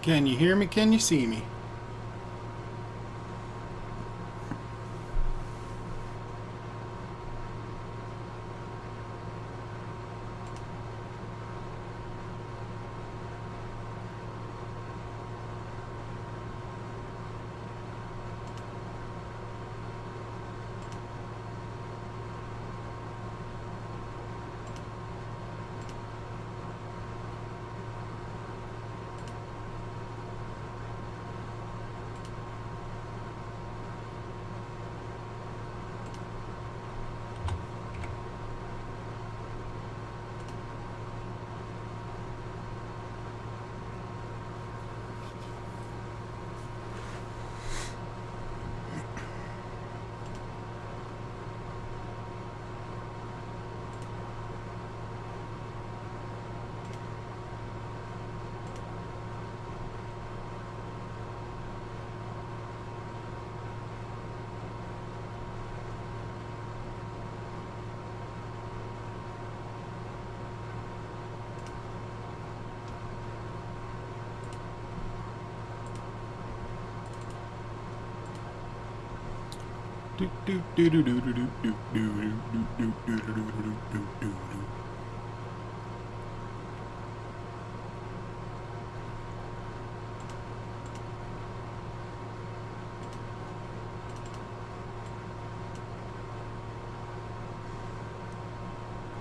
Can you hear me? Can you see me?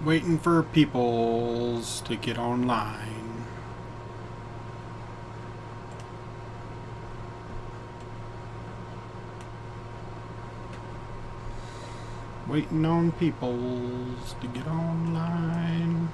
Waiting for peoples to get online. Waiting on peoples to get online.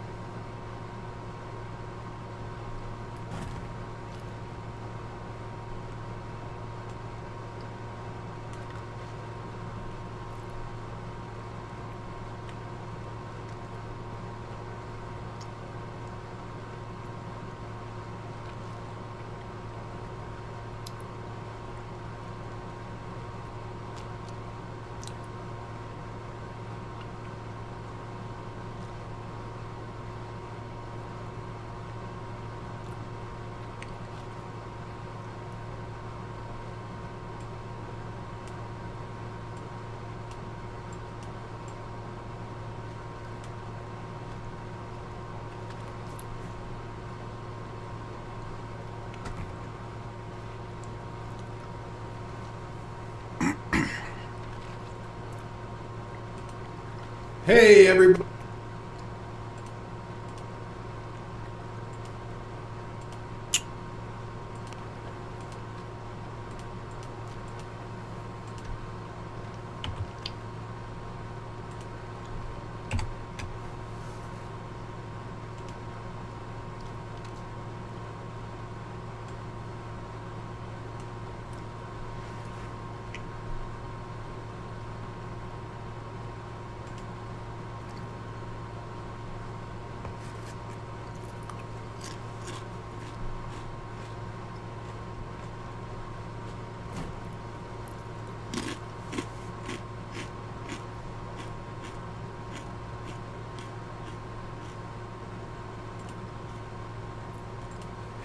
Hey, everybody.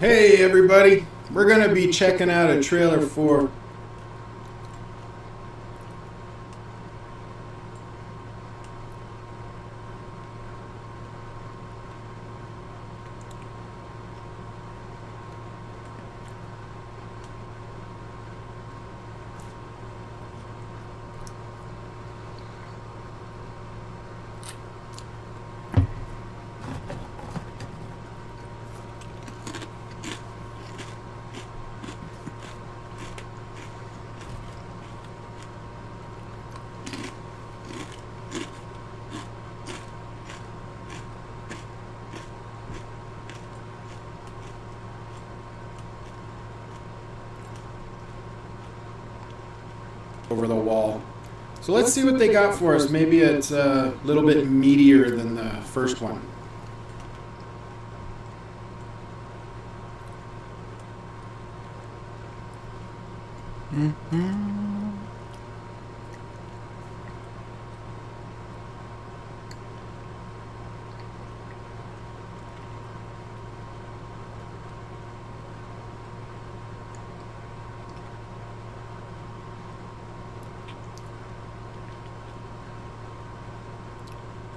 Hey, everybody. We're going to be checking out a trailer for over the wall. So let's see what they got for us. Maybe it's a little bit meatier than the first one.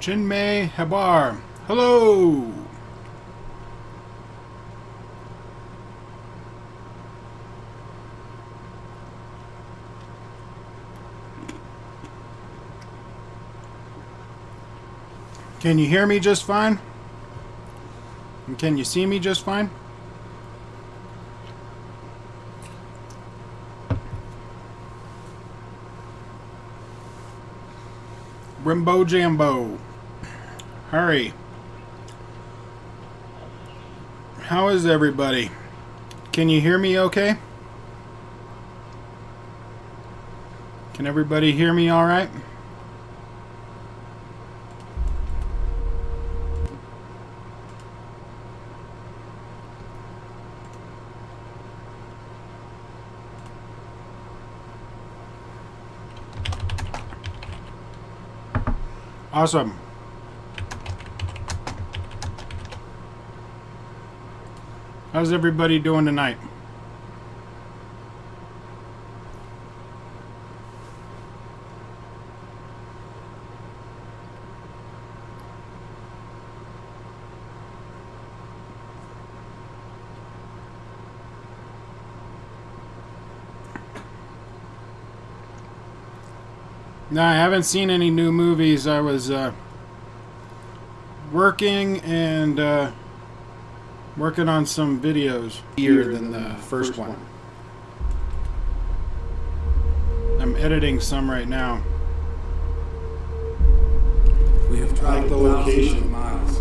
Chinmay Habar. Hello! Can you hear me just fine? And can you see me just fine? Rimbo Jambo. Hurry. How is everybody? Can you hear me okay? Can everybody hear me all right? Awesome. How's everybody doing tonight? No, I haven't seen any new movies. I was working and working on some videos. Better than the first one. I'm editing some right now. We have traveled the location miles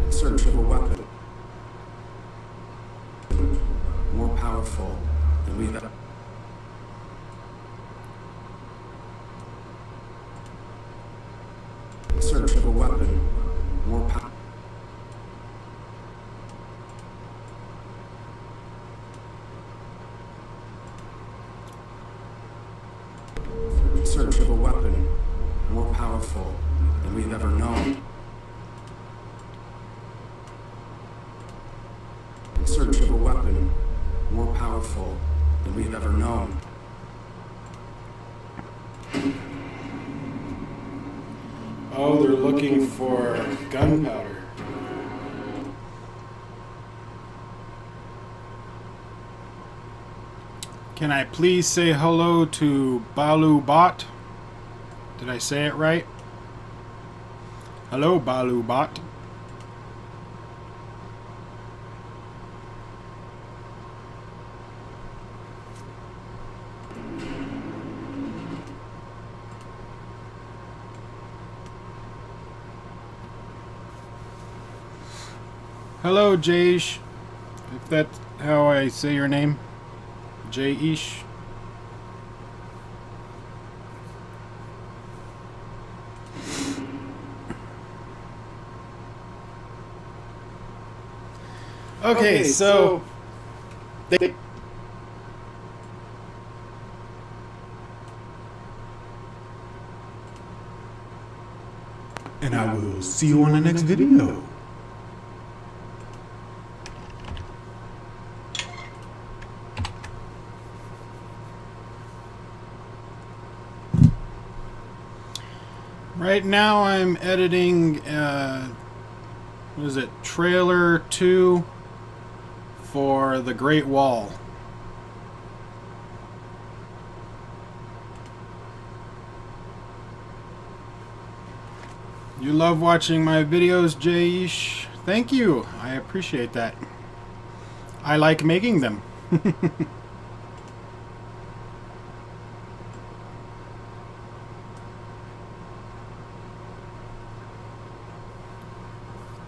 in search of a weapon more powerful than we've ever. In search of a weapon more powerful. In search of a weapon more powerful than we've ever known. In search of a weapon more powerful than we've ever known. Oh, they're looking for gunpowder. Can I please say hello to Balu Bot? Did I say it right? Hello, Balu Bot. Hello, Jayish. If that's how I say your name. Jayish. Okay, so they and I will see you on the next video. right now I'm editing what is it, trailer 2 for The Great Wall. You love watching my videos, Jayish. Thank you. I appreciate that. I like making them.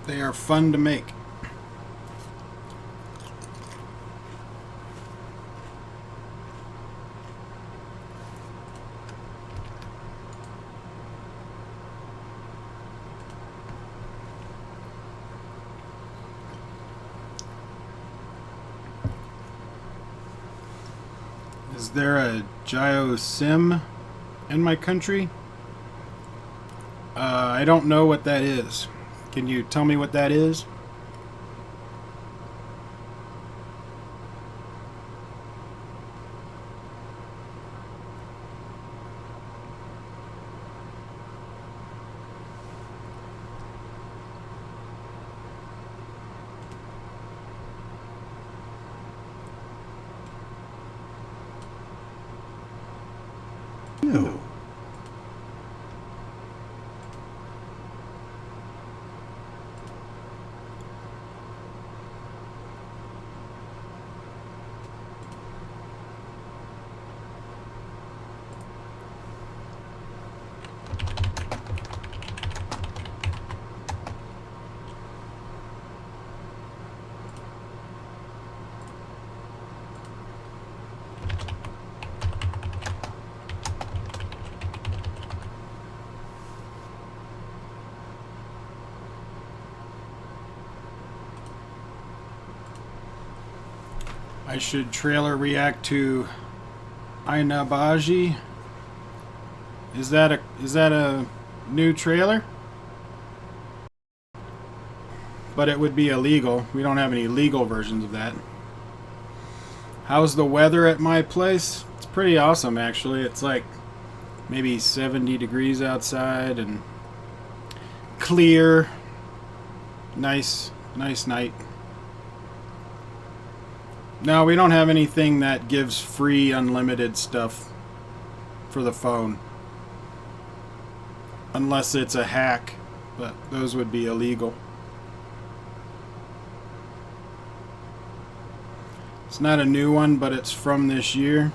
They are fun to make. Is there a GeoSim in my country? I don't know what that is. Can you tell me what that is? I should trailer react to Ainabaji. Is that a new trailer? But it would be illegal. We don't have any legal versions of that. How's the weather at my place? It's pretty awesome, actually. It's like maybe 70 degrees outside and clear. Nice night. No, we don't have anything that gives free unlimited stuff for the phone. Unless it's a hack, but those would be illegal. It's not a new one, but it's from this year.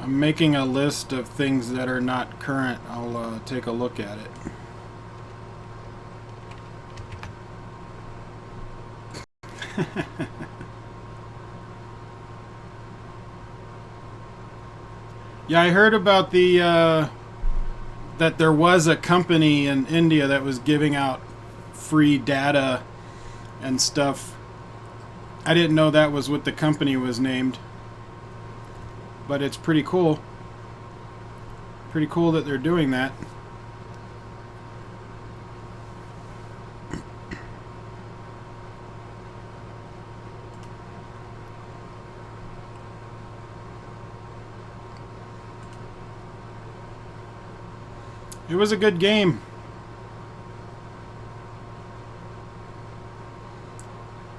I'm making a list of things that are not current. I'll take a look at it. Yeah, I heard about the that there was a company in India that was giving out free data and stuff. I didn't know that was what the company was named, but it's pretty cool. Pretty cool that they're doing that. It was a good game.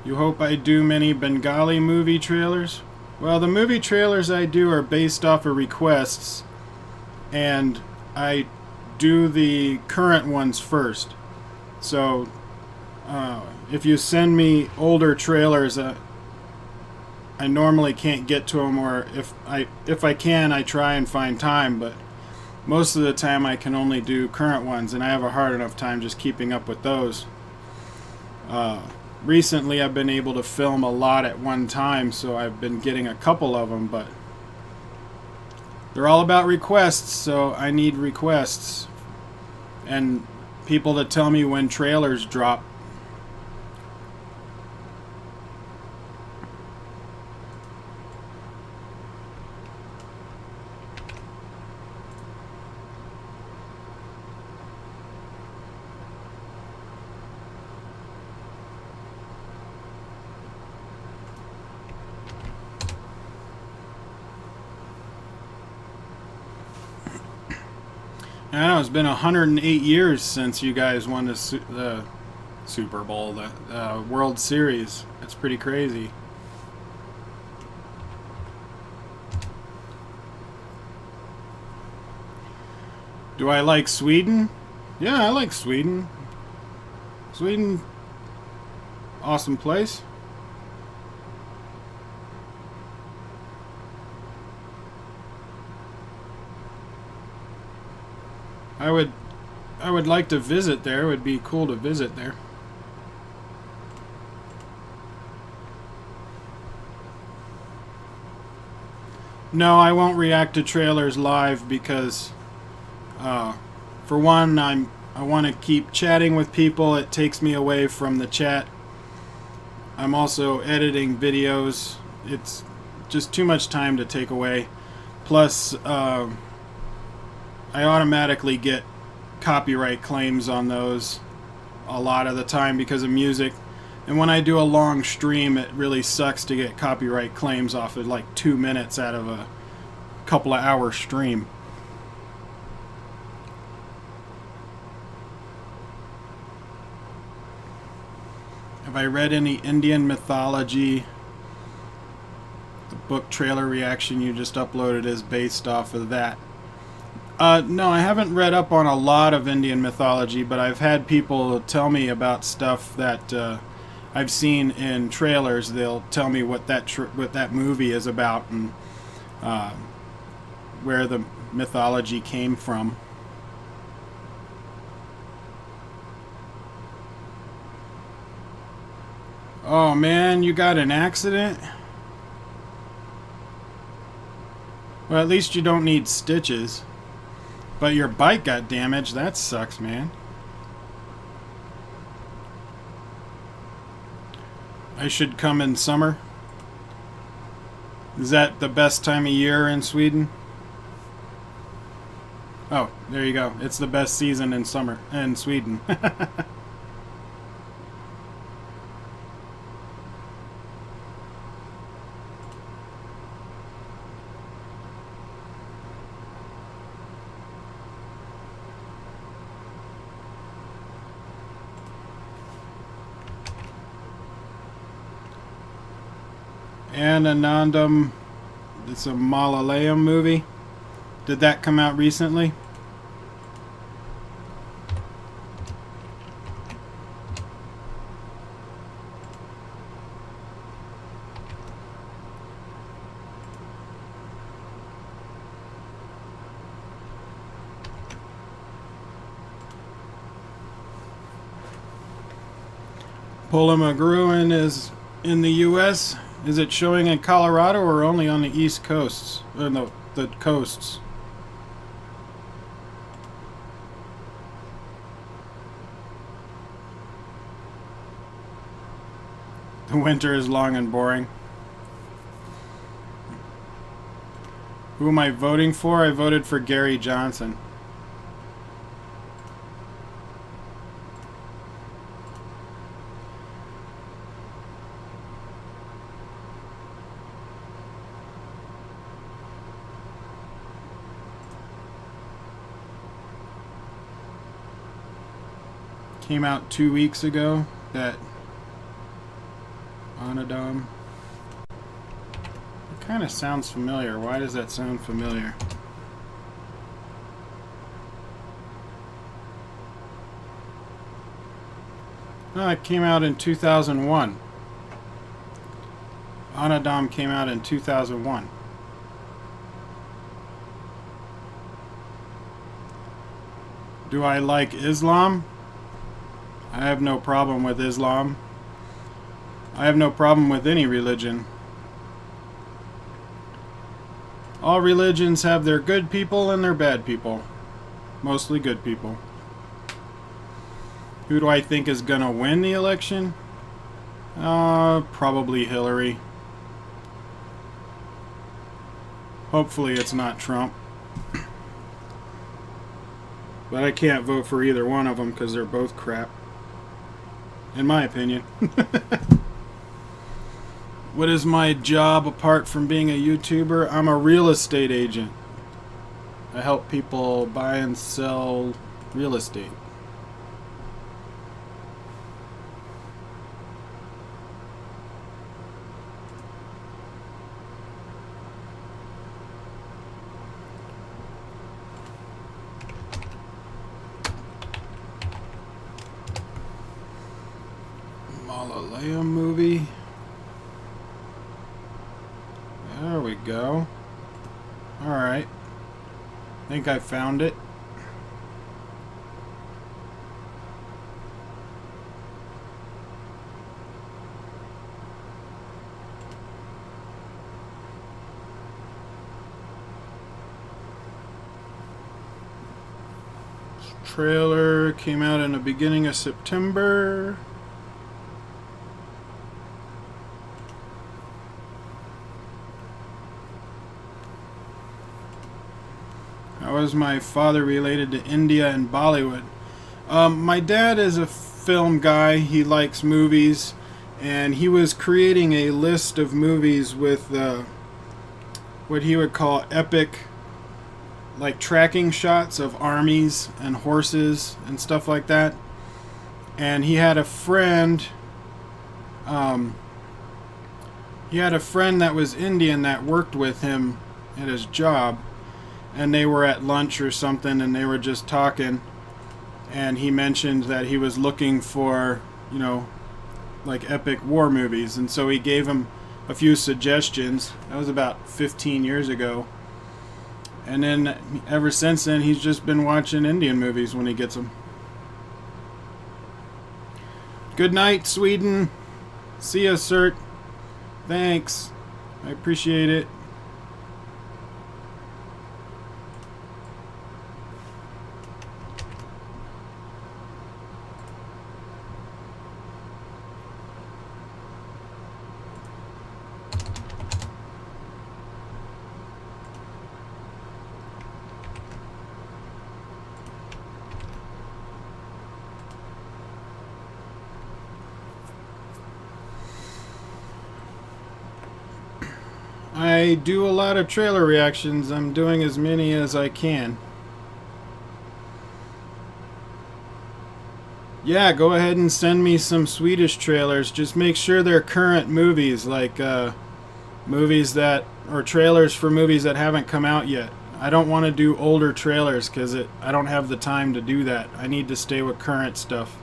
You hope I do many Bengali movie trailers? Well, the movie trailers I do are based off of requests, and I do the current ones first. So, if you send me older trailers, I normally can't get to them, or if I can, I try and find time, but most of the time I can only do current ones, and I have a hard enough time just keeping up with those. Recently I've been able to film a lot at one time, so I've been getting a couple of them, but they're all about requests, so I need requests and people to tell me when trailers drop. I know, it's been 108 years since you guys won the Super Bowl, the World Series. It's pretty crazy. Do I like Sweden? Yeah, I like Sweden. Sweden, awesome place. I would like to visit there. It would be cool to visit there. No, I won't react to trailers live because for one, I want to keep chatting with people. It takes me away from the chat. I'm also editing videos. It's just too much time to take away. Plus, I automatically get copyright claims on those a lot of the time because of music. And when I do a long stream, it really sucks to get copyright claims off of like 2 minutes out of a couple of hour stream. Have I read any Indian mythology? The book trailer reaction you just uploaded is based off of that. No, I haven't read up on a lot of Indian mythology, but I've had people tell me about stuff that I've seen in trailers. They'll tell me what that movie is about and where the mythology came from. Oh man, you got an accident? Well, at least you don't need stitches. But your bike got damaged. That sucks, man. I should come in summer. Is that the best time of year in Sweden? Oh, there you go. It's the best season in summer in Sweden. And Anandam, it's a Malayalam movie. Did that come out recently? Pulamagruin is in the U.S. Is it showing in Colorado or only on the East Coasts? Or no, the coasts? The winter is long and boring. Who am I voting for? I voted for Gary Johnson. Came out 2 weeks ago, that Anadam. It kind of sounds familiar. Why does that sound familiar? Oh, it came out in 2001. Anadam came out in 2001. Do I like Islam? I have no problem with Islam. I have no problem with any religion. All religions have their good people and their bad people. Mostly good people. Who do I think is gonna win the election? Probably Hillary. Hopefully it's not Trump. But I can't vote for either one of them because they're both crap. In my opinion. What is my job apart from being a YouTuber? I'm a real estate agent. I help people buy and sell real estate. Malayalam movie. There we go. Alright. I think I found it. This trailer came out in the beginning of September. How is my father related to India and Bollywood? My dad is a film guy. He likes movies, and he was creating a list of movies with what he would call epic, like tracking shots of armies and horses and stuff like that. And he had a friend. He had a friend that was Indian that worked with him at his job. And they were at lunch or something, and they were just talking, and he mentioned that he was looking for, you know, like epic war movies, and so he gave him a few suggestions. That was about 15 years ago, and then ever since then he's just been watching Indian movies when he gets them. Good night, Sweden. See ya, Cert. Thanks. I appreciate it. I do a lot of trailer reactions. I'm doing as many as I can. Yeah, go ahead and send me some Swedish trailers. Just make sure they're current movies, like movies that, or trailers for movies that haven't come out yet. I don't want to do older trailers because I don't have the time to do that. I need to stay with current stuff.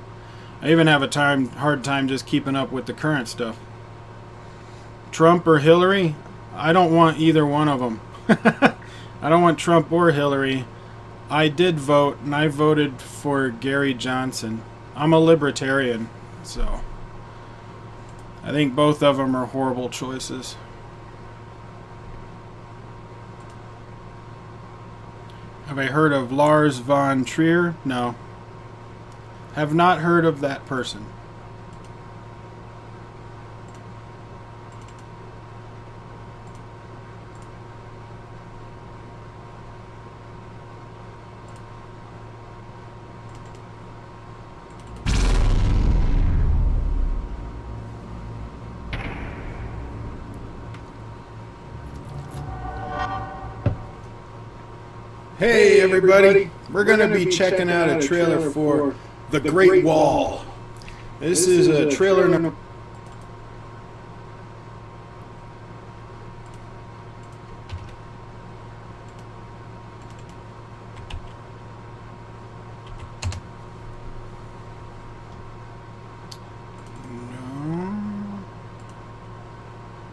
I even have a hard time just keeping up with the current stuff. Trump or Hillary? I don't want either one of them. I don't want Trump or Hillary. I did vote, and I voted for Gary Johnson. I'm a libertarian, so I think both of them are horrible choices. Have I heard of Lars von Trier? No. Have not heard of that person. Hey everybody, we're going to be checking out a trailer for The Great Wall. This is a trailer number...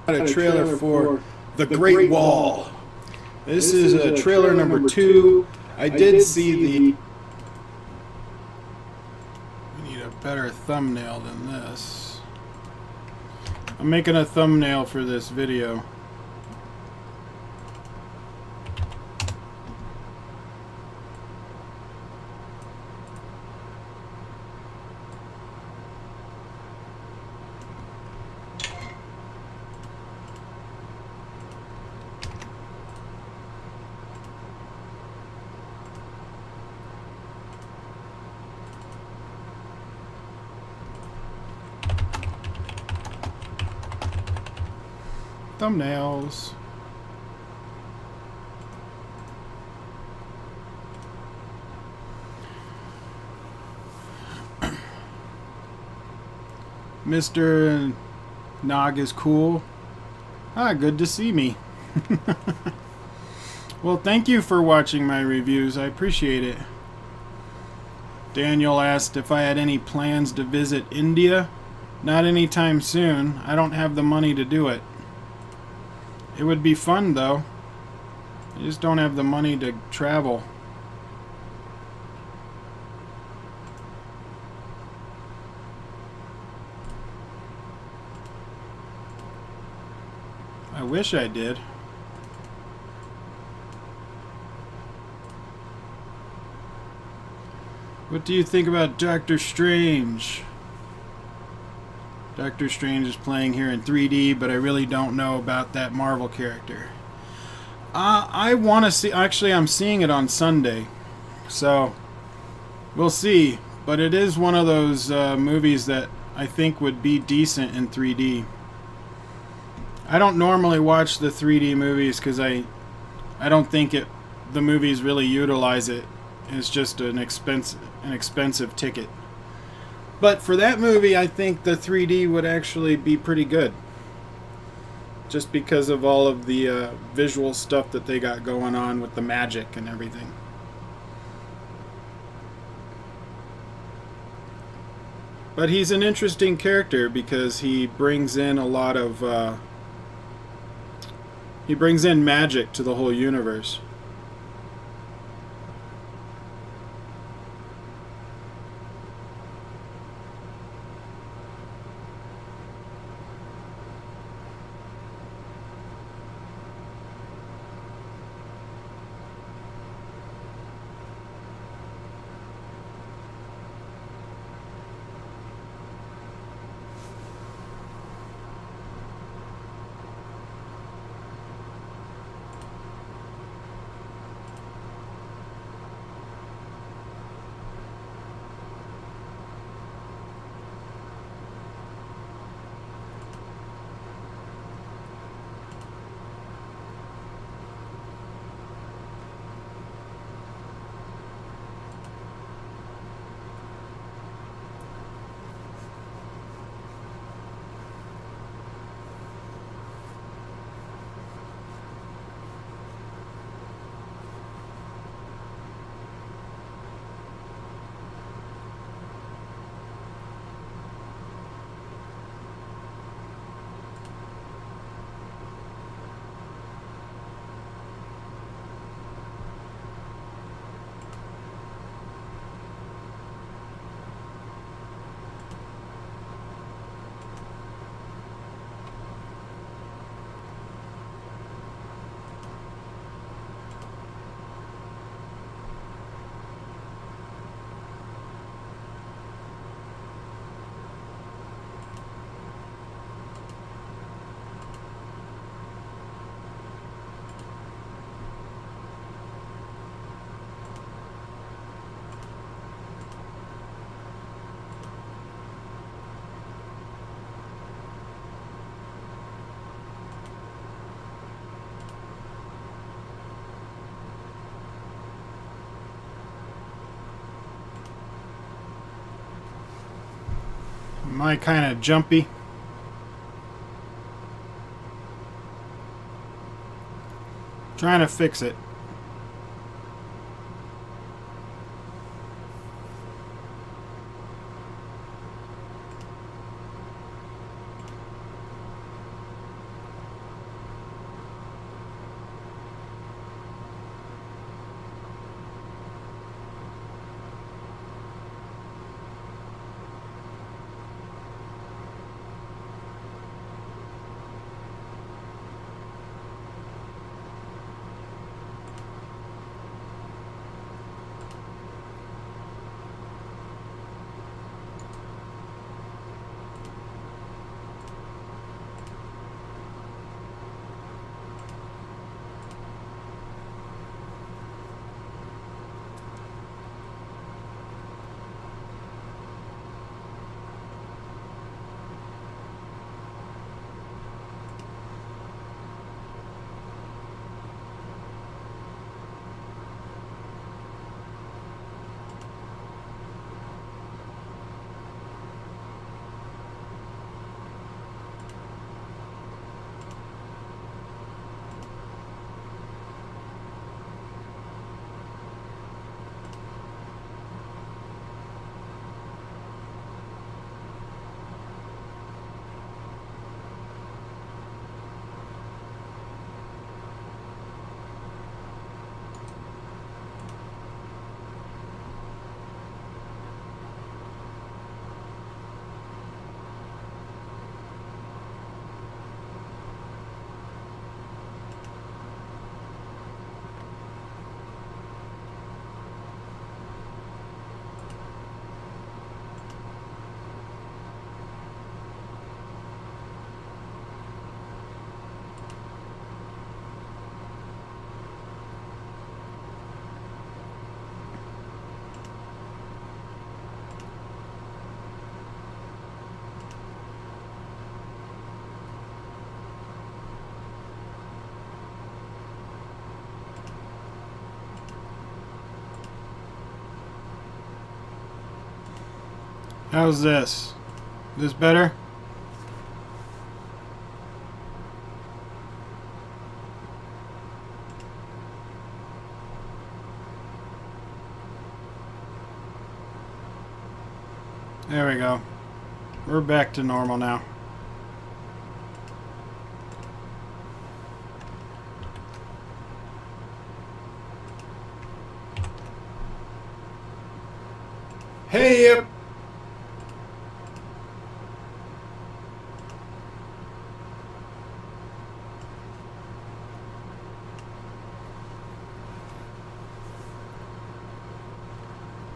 A trailer for The Great Wall. This is a trailer number 2. I did see the... We need a better thumbnail than this. I'm making a thumbnail for this video. Thumbnails. Mr. Nog is cool. Ah, good to see me. Well, thank you for watching my reviews. I appreciate it. Daniel asked if I had any plans to visit India. Not anytime soon. I don't have the money to do it. It would be fun, though. I just don't have the money to travel. I wish I did. What do you think about Doctor Strange? Doctor Strange is playing here in 3D, but I really don't know about that Marvel character. I want to see... Actually, I'm seeing it on Sunday, so we'll see. But it is one of those movies that I think would be decent in 3D. I don't normally watch the 3D movies because I don't think the movies really utilize it. It's just an expensive ticket. But for that movie, I think the 3D would actually be pretty good. Just because of all of the visual stuff that they got going on with the magic and everything. But he's an interesting character because he brings in a lot of... he brings in magic to the whole universe. Am I kind of jumpy? Trying to fix it. How's this? This better? There we go. We're back to normal now. Hey, yep.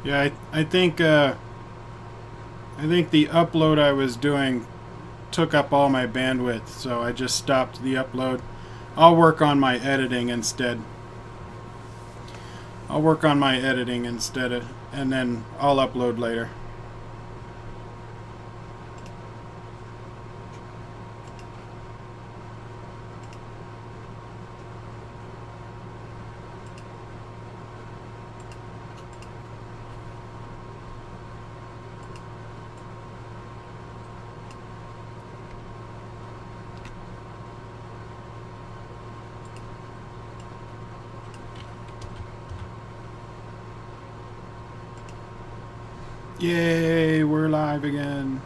Yeah, I think the upload I was doing took up all my bandwidth, so I just stopped the upload. I'll work on my editing instead. And then I'll upload later. Yay, we're live again.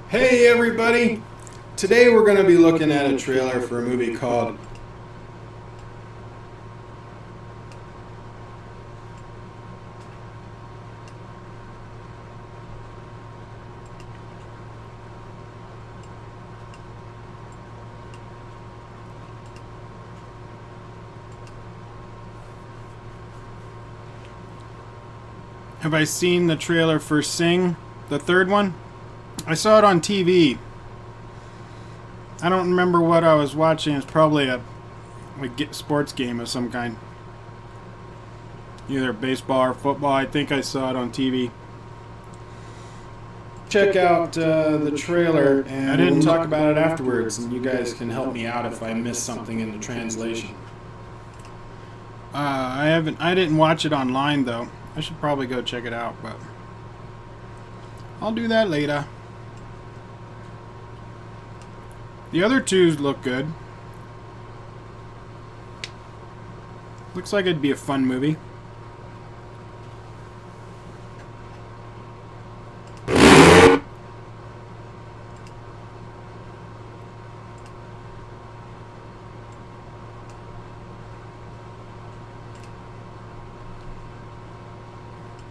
Hey everybody! Today we're going to be looking at a trailer for a movie called have I seen the trailer for Sing, the third one? I saw it on TV. I don't remember what I was watching. It's probably a sports game of some kind. Either baseball or football. I think I saw it on TV. Check out the trailer, and I didn't talk about it afterwards, and you guys can help me out if I missed something in the translation. I didn't watch it online though. I should probably go check it out, but I'll do that later. The other two look good. Looks like it'd be a fun movie.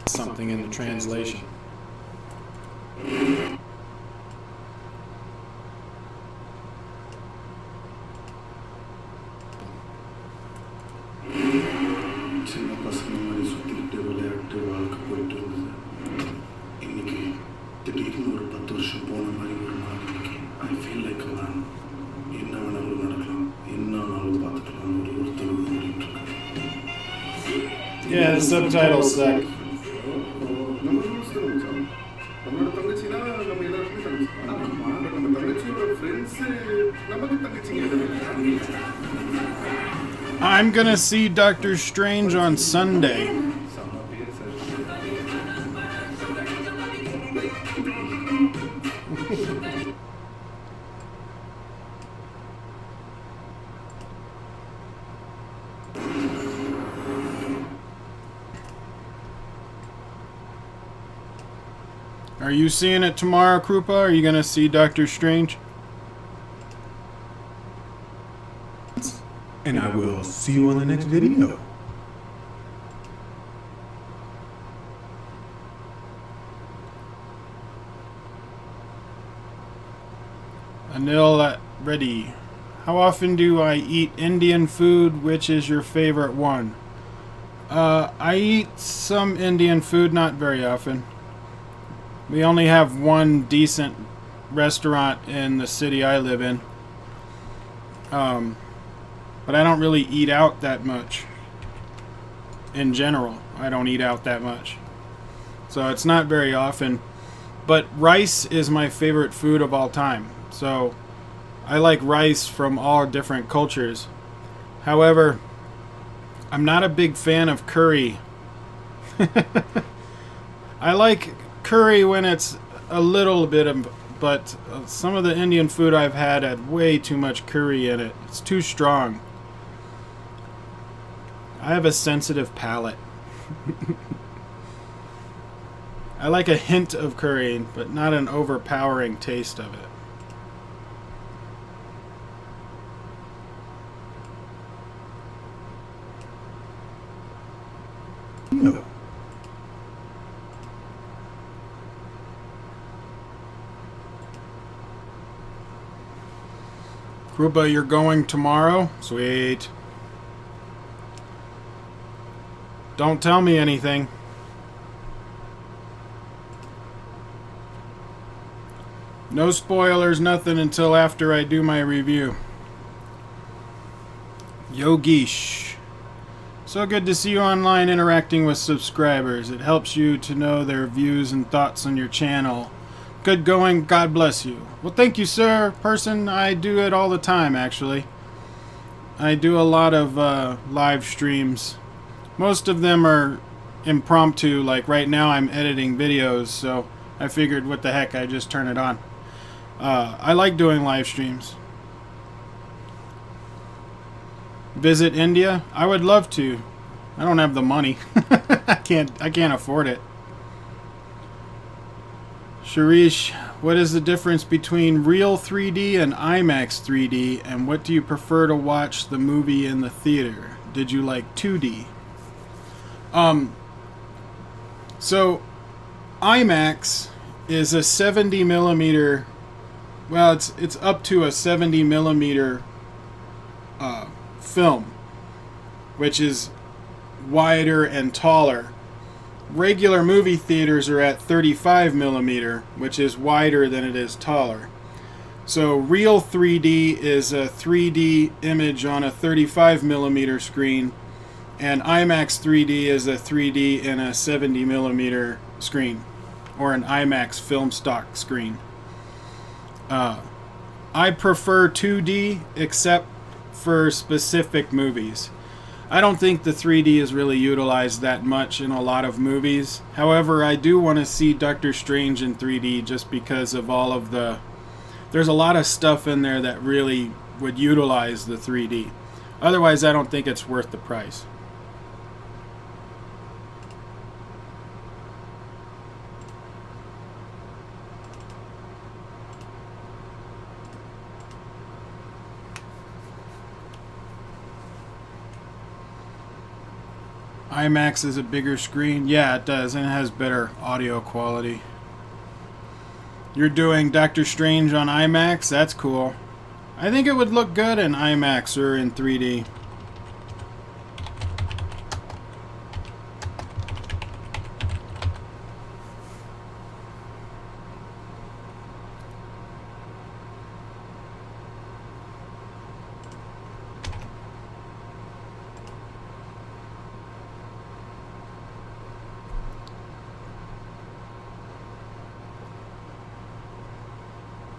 Something in the translation. சின்ன பசங்க மாதிரி சுத்திக்கிட்டு விளையாட்டு வாழ்க்கை போயிட்டு இருந்தது. இன்னைக்கு திடீர்னு ஒரு 10 வருஷம் போன மாதிரி ஒரு நாள். இன்னைக்கு I feel like a man. என்ன வேணாலும் நடக்கலாம், என்ன வேணாலும் பார்த்துக்கலாம், ஒருத்தர் ஓடிட்டு இருக்கு. Yeah, the subtitles suck. நம்மளோட தங்கச்சினா நம்ம எல்லாருக்குமே தங்கச்சி. நம்ம தங்கச்சியோட ஃப்ரெண்ட்ஸ் நமக்கு தங்கச்சிங்க. I'm gonna see Doctor Strange on Sunday. Are you seeing it tomorrow, Krupa? Are you gonna see Doctor Strange? And I will see you on the next video. Anil Reddy. How often do I eat Indian food? Which is your favorite one? I eat some Indian food, not very often. We only have one decent restaurant in the city I live in. But I don't really eat out that much. In general, I don't eat out that much. So it's not very often. But rice is my favorite food of all time. So I like rice from all different cultures. However, I'm not a big fan of curry. I like curry when it's a little bit of, but some of the Indian food I've had way too much curry in it. It's too strong. I have a sensitive palate. I like a hint of curry, but not an overpowering taste of it. No. Krupa, you're going tomorrow? Sweet. Don't tell me anything. No spoilers, nothing until after I do my review. Yogesh. So good to see you online interacting with subscribers. It helps you to know their views and thoughts on your channel. Good going. God bless you. Well, thank you, sir. Person, I do it all the time, actually. I do a lot of live streams. Most of them are impromptu. Like right now I'm editing videos, so I figured what the heck, I just turn it on. I like doing live streams. Visit India? I would love to. I don't have the money. I can't afford it. Sharish, what is the difference between real 3D and IMAX 3D, and what do you prefer to watch the movie in the theater? Did you like 2D? So IMAX is a 70 millimeter, well, it's up to a 70 millimeter film, which is wider and taller, regular movie theaters are at 35 millimeter, which is wider than it is taller. So real 3D is a 3D image on a 35 millimeter screen, and IMAX 3D is a 3D in a 70 millimeter screen, or an IMAX film stock screen. I prefer 2D except for specific movies. I don't think the 3D is really utilized that much in a lot of movies. However, I do want to see Doctor Strange in 3D just because of all of the... There's a lot of stuff in there that really would utilize the 3D. Otherwise, I don't think it's worth the price. IMAX is a bigger screen. Yeah, it does, and it has better audio quality. You're doing Doctor Strange on IMAX? That's cool. I think it would look good in IMAX or in 3D.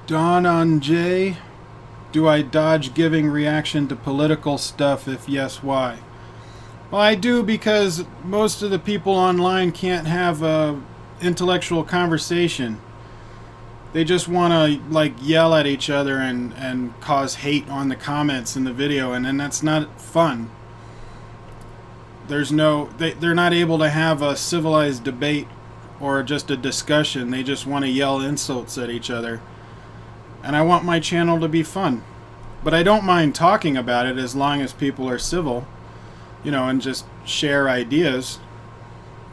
Dawn on J. Do I dodge giving reaction to political stuff? If yes, why? Well, I do, because most of the people online can't have a intellectual conversation. They just want to like yell at each other and cause hate on the comments in the video, and then that's not fun. They're not able to have a civilized debate or just a discussion. They just want to yell insults at each other. And I want my channel to be fun. But I don't mind talking about it as long as people are civil, you know, and just share ideas.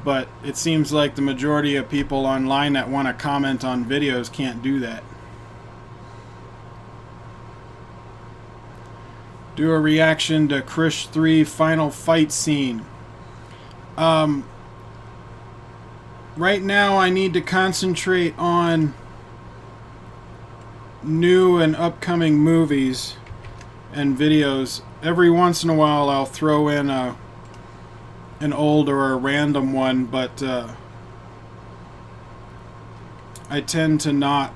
But it seems like the majority of people online that want to comment on videos can't do that. Do a reaction to Krish 3 final fight scene. Right now I need to concentrate on new and upcoming movies and videos. Every once in a while I'll throw in an old or a random one, but I tend to not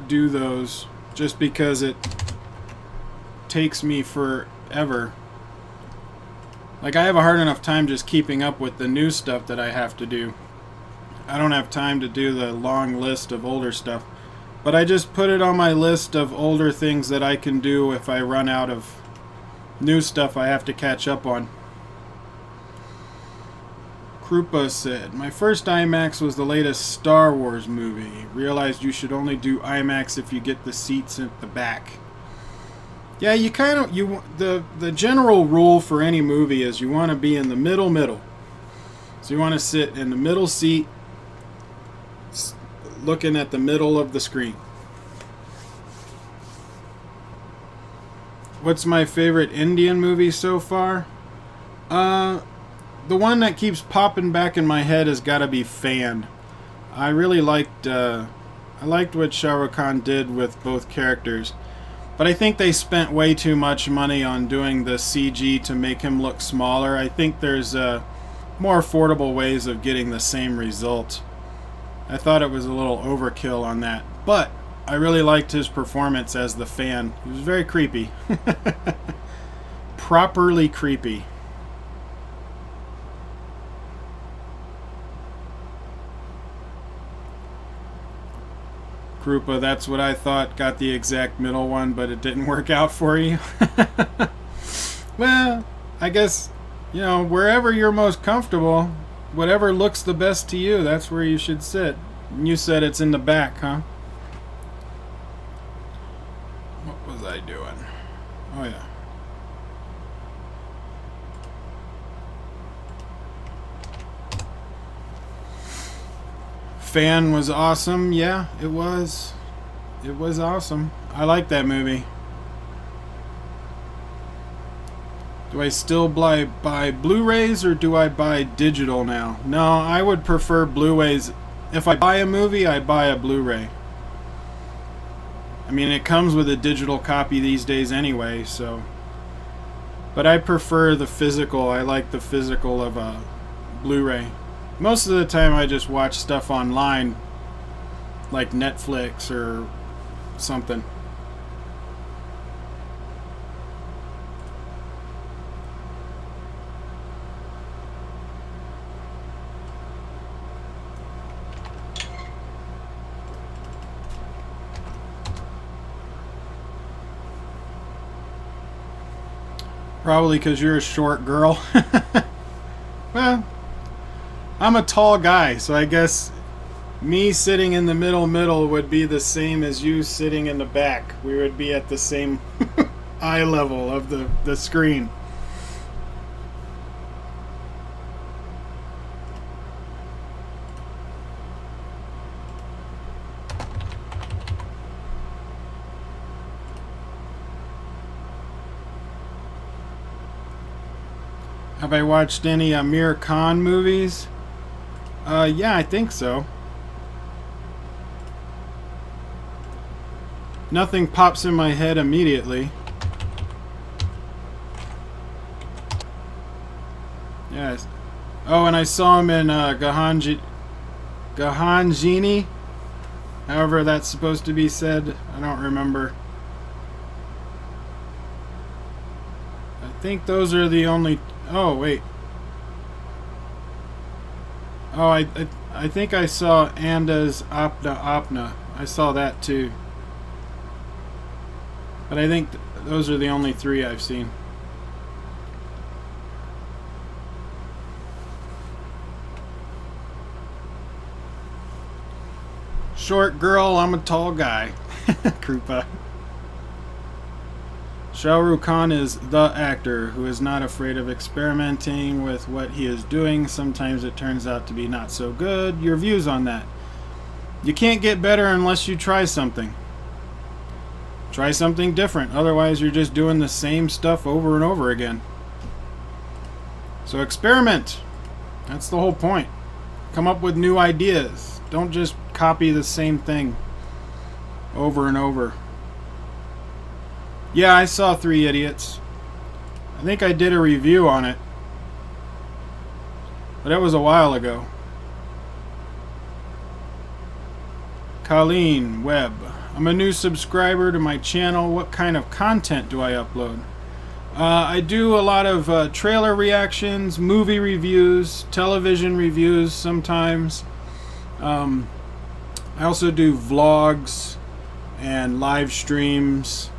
do those just because it takes me forever. Like, I have a hard enough time just keeping up with the new stuff that I have to do. I don't have time to do the long list of older stuff. But I just put it on my list of older things that I can do if I run out of new stuff I have to catch up on. Krupa said, my first IMAX was the latest Star Wars movie. Realized you should only do IMAX if you get the seats at the back. Yeah, you kind of, the general rule for any movie is you want to be in the middle. So you want to sit in the middle seat, looking at the middle of the screen. What's my favorite Indian movie so far? The one that keeps popping back in my head has got to be Fan. I really liked what Shah Rukh Khan did with both characters. But I think they spent way too much money on doing the CG to make him look smaller. I think there's more affordable ways of getting the same result. I thought it was a little overkill on that. But I really liked his performance as the Fan. He was very creepy. Properly creepy. Krupa, that's what I thought. Got the exact middle one, but it didn't work out for you. Well, I guess, you know, wherever you're most comfortable, whatever looks the best to you, that's where you should sit. And you said it's in the back, huh? What was I doing? Oh, yeah. Fan was awesome. Yeah, it was. It was awesome. I like that movie. Do I still buy Blu-rays or do I buy digital now? No, I would prefer Blu-rays. If I buy a movie, I buy a Blu-ray. I mean, it comes with a digital copy these days anyway, so. But I prefer the physical. I like the physical of a Blu-ray. Most of the time I just watch stuff online, like Netflix or something. Probably because you're a short girl. Well, I'm a tall guy, so I guess me sitting in the middle would be the same as you sitting in the back. We would be at the same eye level of the screen. Have I watched any Amir Khan movies? Yeah, I think so. Nothing pops in my head immediately. Yes. Oh, and I saw him in Gahanjini. However that's supposed to be said. I don't remember. I think those are the only... Oh, wait. Oh, I think I saw Anda's Apna. I saw that too. But I think those are the only three I've seen. Short girl, I'm a tall guy. Krupa. Shah Rukh Khan is the actor who is not afraid of experimenting with what he is doing. Sometimes it turns out to be not so good. Your views on that? You can't get better unless you try something. Try something different. Otherwise, you're just doing the same stuff over and over again. So experiment. That's the whole point. Come up with new ideas. Don't just copy the same thing over and over. Yeah, I saw 3 Idiots. I think I did a review on it. But that was a while ago. Colleen Webb. I'm a new subscriber to my channel. What kind of content do I upload? I do a lot of trailer reactions, movie reviews, television reviews sometimes. I also do vlogs and live streams.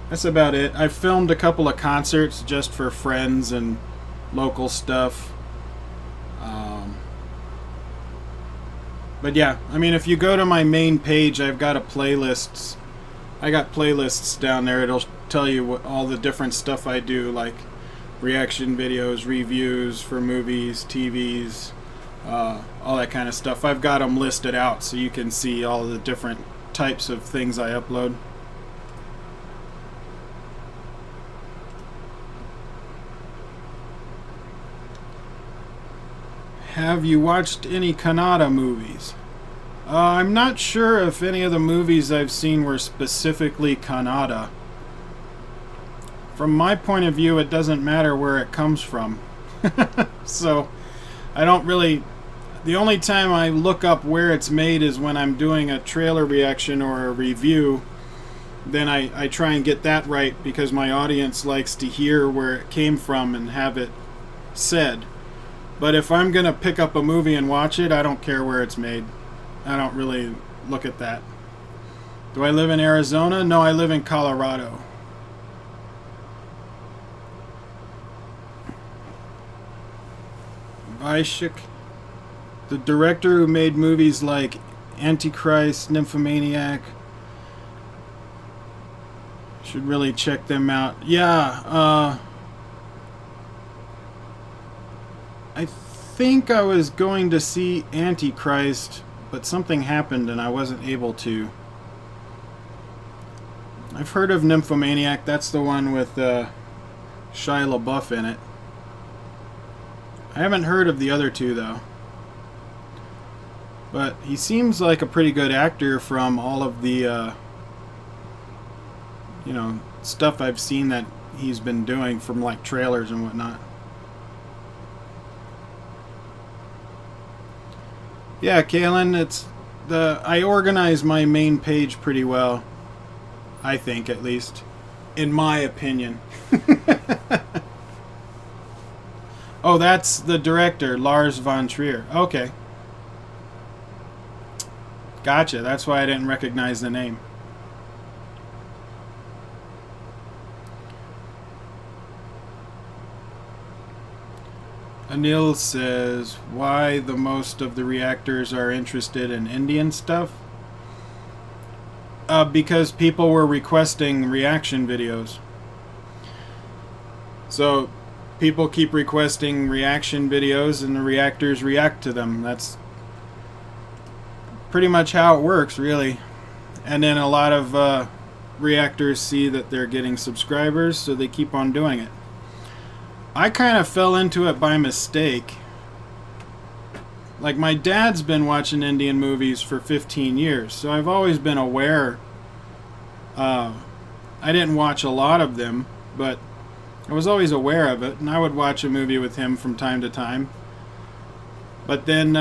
That's about it. I filmed a couple of concerts just for friends and local stuff. But yeah, I mean, if you go to my main page, I've got I got playlists down there. It'll tell you what all the different stuff I do, like reaction videos, reviews for movies, TVs, all that kind of stuff. I've got them listed out so you can see all the different types of things I upload. Have you watched any Kannada movies? I'm not sure if any of the movies I've seen were specifically Kannada. From my point of view, it doesn't matter where it comes from. So, I don't really... The only time I look up where it's made is when I'm doing a trailer reaction or a review. Then I try and get that right because my audience likes to hear where it came from and have it said. But if I'm going to pick up a movie and watch it, I don't care where it's made. I don't really look at that. Do I live in Arizona? No, I live in Colorado. Vaishik, the director who made movies like Antichrist, Nymphomaniac. Should really check them out. Yeah, I think I was going to see Antichrist, but something happened and I wasn't able to. I've heard of Nymphomaniac. That's the one with Shia LaBeouf in it. I haven't heard of the other two, though. But he seems like a pretty good actor from all of the, stuff I've seen that he's been doing from, like, trailers and whatnot. Yeah, Kaylin, I organize my main page pretty well. I think, at least. In my opinion. Oh, that's the director, Lars von Trier. Okay. Gotcha. That's why I didn't recognize the name. Anil says, why the most of the reactors are interested in Indian stuff? Because people were requesting reaction videos. So people keep requesting reaction videos and the reactors react to them. That's pretty much how it works, really. And then a lot of reactors see that they're getting subscribers, so they keep on doing it. I kind of fell into it by mistake. Like, my dad's been watching Indian movies for 15 years, so I've always been aware. I didn't watch a lot of them, but I was always aware of it, and I would watch a movie with him from time to time. But then,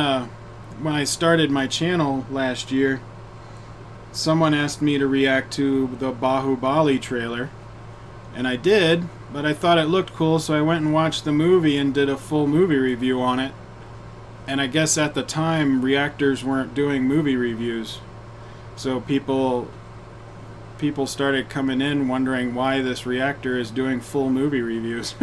when I started my channel last year, someone asked me to react to the Bahubali trailer, and I did, but I thought it looked cool, so I went and watched the movie and did a full movie review on it. And I guess at the time, reactors weren't doing movie reviews. So people started coming in wondering why this reactor is doing full movie reviews.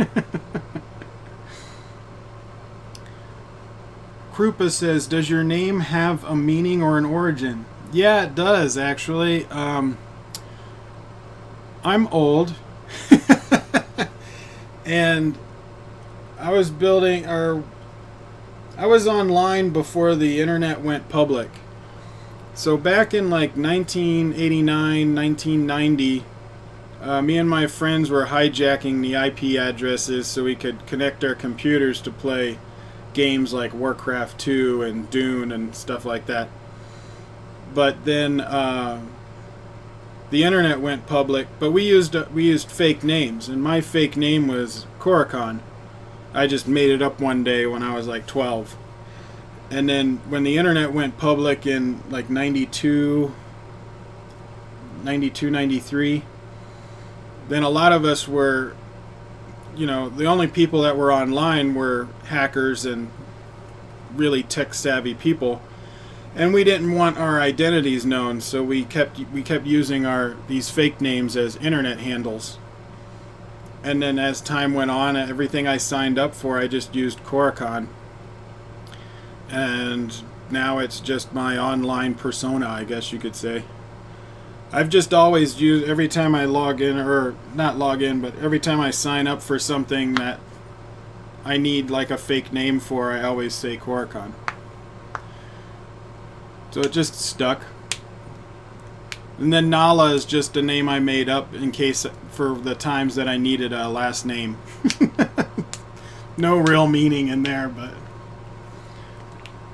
Krupa says, does your name have a meaning or an origin? Yeah, it does, actually. I'm old. And I was online before the internet went public. So back in like 1989, 1990, me and my friends were hijacking the IP addresses so we could connect our computers to play games like Warcraft 2 and Dune and stuff like that. But then the internet went public, but we used fake names, and my fake name was Koricon. I just made it up one day when I was like 12. And then when the internet went public in like 92, 93, then a lot of us were, the only people that were online were hackers and really tech savvy people. And we didn't want our identities known, so we kept using these fake names as internet handles. And then as time went on, everything I signed up for, I just used Koricon. And now it's just my online persona, I guess you could say. I've just always used, every time I log in, or not log in, but every time I sign up for something that I need like a fake name for, I always say Koricon. So it just stuck. And then Nala is just a name I made up in case for the times that I needed a last name. No real meaning in there, but...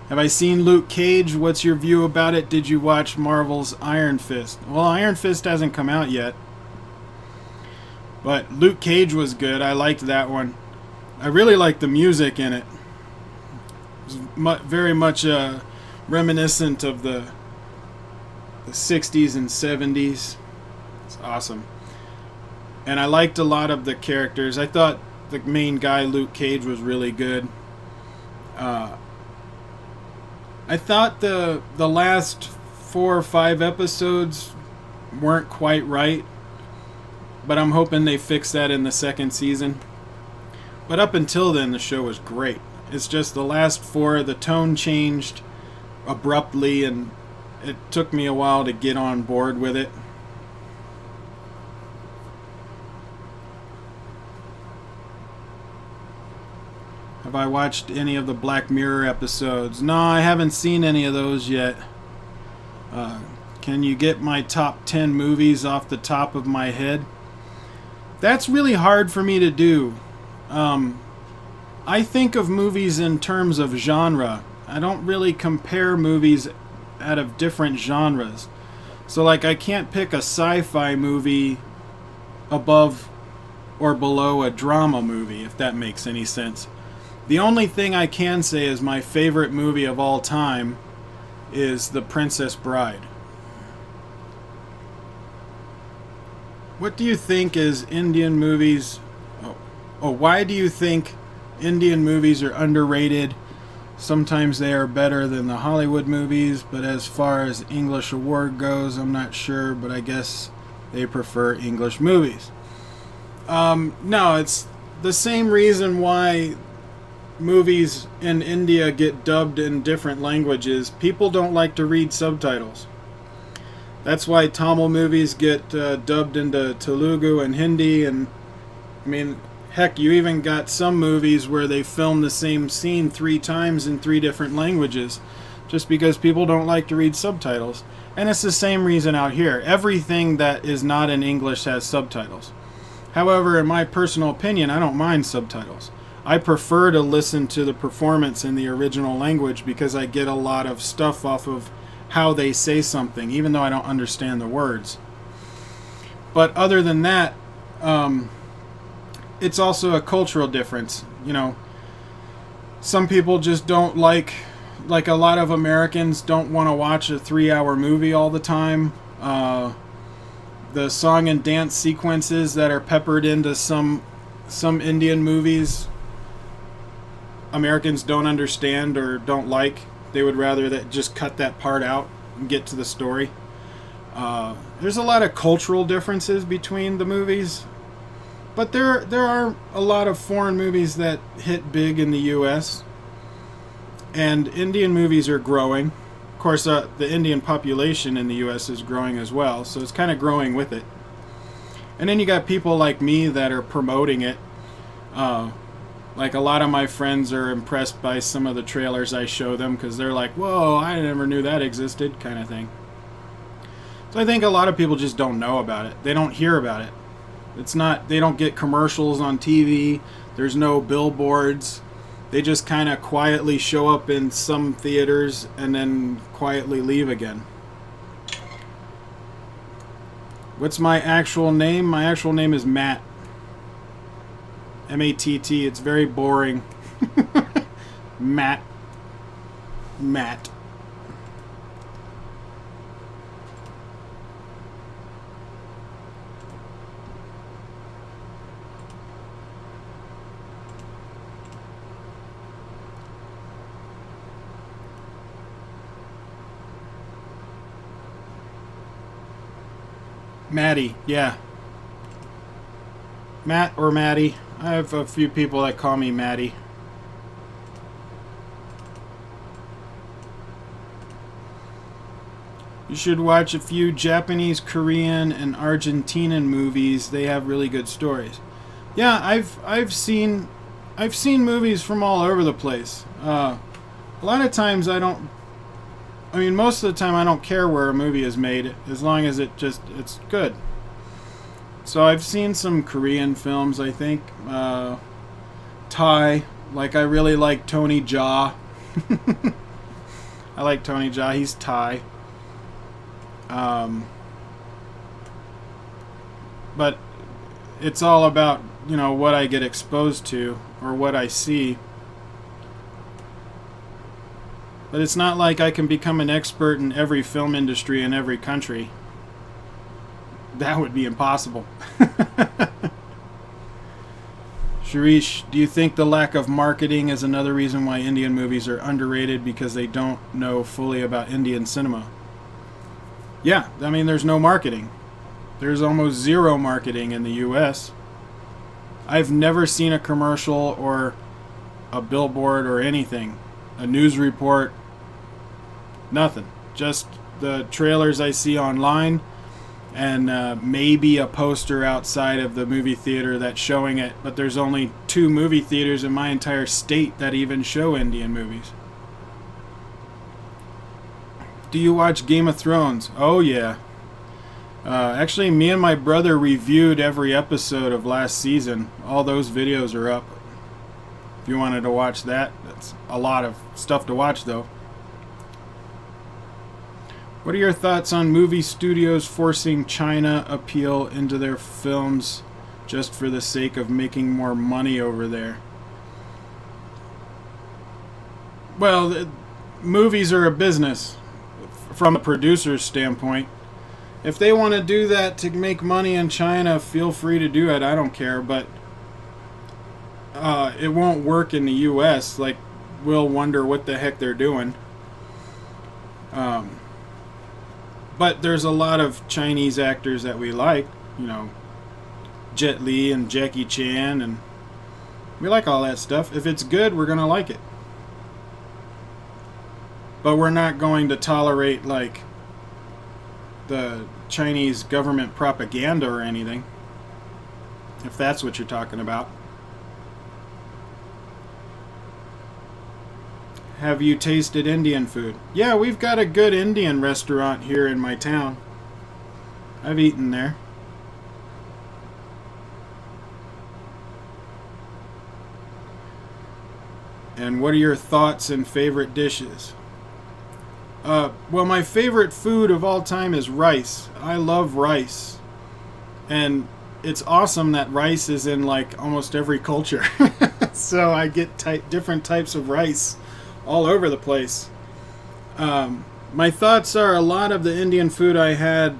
Have I seen Luke Cage? What's your view about it? Did you watch Marvel's Iron Fist? Well, Iron Fist hasn't come out yet. But Luke Cage was good. I liked that one. I really liked the music in it. It was very much reminiscent of the 60s and 70s. It's awesome. And I liked a lot of the characters. I thought the main guy, Luke Cage, was really good. I thought the last 4 or 5 episodes weren't quite right, but I'm hoping they fix that in the second season. But up until then, the show was great. It's just the last 4, the tone changed abruptly, and it took me a while to get on board with it. Have I watched any of the Black Mirror episodes? No, I haven't seen any of those yet. Can you get my top 10 movies off the top of my head? That's really hard for me to do. I think of movies in terms of genre. I don't really compare movies out of different genres. So like I can't pick a sci-fi movie above or below a drama movie, if that makes any sense. The only thing I can say is my favorite movie of all time is The Princess Bride. What do you think is Indian movies? Why do you think Indian movies are underrated? Sometimes they are better than the Hollywood movies, but as far as English award goes, I'm not sure, but I guess they prefer English movies. No, it's the same reason why movies in India get dubbed in different languages. People don't like to read subtitles. That's why Tamil movies get dubbed into Telugu and Hindi, and I mean, heck, you even got some movies where they film the same scene 3 times in 3 different languages, just because people don't like to read subtitles. And it's the same reason out here. Everything that is not in English has subtitles. However, in my personal opinion, I don't mind subtitles. I prefer to listen to the performance in the original language because I get a lot of stuff off of how they say something, even though I don't understand the words. But other than that, it's also a cultural difference. You know, some people just don't like a lot of Americans don't want to watch a 3-hour movie all the time. The song and dance sequences that are peppered into some Indian movies, Americans don't understand or don't like. They would rather that just cut that part out and get to the story. There's a lot of cultural differences between the movies, but there are a lot of foreign movies that hit big in the U.S., and Indian movies are growing. Of course, the Indian population in the U.S. is growing as well, so it's kind of growing with it. And then you got people like me that are promoting it. Like a lot of my friends are impressed by some of the trailers I show them because they're like, whoa, I never knew that existed, kind of thing. So I think a lot of people just don't know about it. They don't hear about it. They don't get commercials on TV. There's no billboards. They just kind of quietly show up in some theaters and then quietly leave again. What's my actual name? My actual name is Matt. M-A-T-T. It's very boring. Matt. Maddie, yeah. Matt or Maddie. I have a few people that call me Maddie. You should watch a few Japanese, Korean, and Argentinian movies. They have really good stories. Yeah, I've seen movies from all over the place. A lot of times most of the time I don't care where a movie is made as long as it's good. So I've seen some Korean films, I think. Thai, like I really like Tony Jaa. I like Tony Jaa, he's Thai. But it's all about, what I get exposed to or what I see. But it's not like I can become an expert in every film industry in every country. That would be impossible. Sharish, do you think the lack of marketing is another reason why Indian movies are underrated because they don't know fully about Indian cinema? Yeah, there's no marketing. There's almost zero marketing in the U.S. I've never seen a commercial or a billboard or anything. A news report. Nothing. Just the trailers I see online and maybe a poster outside of the movie theater that's showing it. But there's only 2 movie theaters in my entire state that even show Indian movies. Do you watch Game of Thrones? Oh, yeah. Actually, me and my brother reviewed every episode of last season. All those videos are up. If you wanted to watch that, that's a lot of stuff to watch, though. What are your thoughts on movie studios forcing China appeal into their films just for the sake of making more money over there? Well, movies are a business from a producer's standpoint. If they want to do that to make money in China, feel free to do it. I don't care, but it won't work in the U.S. Like, we'll wonder what the heck they're doing. But there's a lot of Chinese actors that we like, you know, Jet Li and Jackie Chan, and we like all that stuff. If it's good, we're going to like it. But we're not going to tolerate, like, the Chinese government propaganda or anything, if that's what you're talking about. Have you tasted Indian food? Yeah, we've got a good Indian restaurant here in my town. I've eaten there. And what are your thoughts and favorite dishes? Well, my favorite food of all time is rice. I love rice. And it's awesome that rice is in, like, almost every culture. So I get different types of rice all over the place. My thoughts are a lot of the Indian food I had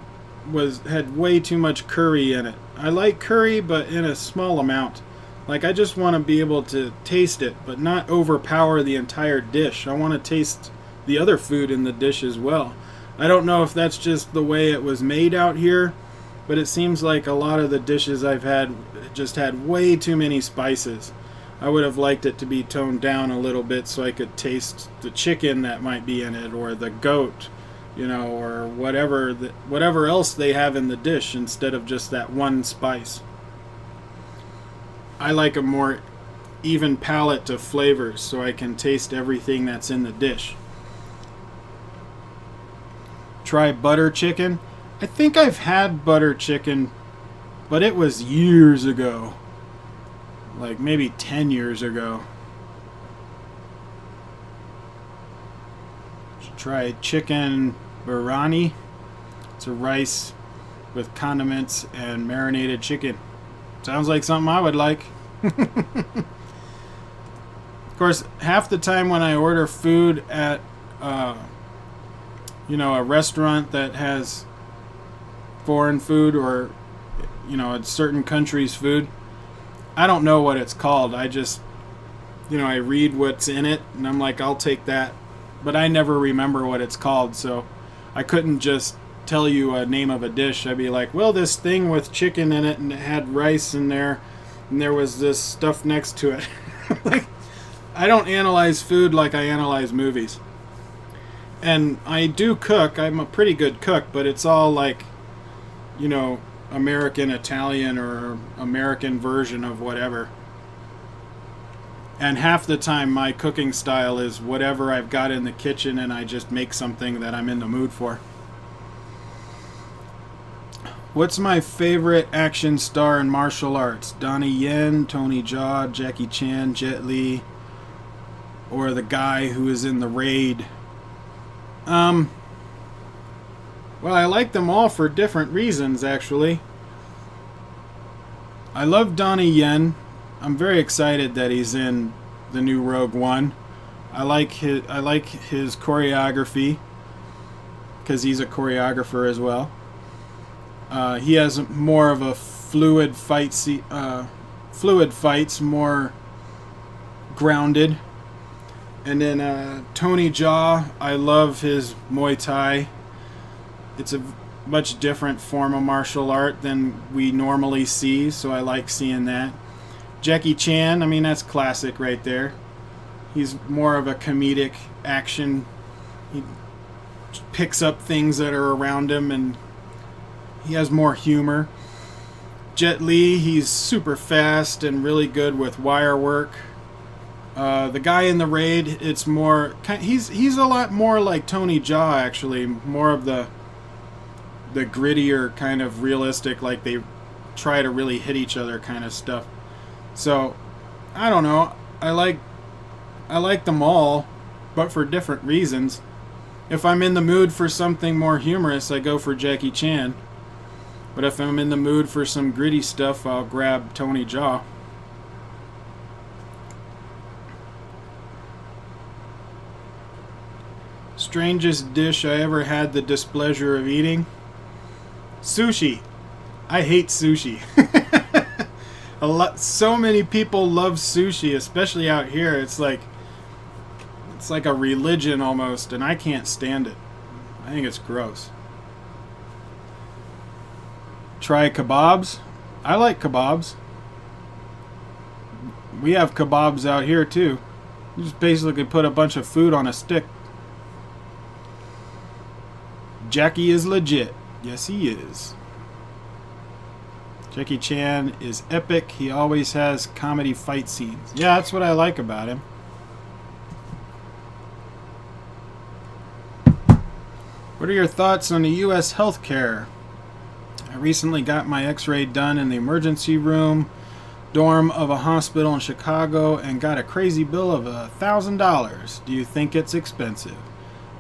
way too much curry in it. I like curry, but in a small amount. Like, I just want to be able to taste it, but not overpower the entire dish. I want to taste the other food in the dish as well. I don't know if that's just the way it was made out here, but it seems like a lot of the dishes I've had just had way too many spices. I would have liked it to be toned down a little bit so I could taste the chicken that might be in it, or the goat, you know, or whatever else they have in the dish instead of just that one spice. I like a more even palette of flavors so I can taste everything that's in the dish. Try butter chicken. I think I've had butter chicken, but it was years ago. Like maybe 10 years ago. Try chicken biryani. It's a rice with condiments and marinated chicken. Sounds like something I would like. Of course, half the time when I order food at a restaurant that has foreign food, or a certain country's food, I don't know what it's called. I just I read what's in it and I'm like, I'll take that, but I never remember what it's called, so I couldn't just tell you a name of a dish. I'd be like, well, this thing with chicken in it and it had rice in there and there was this stuff next to it. Like, I don't analyze food like I analyze movies. And I do cook. I'm a pretty good cook, but it's all like, American Italian or American version of whatever. And half the time my cooking style is whatever I've got in the kitchen, and I just make something that I'm in the mood for. What's my favorite action star in martial arts? Donnie Yen, Tony Jaa, Jackie Chan, Jet Li, or the guy who is in The Raid? Well, I like them all for different reasons, actually. I love Donnie Yen. I'm very excited that he's in the new Rogue One. I like his choreography, because he's a choreographer as well. He has more of a fluid fights, more grounded. And then Tony Jaa, I love his Muay Thai. It's a much different form of martial art than we normally see, so I like seeing that. Jackie Chan, that's classic right there. He's more of a comedic action. He picks up things that are around him and he has more humor. Jet Li, he's super fast and really good with wire work. The guy in the raid, it's more... He's a lot more like Tony Jaa, actually. More of the grittier kind of realistic, like they try to really hit each other kind of stuff. So, I don't know. I like them all, but for different reasons. If I'm in the mood for something more humorous, I go for Jackie Chan. But if I'm in the mood for some gritty stuff, I'll grab Tony Jaa. Strangest dish I ever had the displeasure of eating? Sushi. I hate sushi. So many people love sushi, especially out here. It's like a religion almost, and I can't stand it. I think it's gross. Try kebabs. I like kebabs. We have kebabs out here too. You just basically put a bunch of food on a stick. Jackie is legit. Yes, he is. Jackie Chan is epic. He always has comedy fight scenes. Yeah, that's what I like about him. What are your thoughts on the U.S. healthcare? I recently got my x-ray done in the emergency room dorm of a hospital in Chicago and got a crazy bill of $1,000. Do you think it's expensive?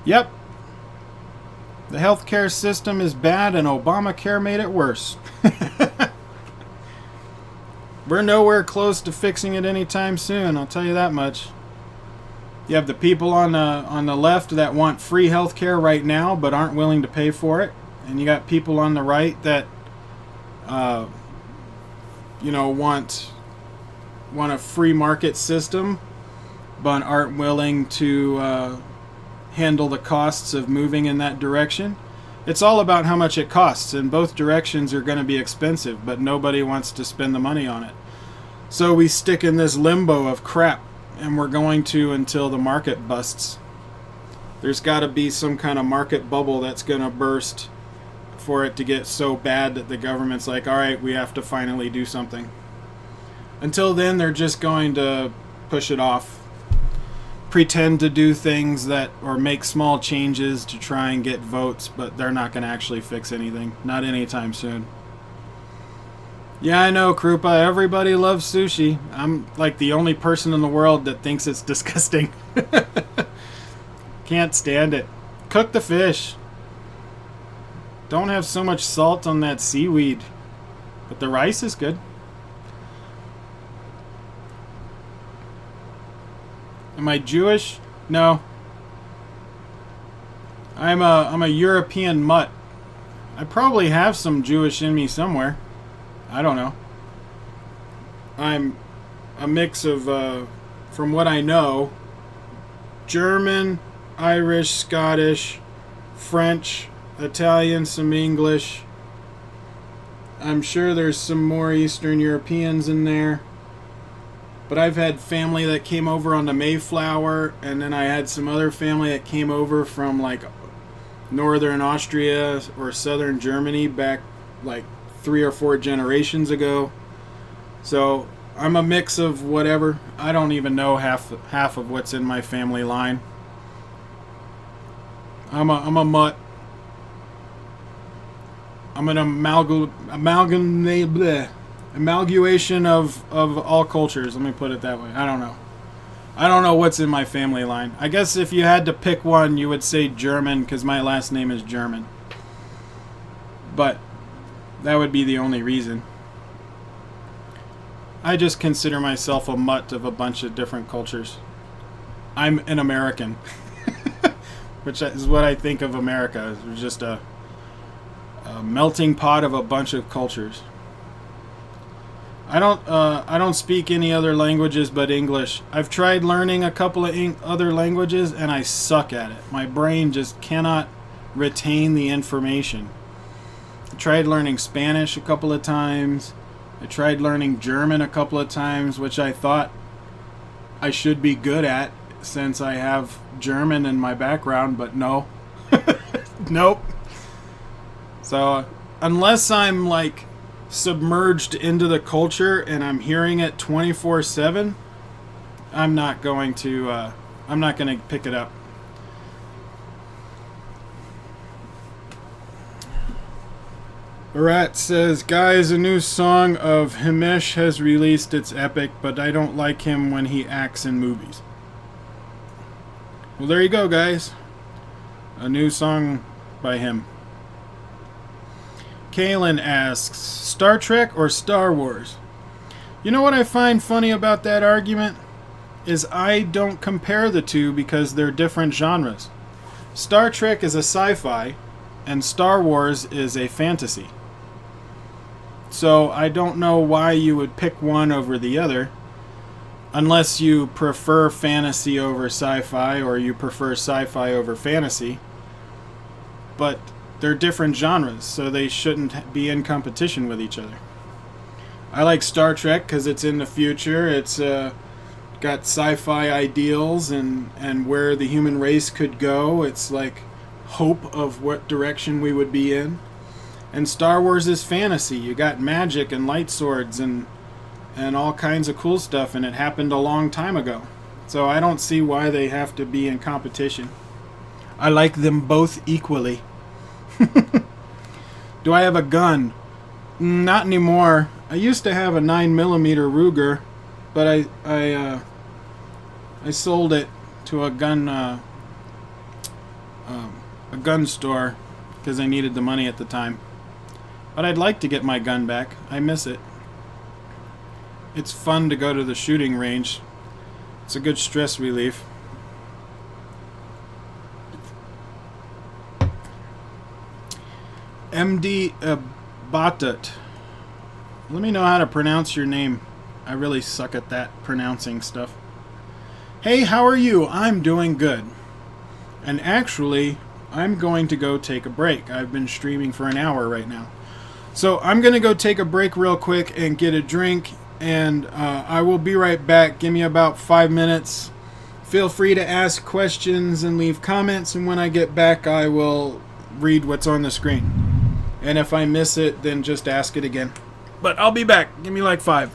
Yep. The healthcare system is bad and Obamacare made it worse. We're nowhere close to fixing it anytime soon, I'll tell you that much. You have the people on the left that want free healthcare right now but aren't willing to pay for it. And you got people on the right that want a free market system but aren't willing to handle the costs of moving in that direction. It's all about how much it costs, and both directions are going to be expensive, but nobody wants to spend the money on it. So we stick in this limbo of crap, and we're going to until the market busts. There's got to be some kind of market bubble that's going to burst for it to get so bad that the government's like, all right, we have to finally do something. Until then, they're just going to push it off. Pretend to do things or make small changes to try and get votes, but they're not going to actually fix anything. Not anytime soon. Yeah, I know, Krupa. Everybody loves sushi. I'm like the only person in the world that thinks it's disgusting. Can't stand it. Cook the fish. Don't have so much salt on that seaweed. But the rice is good. Am I Jewish? No. I'm a European mutt. I probably have some Jewish in me somewhere. I don't know. I'm a mix of, from what I know, German, Irish, Scottish, French, Italian, some English. I'm sure there's some more Eastern Europeans in there. But I've had family that came over on the Mayflower, and then I had some other family that came over from like northern Austria or southern Germany back like 3 or 4 generations ago. So I'm a mix of whatever. I don't even know half of what's in my family line. I'm a mutt. I'm an amalgamation of all cultures. Let me put it that way. I don't know. I don't know what's in my family line. I guess if you had to pick one, you would say German, because my last name is German. But that would be the only reason. I just consider myself a mutt of a bunch of different cultures. I'm an American. Which is what I think of America. It's just a melting pot of a bunch of cultures. I don't speak any other languages but English. I've tried learning a couple of other languages and I suck at it. My brain just cannot retain the information. I tried learning Spanish a couple of times. I tried learning German a couple of times, which I thought I should be good at since I have German in my background, but no. Nope. So unless I'm like submerged into the culture and I'm hearing it 24/7, I'm not going to pick it up. Barat says, guys, a new song of Himesh has released. It's epic, but I don't like him when he acts in movies. Well, there you go, guys. A new song by him. Kalen asks, Star Trek or Star Wars? You know what I find funny about that argument? Is I don't compare the two because they're different genres. Star Trek is a sci-fi, and Star Wars is a fantasy. So I don't know why you would pick one over the other, unless you prefer fantasy over sci-fi or you prefer sci-fi over fantasy. But they're different genres, so they shouldn't be in competition with each other. I like Star Trek because it's in the future. It's got sci-fi ideals and where the human race could go. It's like hope of what direction we would be in. And Star Wars is fantasy. You got magic and light swords and all kinds of cool stuff, and it happened a long time ago. So I don't see why they have to be in competition. I like them both equally. Do I have a gun? Not anymore. I used to have a 9mm Ruger, but I sold it to a gun store because I needed the money at the time. But I'd like to get my gun back. I miss it. It's fun to go to the shooting range. It's a good stress relief. MD Batat. Let me know how to pronounce your name. I really suck at that pronouncing stuff. Hey, how are you? I'm doing good. And actually, I'm going to go take a break. I've been streaming for an hour right now. So I'm going to go take a break real quick and get a drink. And I will be right back. Give me about 5 minutes. Feel free to ask questions and leave comments. And when I get back, I will read what's on the screen. And if I miss it, then just ask it again. But I'll be back. Give me like 5.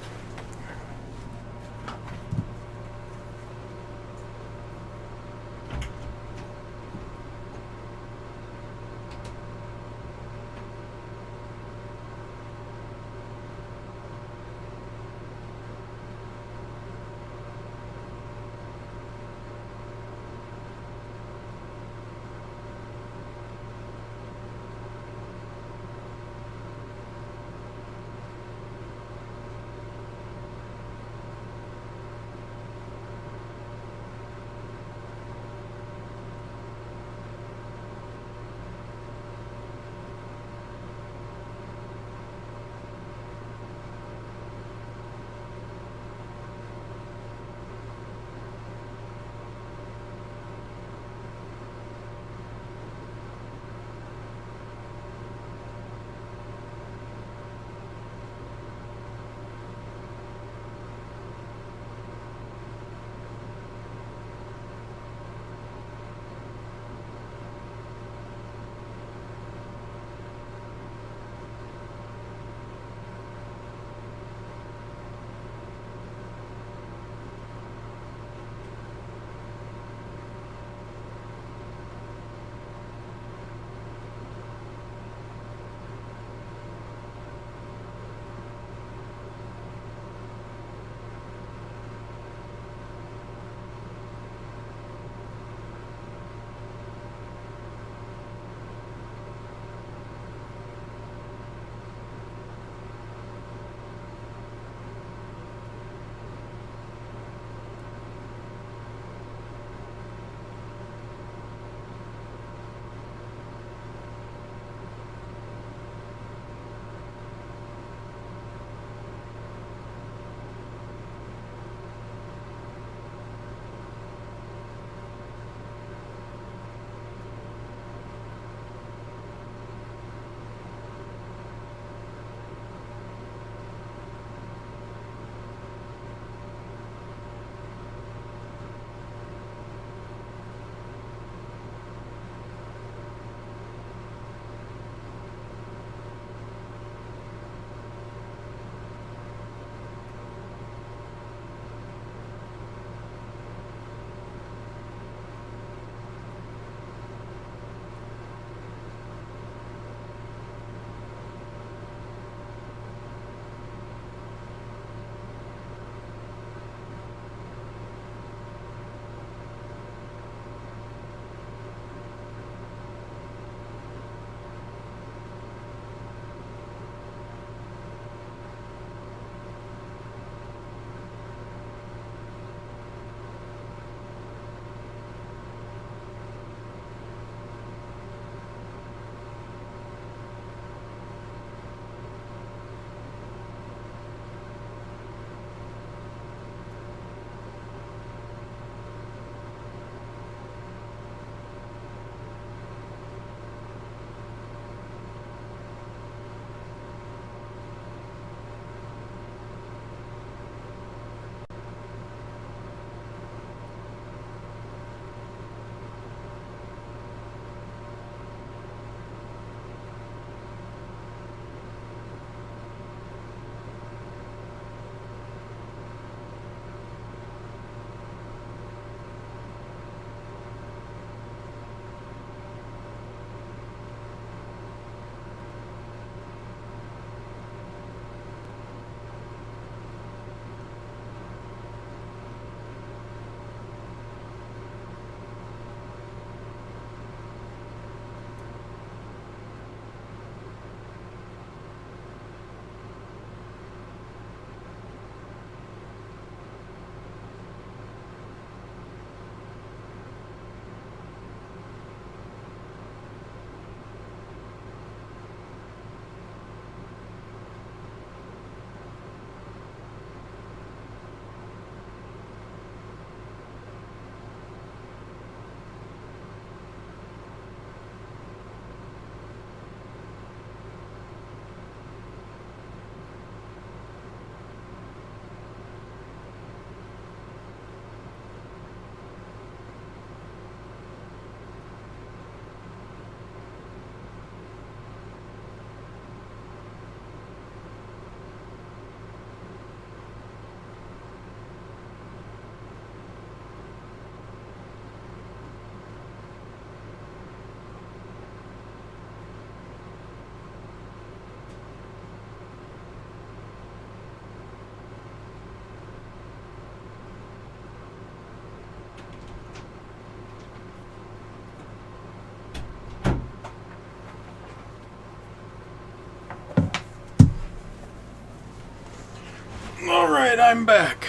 Alright, I'm back.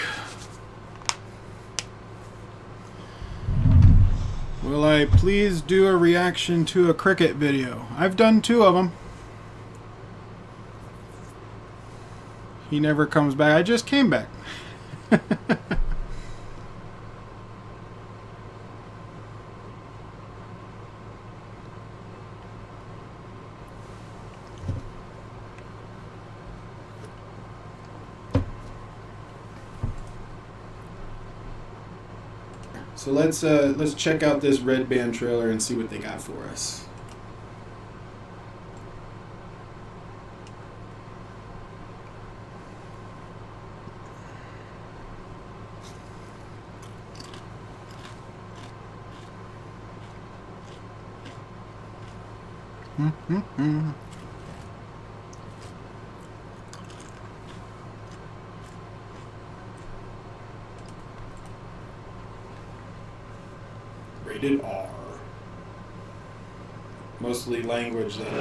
Will I please do a reaction to a cricket video? I've done 2 of them. He never comes back. I just came back. So let's check out this Red Band trailer and see what they got for us. Rated R. Mostly language that.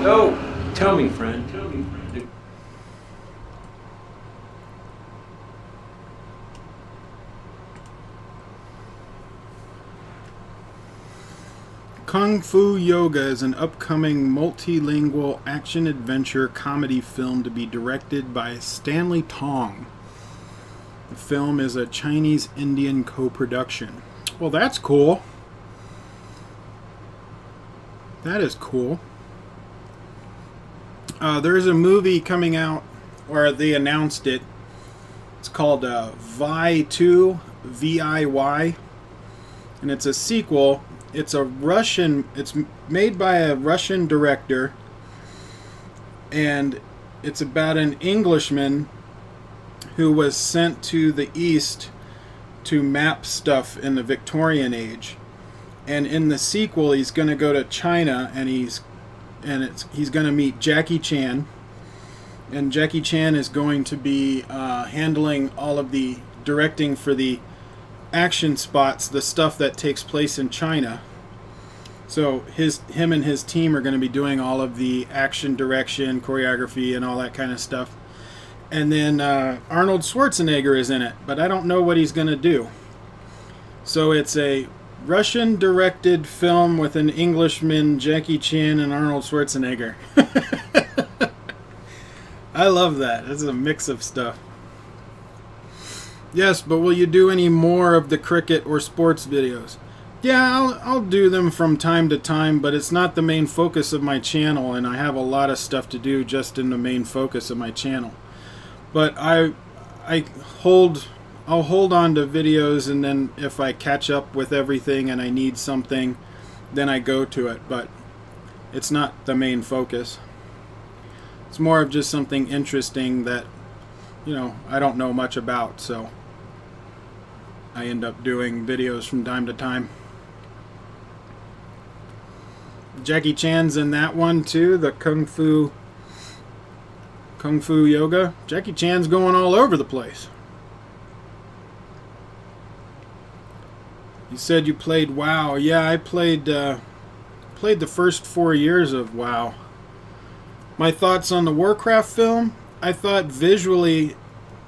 So, tell me, friend. Tell me, friend. Kung Fu Yoga is an upcoming multilingual action-adventure comedy film to be directed by Stanley Tong. The film is a Chinese-Indian co-production. Well, that's cool. That is cool. There's a movie coming out, or they announced it. It's called Vi 2, V-I-Y, and it's a sequel. It's made by a Russian director, and it's about an Englishman who was sent to the East to map stuff in the Victorian age. And in the sequel, he's going to go to China, and he's going to meet Jackie Chan, and Jackie Chan is going to be handling all of the directing for the action spots, the stuff that takes place in China. So him and his team are going to be doing all of the action direction, choreography, and all that kind of stuff. And then Arnold Schwarzenegger is in it, but I don't know what he's going to do. So it's a Russian-directed film with an Englishman, Jackie Chan, and Arnold Schwarzenegger. I love that. It's a mix of stuff. Yes, but will you do any more of the cricket or sports videos? Yeah, I'll do them from time to time, but it's not the main focus of my channel, and I have a lot of stuff to do just in the main focus of my channel. But I'll hold on to videos, and then if I catch up with everything and I need something, then I go to it. But it's not the main focus. It's more of just something interesting that, you know, I don't know much about, so I end up doing videos from time to time. Jackie Chan's in that one too, the Kung Fu Yoga. Jackie Chan's going all over the place. You said you played WoW. Yeah, I played the first 4 years of WoW. My thoughts on the Warcraft film, I thought visually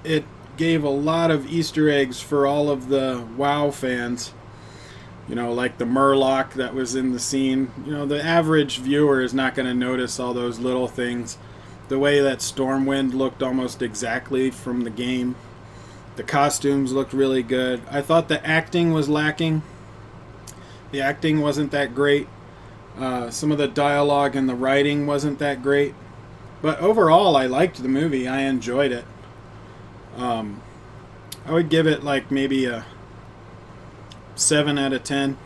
it gave a lot of Easter eggs for all of the WoW fans. You know, like the Murloc that was in the scene. You know, the average viewer is not going to notice all those little things. The way that Stormwind looked almost exactly from the game. The costumes looked really good. I thought the acting was lacking. The acting wasn't that great. Some of the dialogue and the writing wasn't that great. But overall, I liked the movie. I enjoyed it. I would give it like maybe a 7 out of 10.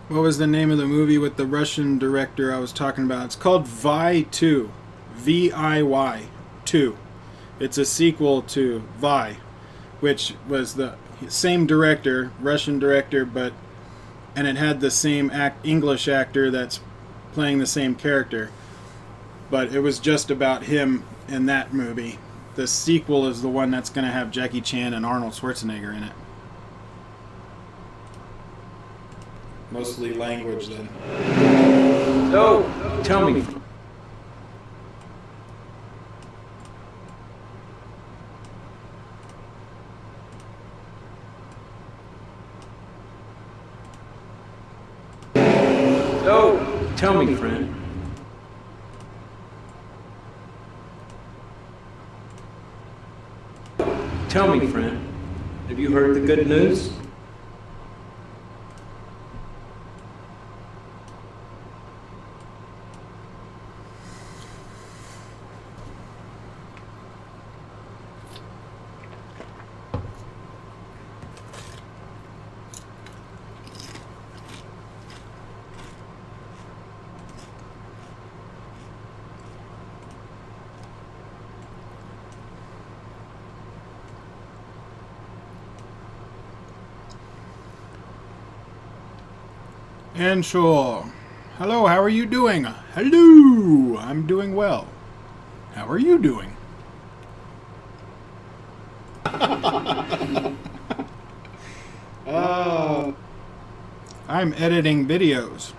What was the name of the movie with the Russian director I was talking about? It's called Vi 2. V-I-Y 2. It's a sequel to Vi, which was the same director, Russian director, and it had the same English actor that's playing the same character. But it was just about him in that movie. The sequel is the one that's going to have Jackie Chan and Arnold Schwarzenegger in it. Mostly language then. So, tell me. So, tell me, friend. Tell me, friend. Have you heard the good news? And sure. Hello, how are you doing? Hello, I'm doing well. How are you doing? I'm editing videos.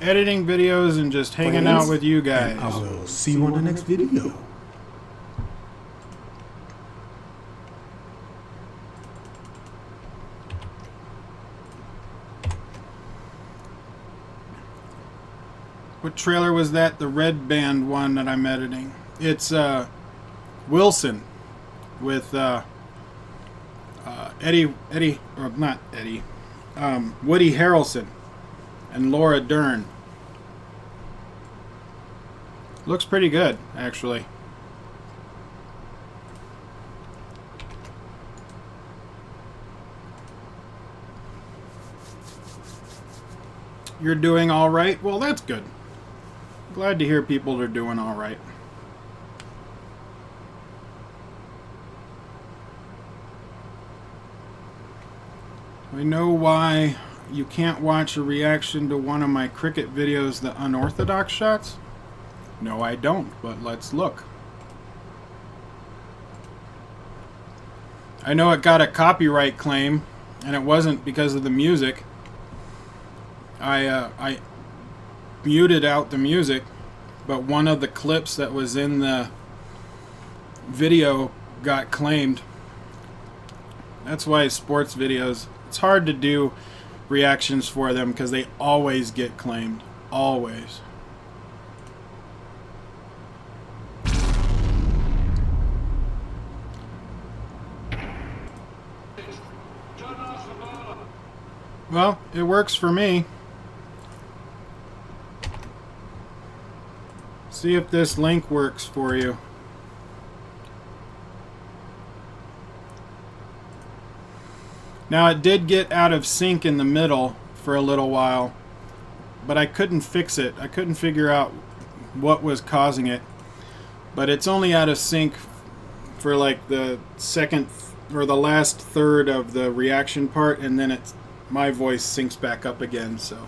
Editing videos and just hanging out with you guys. And I will see you on the next video. What trailer was that? The Red Band one that I'm editing. It's Wilson with Woody Harrelson and Laura Dern. Looks pretty good, actually. You're doing all right? Well, that's good. Glad to hear people are doing all right. I know why you can't watch a reaction to one of my cricket videos, the unorthodox shots. No, I don't, but let's look. I know it got a copyright claim, and it wasn't because of the music. I muted out the music, but one of the clips that was in the video got claimed. That's why sports videos, it's hard to do reactions for them because they always get claimed. Always. Well, it works for me. See if this link works for you. Now it did get out of sync in the middle for a little while, but I couldn't fix it. I couldn't figure out what was causing it. But it's only out of sync for like the second or the last third of the reaction part, and then my voice syncs back up again, so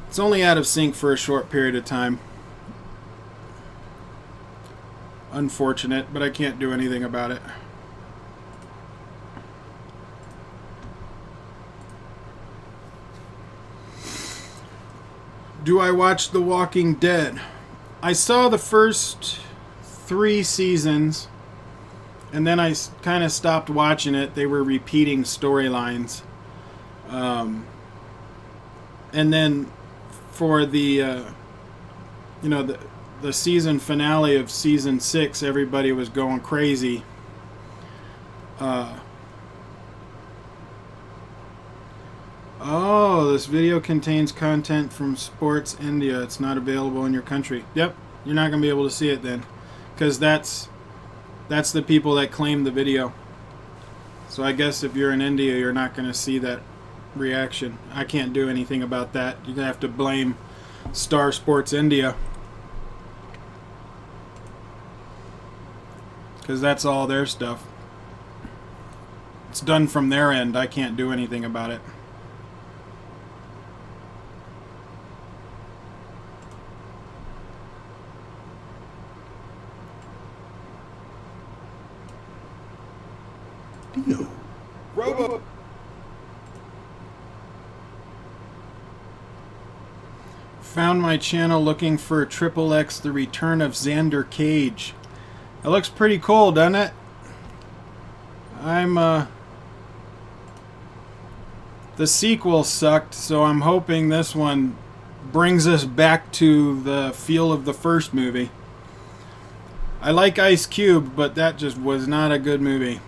it's only out of sync for a short period of time. Unfortunate, but I can't do anything about it. Do I watch The Walking Dead? I saw the first 3 seasons, and then I kind of stopped watching it. They were repeating storylines. And then for the the season finale of season 6, everybody was going crazy. Oh, this video contains content from Sports India. It's not available in your country. Yep, you're not going to be able to see it then, because that's the people that claim the video. So I guess if you're in India, you're not going to see that reaction. I can't do anything about that. You're going to have to blame Star Sports India, because that's all their stuff. It's done from their end. I can't do anything about it. Yo. Robo. found my channel looking for Triple X The Return of Xander Cage. It looks pretty cool, doesn't it? The sequel sucked, so I'm hoping this one brings us back to the feel of the first movie. I like Ice Cube, but that just was not a good movie.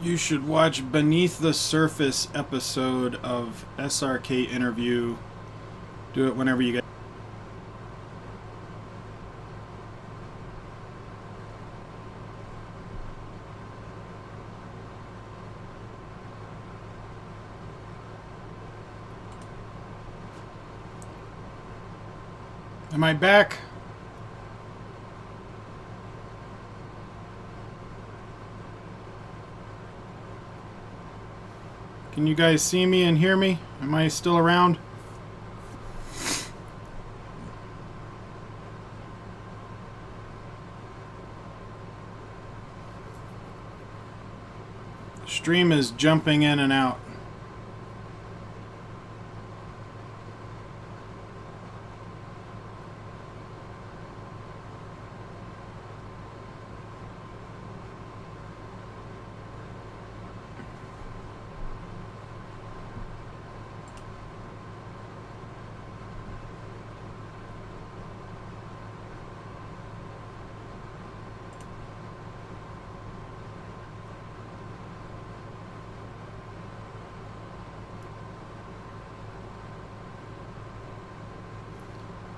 You should watch Beneath the Surface episode of SRK interview. Do it whenever you get. Am I back? Can you guys see me and hear me? Am I still around? The stream is jumping in and out.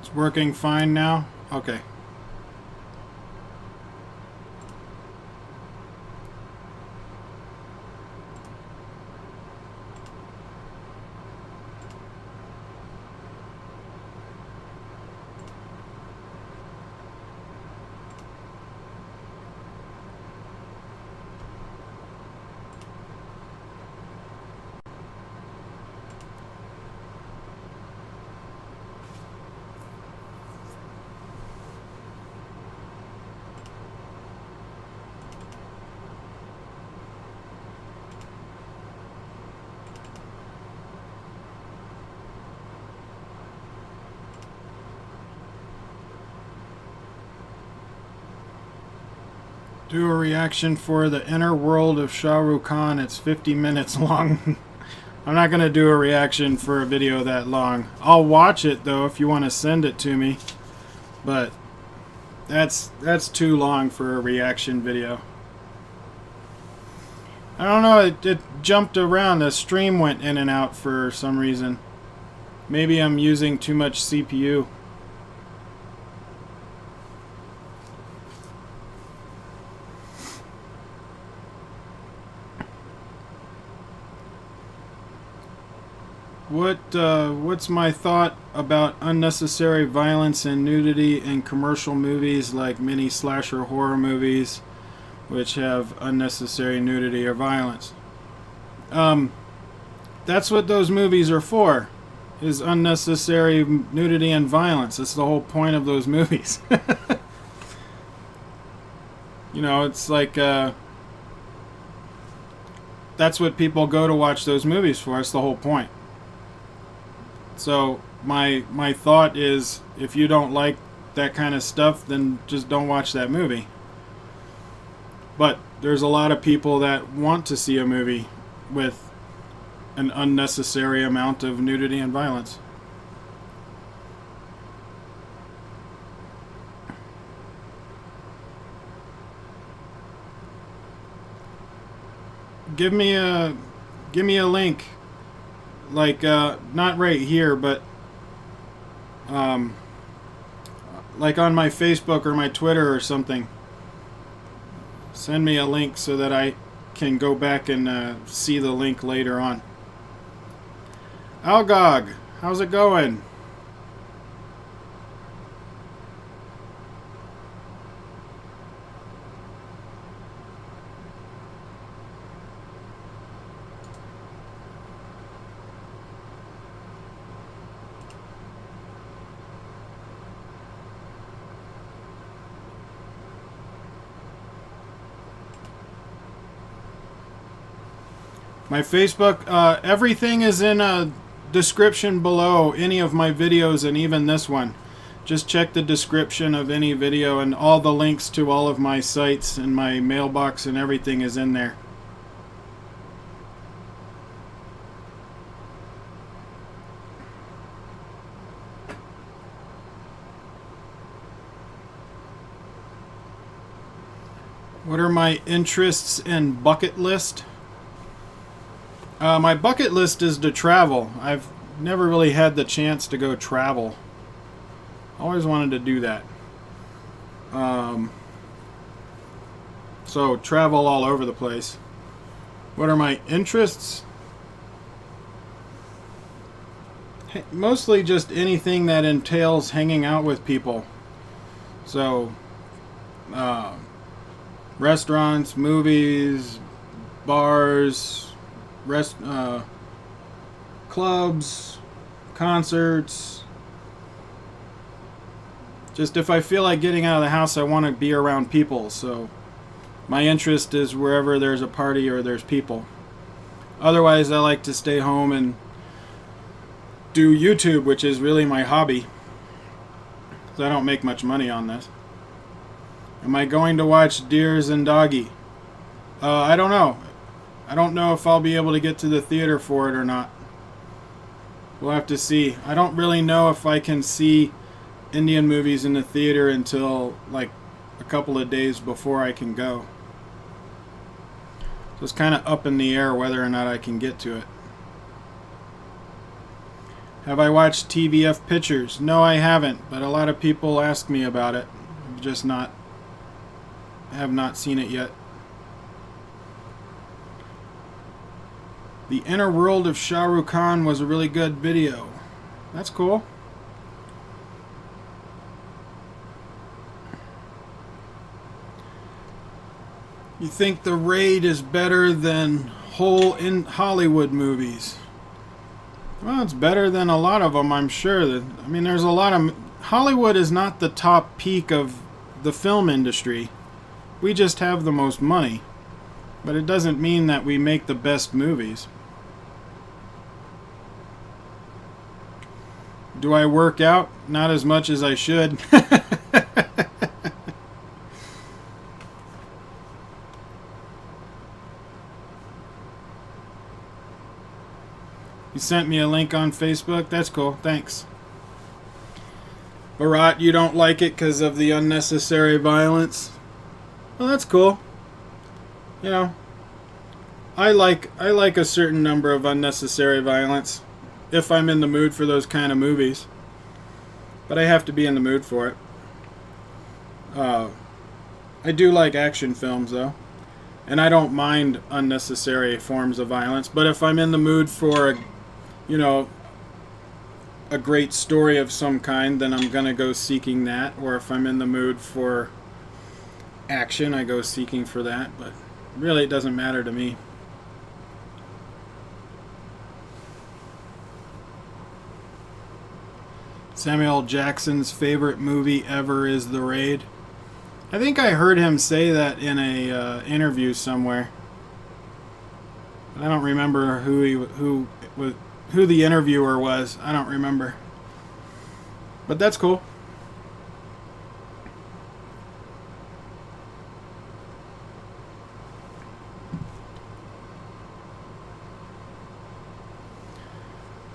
It's working fine now? Okay. Do a reaction for The Inner World of Shah Rukh Khan. It's 50 minutes long. I'm not going to do a reaction for a video that long. I'll watch it though if you want to send it to me. But that's too long for a reaction video. I don't know, it jumped around. The stream went in and out for some reason. Maybe I'm using too much CPU. What's my thought about unnecessary violence and nudity in commercial movies like mini slasher horror movies, which have unnecessary nudity or violence? That's what those movies are for, is unnecessary nudity and violence. That's the whole point of those movies. You know, it's like that's what people go to watch those movies for. That's the whole point. So my thought is, if you don't like that kind of stuff, then just don't watch that movie. But there's a lot of people that want to see a movie with an unnecessary amount of nudity and violence. Give me a link. Like, not right here, but like on my Facebook or my Twitter or something. Send me a link so that I can go back and see the link later on. Algog, how's it going? My Facebook, everything is in a description below any of my videos and even this one. Just check the description of any video and all the links to all of my sites and my mailbox and everything is in there. What are my interests and bucket list? My bucket list is to travel. I've never really had the chance to go travel. Always wanted to do that. So travel all over the place. What are my interests? Mostly just anything that entails hanging out with people. So, restaurants, movies, bars, clubs, concerts. Just if I feel like getting out of the house, I want to be around people. So my interest is wherever there's a party or there's people. Otherwise, I like to stay home and do YouTube, which is really my hobby. So I don't make much money on this. Am I going to watch Deers and Doggy? I don't know. I don't know if I'll be able to get to the theater for it or not. We'll have to see. I don't really know if I can see Indian movies in the theater until like a couple of days before I can go. So it's kind of up in the air whether or not I can get to it. Have I watched TVF Pictures? No, I haven't, but a lot of people ask me about it. I've just have not seen it yet. The Inner World of Shah Rukh Khan was a really good video. That's cool. You think The Raid is better than whole in Hollywood movies? Well, it's better than a lot of them, I'm sure. I mean, there's a lot of... Hollywood is not the top peak of the film industry. We just have the most money. But it doesn't mean that we make the best movies. Do I work out? Not as much as I should. You sent me a link on Facebook? That's cool. Thanks. Barat, you don't like it because of the unnecessary violence? Well, that's cool. You know, I like a certain number of unnecessary violence if I'm in the mood for those kind of movies. But I have to be in the mood for it. I do like action films, though. And I don't mind unnecessary forms of violence. But if I'm in the mood for, a great story of some kind, then I'm going to go seeking that. Or if I'm in the mood for action, I go seeking for that. But really, it doesn't matter to me. Samuel Jackson's favorite movie ever is The Raid. I think I heard him say that in a interview somewhere. But I don't remember who the interviewer was. I don't remember. But that's cool.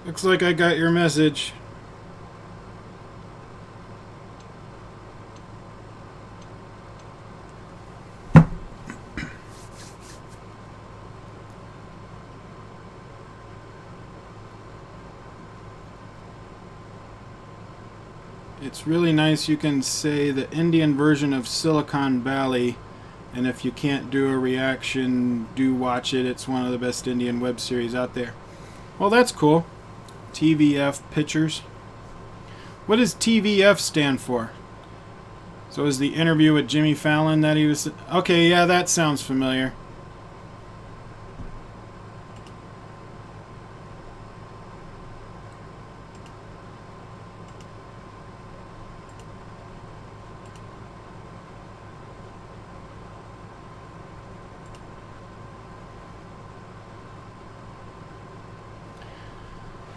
Looks like I got your message. It's really nice you can say the Indian version of Silicon Valley, and if you can't do a reaction, do watch it. It's one of the best Indian web series out there. Well, that's cool. TVF Pictures. What does TVF stand for? So is the interview with Jimmy Fallon that he was... Okay, yeah, that sounds familiar.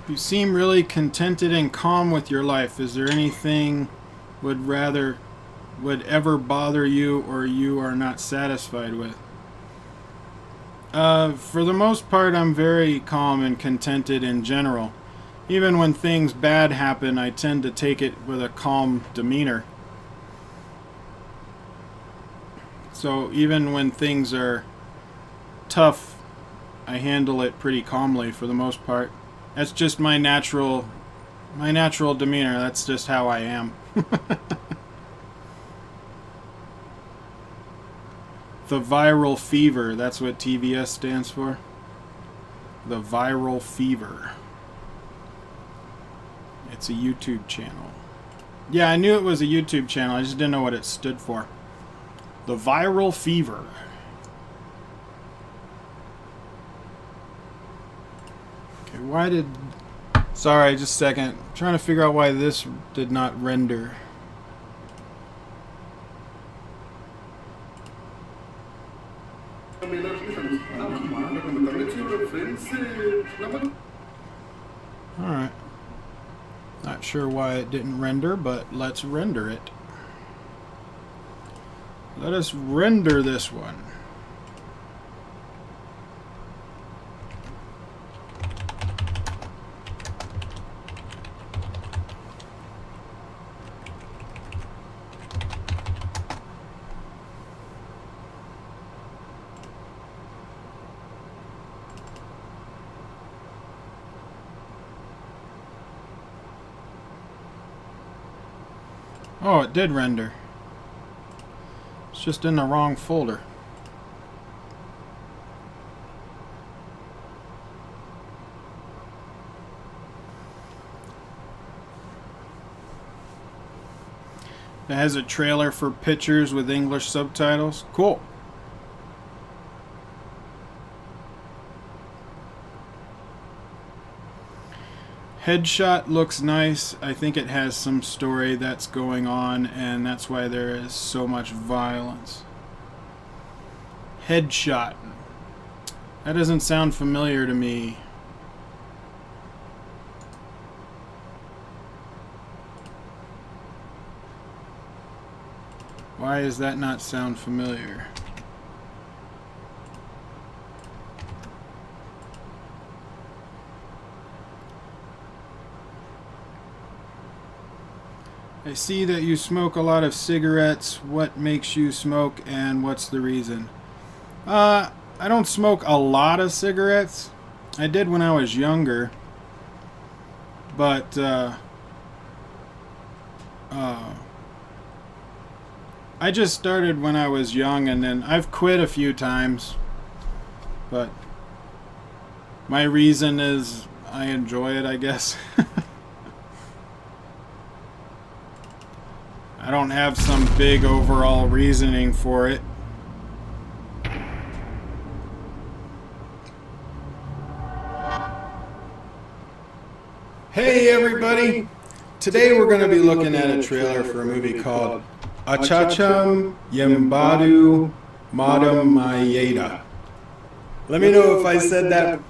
You seem really contented and calm with your life. Is there anything would ever bother you or you are not satisfied with? For the most part, I'm very calm and contented in general. Even when things bad happen, I tend to take it with a calm demeanor. So even when things are tough, I handle it pretty calmly for the most part. That's just my natural demeanor. That's just how I am. The viral fever, that's what TVS stands for. The viral fever. It's a YouTube channel. Yeah, I knew it was a YouTube channel. I just didn't know what it stood for. The viral fever. Okay, why did... Sorry, just a second. I'm trying to figure out why this did not render. Alright. Not sure why it didn't render, but let's render it. Let us render this one. Oh, it did render. It's just in the wrong folder. It has a trailer for pictures with English subtitles. Cool. Headshot looks nice. I think it has some story that's going on, and that's why there is so much violence. Headshot. That doesn't sound familiar to me. Why does that not sound familiar? I see that you smoke a lot of cigarettes. What makes you smoke and what's the reason? I don't smoke a lot of cigarettes. I did when I was younger. But I just started when I was young, and then I've quit a few times. But my reason is I enjoy it, I guess. I don't have some big overall reasoning for it. Hey everybody! Today we're going to be looking at a trailer for a movie called Achacham Yembadu Madam Mayeda. Let me know if I said that.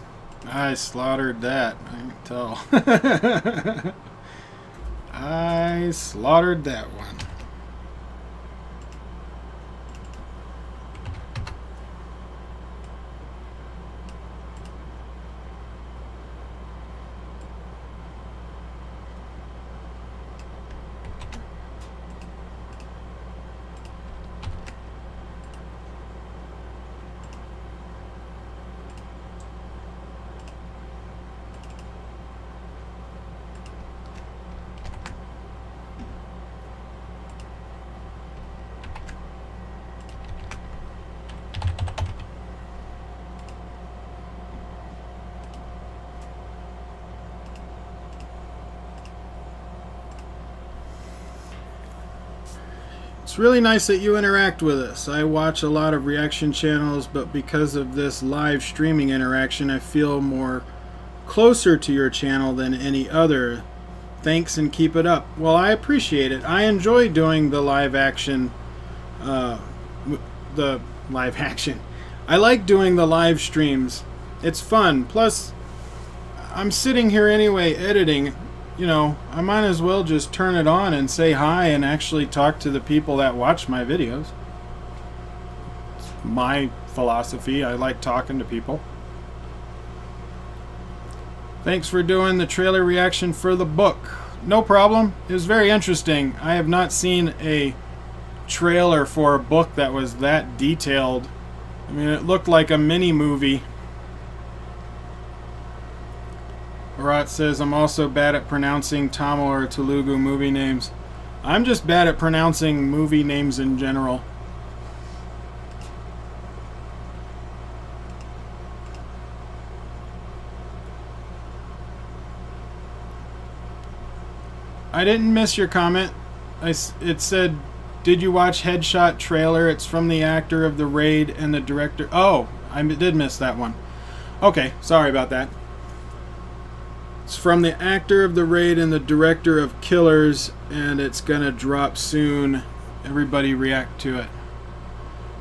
I slaughtered that, I can tell. I slaughtered that one. It's really nice that you interact with us. I watch a lot of reaction channels, but because of this live streaming interaction, I feel more closer to your channel than any other. Thanks and keep it up. Well, I appreciate it. I enjoy doing the live action. I like doing the live streams. It's fun. Plus, I'm sitting here anyway editing, you know, I might as well just turn it on and say hi and actually talk to the people that watch my videos. It's my philosophy. I like talking to people. Thanks for doing the trailer reaction for the book. No problem. It was very interesting. I have not seen a trailer for a book that was that detailed. I mean, it looked like a mini movie. Barat says, I'm also bad at pronouncing Tamil or Telugu movie names. I'm just bad at pronouncing movie names in general. I didn't miss your comment. It said, did you watch Headshot trailer? It's from the actor of The Raid and the director. Oh, I did miss that one. Okay, sorry about that. It's from the actor of The Raid and the director of Killers, and it's gonna drop soon. Everybody react to it.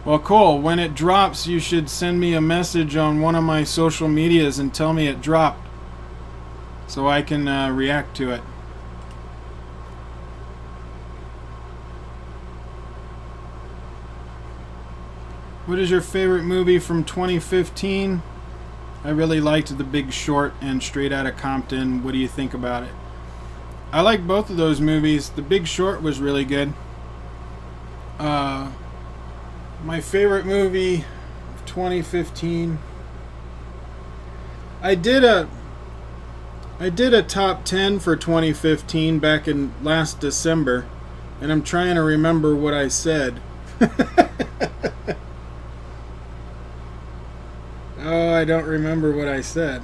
Well, cool. When it drops, you should send me a message on one of my social medias and tell me it dropped, so I can react to it. What is your favorite movie from 2015? I really liked The Big Short and Straight Outta Compton. What do you think about it? I like both of those movies. The Big Short was really good. My favorite movie of 2015. I did a top 10 for 2015 back in last December, and I'm trying to remember what I said. Oh, I don't remember what I said.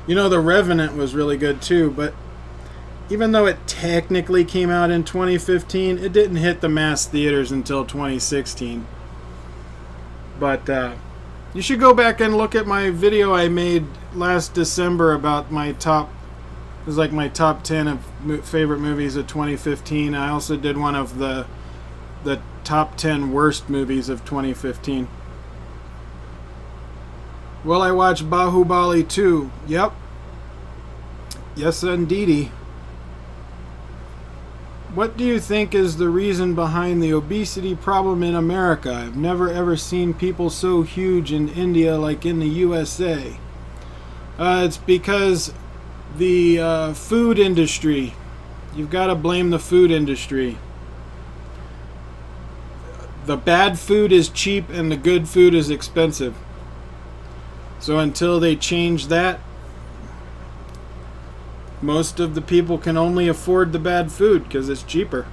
You know, The Revenant was really good too, but even though it technically came out in 2015, it didn't hit the mass theaters until 2016. But you should go back and look at my video I made last December about my top, it was like my top 10 of favorite movies of 2015. I also did one of the top 10 worst movies of 2015. Will I watch Bahubali 2? Yep. Yes, indeedy. What do you think is the reason behind the obesity problem in America? I've never ever seen people so huge in India like in the USA. It's because the food industry. You've got to blame the food industry. The bad food is cheap and the good food is expensive. So until they change that, most of the people can only afford the bad food because it's cheaper.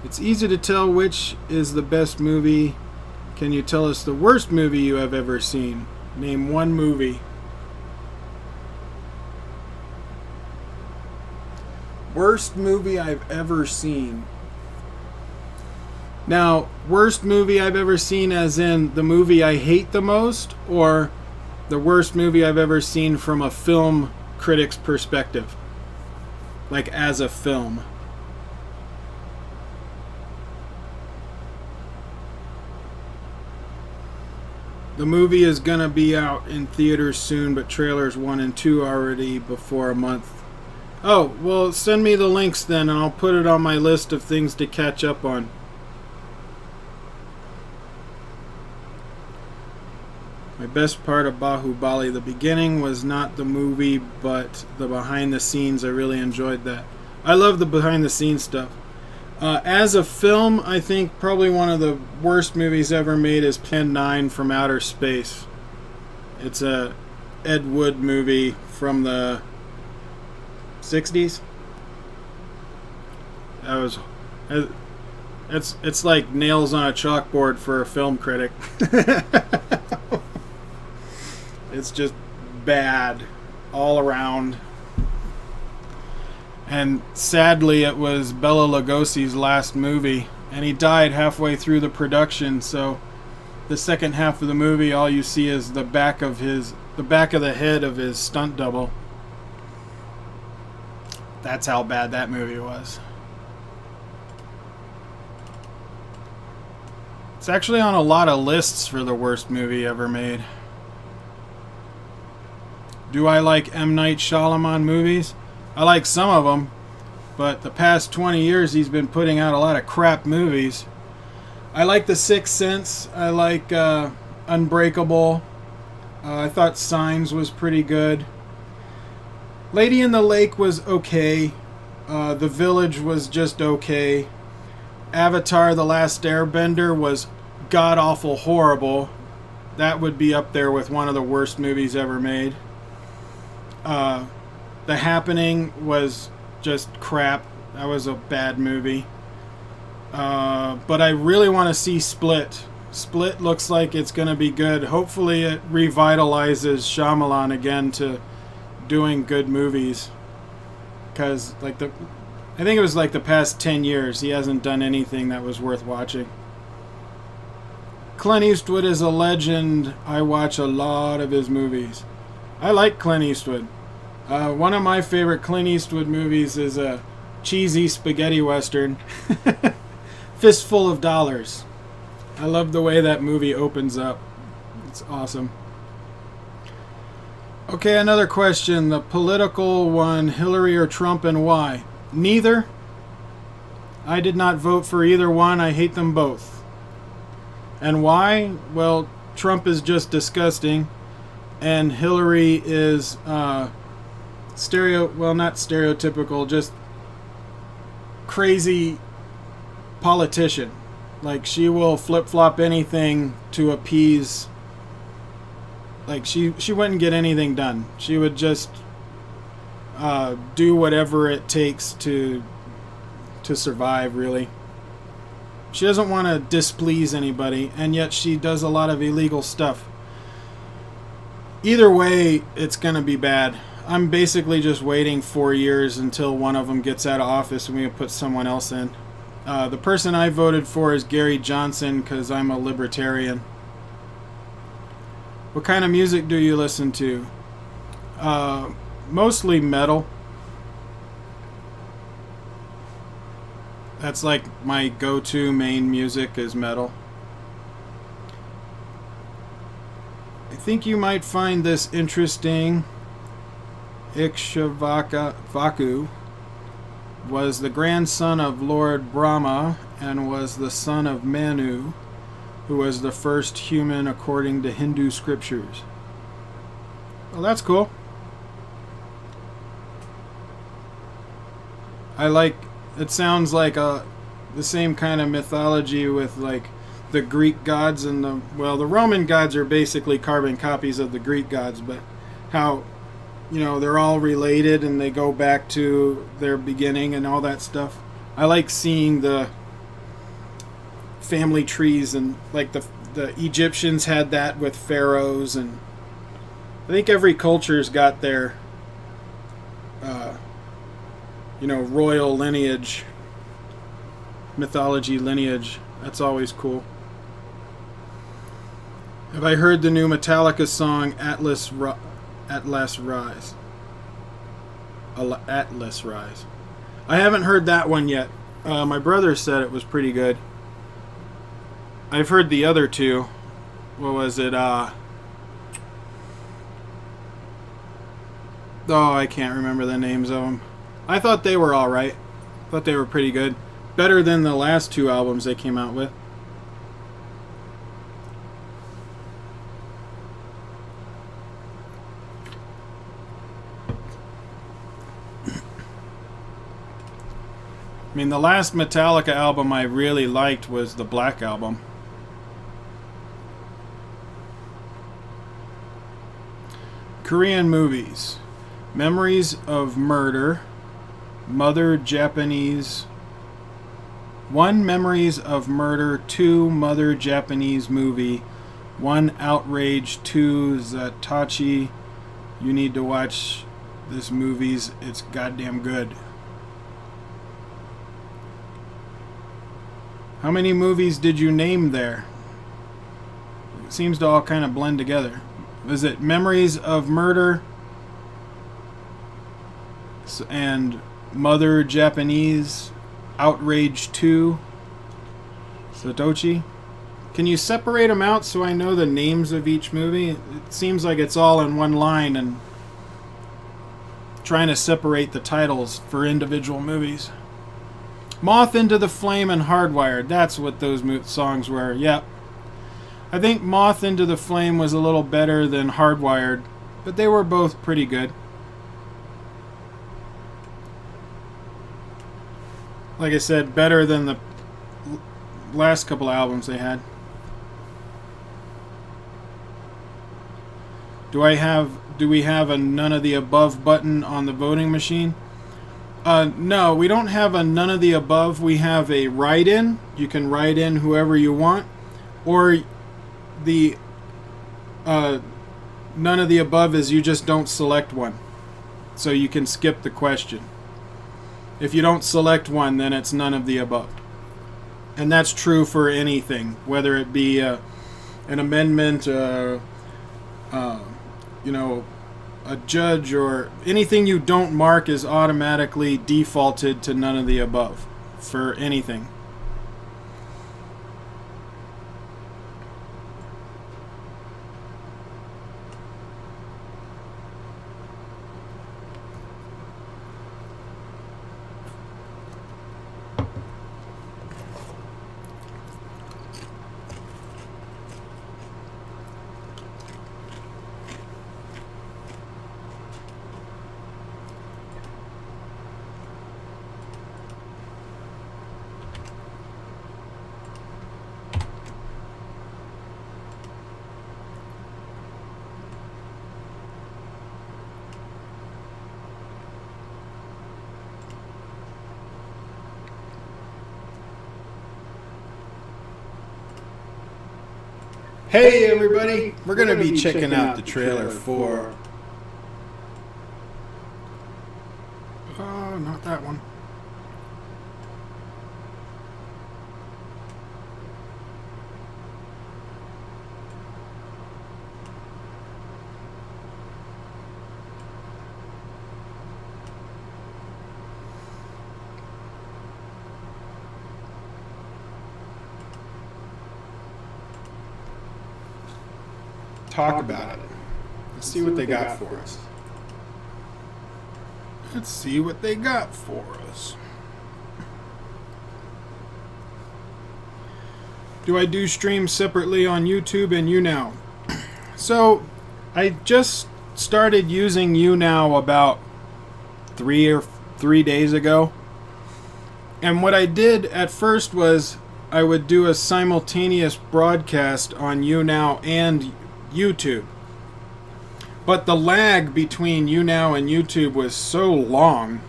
It's easy to tell which is the best movie. Can you tell us the worst movie you have ever seen? Name one movie. Worst movie I've ever seen. Now, worst movie I've ever seen as in the movie I hate the most, or the worst movie I've ever seen from a film critic's perspective? Like as a film. The movie is gonna be out in theaters soon, but trailers 1 and 2 already before a month. Oh, well, send me the links then and I'll put it on my list of things to catch up on. My best part of Bahubali, the beginning, was not the movie, but the behind the scenes. I really enjoyed that. I love the behind the scenes stuff. As a film, I think probably one of the worst movies ever made is Plan 9 from Outer Space. It's a Ed Wood movie from the 60s. It's like nails on a chalkboard for a film critic. It's just bad all around. And sadly, it was Bela Lugosi's last movie, and he died halfway through the production. So the second half of the movie, all you see is the back of the head of his stunt double. That's how bad that movie was. It's actually on a lot of lists for the worst movie ever made. Do I like M. Night Shyamalan movies? I like some of them, but the past 20 years he's been putting out a lot of crap movies. I like The Sixth Sense. I like Unbreakable. I thought Signs was pretty good. Lady in the Lake was okay. The Village was just okay. Avatar: The Last Airbender was god-awful horrible. That would be up there with one of the worst movies ever made. The Happening was just crap. That was a bad movie. But I really want to see Split. Split looks like it's going to be good. Hopefully it revitalizes Shyamalan again to doing good movies. Because I think it was like the past 10 years he hasn't done anything that was worth watching. Clint Eastwood is a legend. I watch a lot of his movies. I like Clint Eastwood. One of my favorite Clint Eastwood movies is a cheesy spaghetti western, Fistful of Dollars. I love the way that movie opens up. It's awesome. Okay, another question. The political one, Hillary or Trump, and why? Neither. I did not vote for either one. I hate them both. And why? Well, Trump is just disgusting, and Hillary is not stereotypical, just crazy politician. Like, she will flip-flop anything to appease. Like, she wouldn't get anything done. She would just do whatever it takes to survive, really. She doesn't want to displease anybody, and yet she does a lot of illegal stuff. Either way, it's going to be bad. I'm basically just waiting 4 years until one of them gets out of office and we can put someone else in. The person I voted for is Gary Johnson because I'm a libertarian. What kind of music do you listen to? Mostly metal. That's like my go-to main music is metal. I think you might find this interesting. Ikshvaku was the grandson of Lord Brahma and was the son of Manu, who was the first human according to Hindu scriptures. Well, that's cool. It sounds like the same kind of mythology with like the Greek gods and the Roman gods are basically carbon copies of the Greek gods, but how, they're all related and they go back to their beginning and all that stuff. I like seeing the family trees, and like the Egyptians had that with pharaohs, and I think every culture's got their royal lineage, mythology lineage. That's always cool. Have I heard the new Metallica song Atlas Rise? Atlas Rise. I haven't heard that one yet. My brother said it was pretty good. I've heard the other two. What was it? I can't remember the names of them. I thought they were alright. Thought they were pretty good. Better than the last two albums they came out with. I mean, the last Metallica album I really liked was the Black Album. Korean movies. Memories of Murder. Mother Japanese. 1 Memories of Murder. 2 Mother Japanese movie. 1 Outrage. 2 Zatachi. You need to watch this movie. It's goddamn good. How many movies did you name there? It seems to all kind of blend together. Was it Memories of Murder and Mother Japanese, Outrage 2, Satoshi? Can you separate them out so I know the names of each movie? It seems like it's all in one line, and trying to separate the titles for individual movies. Moth into the Flame and Hardwired. That's what those songs were. Yep. I think Moth into the Flame was a little better than Hardwired, but they were both pretty good. Like I said, better than the last couple albums they had. Do we have a none of the above button on the voting machine? No, we don't have a none of the above. We have a write-in. You can write in whoever you want, or the none of the above is you just don't select one, so you can skip the question. If you don't select one, then it's none of the above. And that's true for anything, whether it be an amendment, you know, a judge, or anything you don't mark is automatically defaulted to none of the above for anything. Hey everybody, we're going to be checking out the trailer for... Oh, not that one. Talk about it. Let's see what they got for us. Let's see what they got for us. Do I do streams separately on YouTube and YouNow? So, I just started using YouNow about 3 days ago. And what I did at first was I would do a simultaneous broadcast on YouNow and YouTube. But the lag between YouNow and YouTube was so long,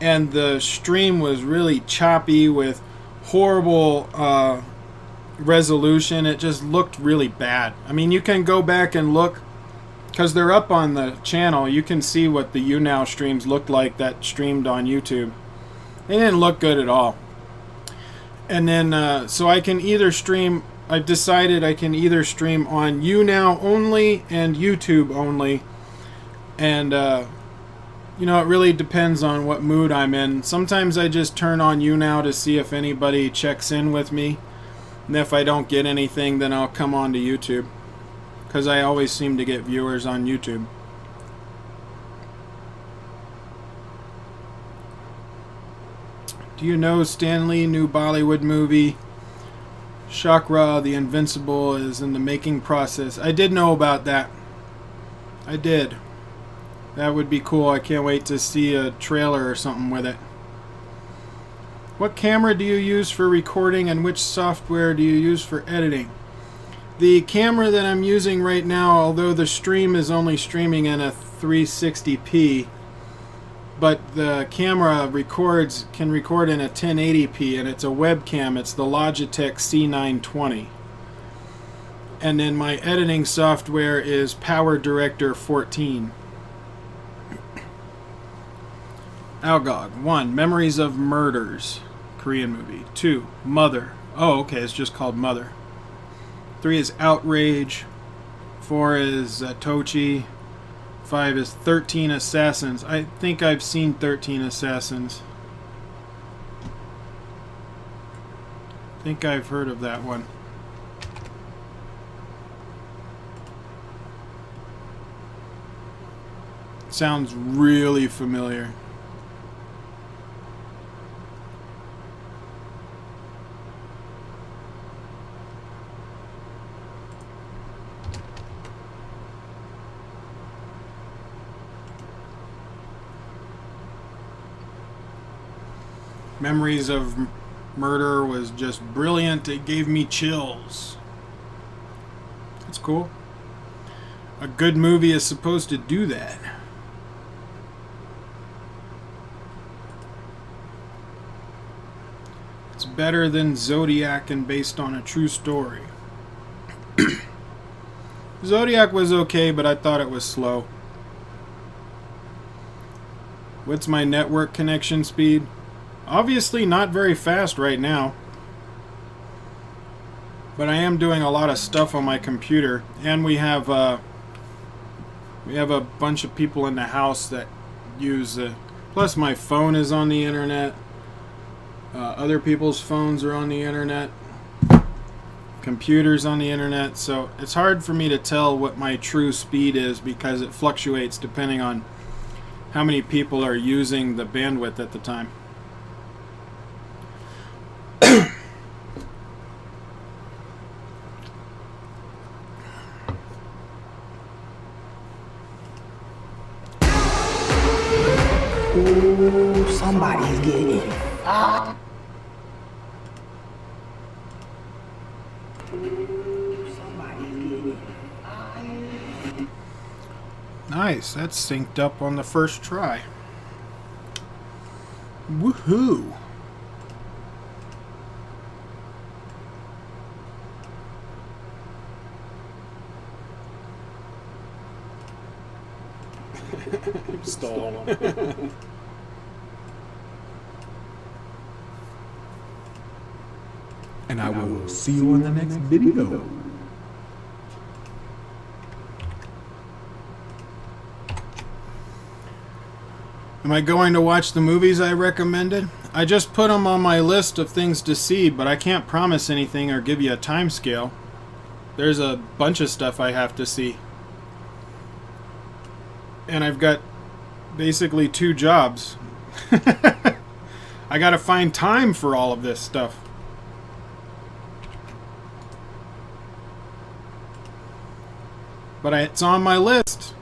and the stream was really choppy with horrible resolution. It just looked really bad. I mean, you can go back and look, because they're up on the channel. You can see what the YouNow streams looked like that streamed on YouTube. They didn't look good at all. And then, so I can either stream... I've decided I can either stream on YouNow only and YouTube only. And, you know, it really depends on what mood I'm in. Sometimes I just turn on YouNow to see if anybody checks in with me. And if I don't get anything, then I'll come on to YouTube. Because I always seem to get viewers on YouTube. Do you know Stan Lee new Bollywood movie Chakra the Invincible is in the making process? I did know about that. I did. That would be cool. I can't wait to see a trailer or something with it. What camera do you use for recording and which software do you use for editing? The camera that I'm using right now, although the stream is only streaming in a 360p, but the camera can record in a 1080p, and it's a webcam. It's the Logitech C920. And then my editing software is Power Director 14. Algog. 1. Memories of Murders. Korean movie. 2. Mother. Oh, okay, it's just called Mother. 3 is Outrage. 4 is Tochi. 5 is 13 Assassins. I think I've seen 13 Assassins. I think I've heard of that one. Sounds really familiar. Memories of Murder was just brilliant. It gave me chills. That's cool. A good movie is supposed to do that. It's better than Zodiac and based on a true story. Zodiac was okay, but I thought it was slow. What's my network connection speed? Obviously not very fast right now. But I am doing a lot of stuff on my computer, and we have a bunch of people in the house that use plus my phone is on the internet. Other people's phones are on the internet. Computers on the internet, so it's hard for me to tell what my true speed is because it fluctuates depending on how many people are using the bandwidth at the time. Ooh, somebody's getting fucked. Nice, that's synced up on the first try. Woohoo! Stole one. And I will see you on the next video. Am I going to watch the movies I recommended? I just put them on my list of things to see, but I can't promise anything or give you a time scale. There's a bunch of stuff I have to see. And I've got basically 2 jobs. I gotta find time for all of this stuff. But it's on my list.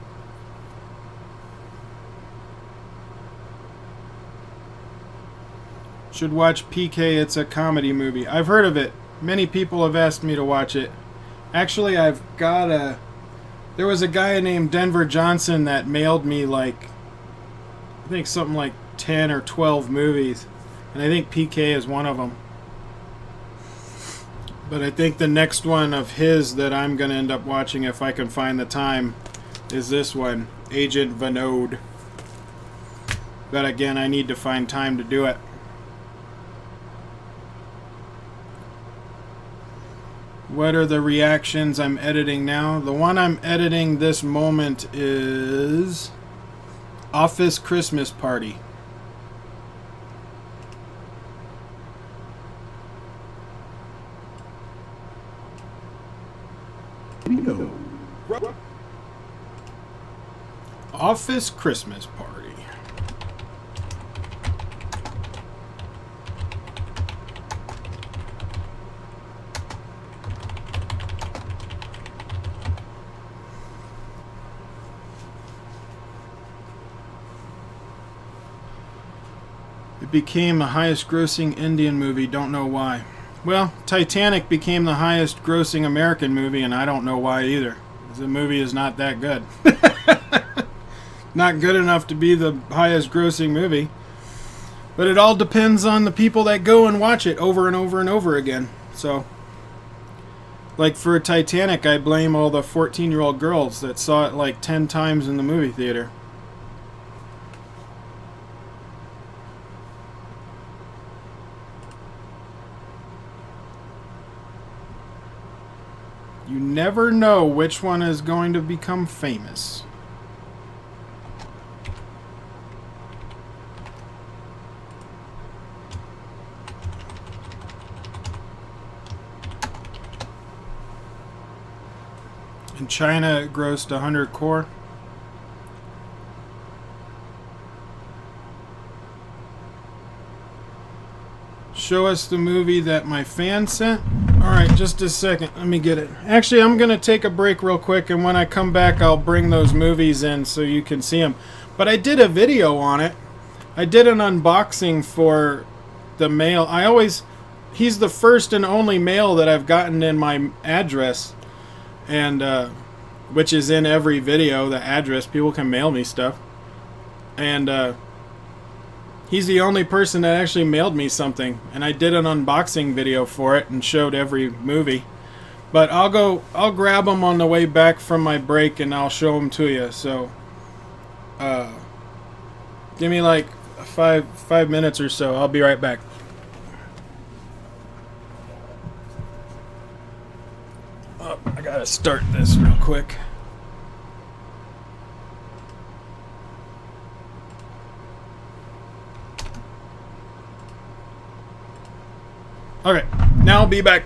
Should watch PK, it's a comedy movie. I've heard of it. Many people have asked me to watch it. Actually, I've got a... There was a guy named Denver Johnson that mailed me like... I think something like 10 or 12 movies. And I think PK is one of them. But I think the next one of his that I'm going to end up watching if I can find the time is this one, Agent Vinod. But again, I need to find time to do it. What are the reactions I'm editing now? The one I'm editing this moment is Office Christmas Party. Video. Office Christmas Party. It became the highest grossing Indian movie, don't know why. Well, Titanic became the highest grossing American movie, and I don't know why either. The movie is not that good. Not good enough to be the highest grossing movie. But it all depends on the people that go and watch it over and over and over again. So, like for Titanic, I blame all the 14-year-old girls that saw it like 10 times in the movie theater. You never know which one is going to become famous. In China, it grossed 100 crore. show us the movie that my fan sent? Alright, just a second. Let me get it. Actually, I'm going to take a break real quick, and when I come back, I'll bring those movies in so you can see them. But I did a video on it. I did an unboxing for the mail. He's the first and only mail that I've gotten in my address, and which is in every video, the address. People can mail me stuff. And he's the only person that actually mailed me something, and I did an unboxing video for it and showed every movie. But I'll grab them on the way back from my break, and I'll show them to you. So give me like five minutes or so. I'll be right back. Oh, I gotta start this real quick. Okay, now I'll be back.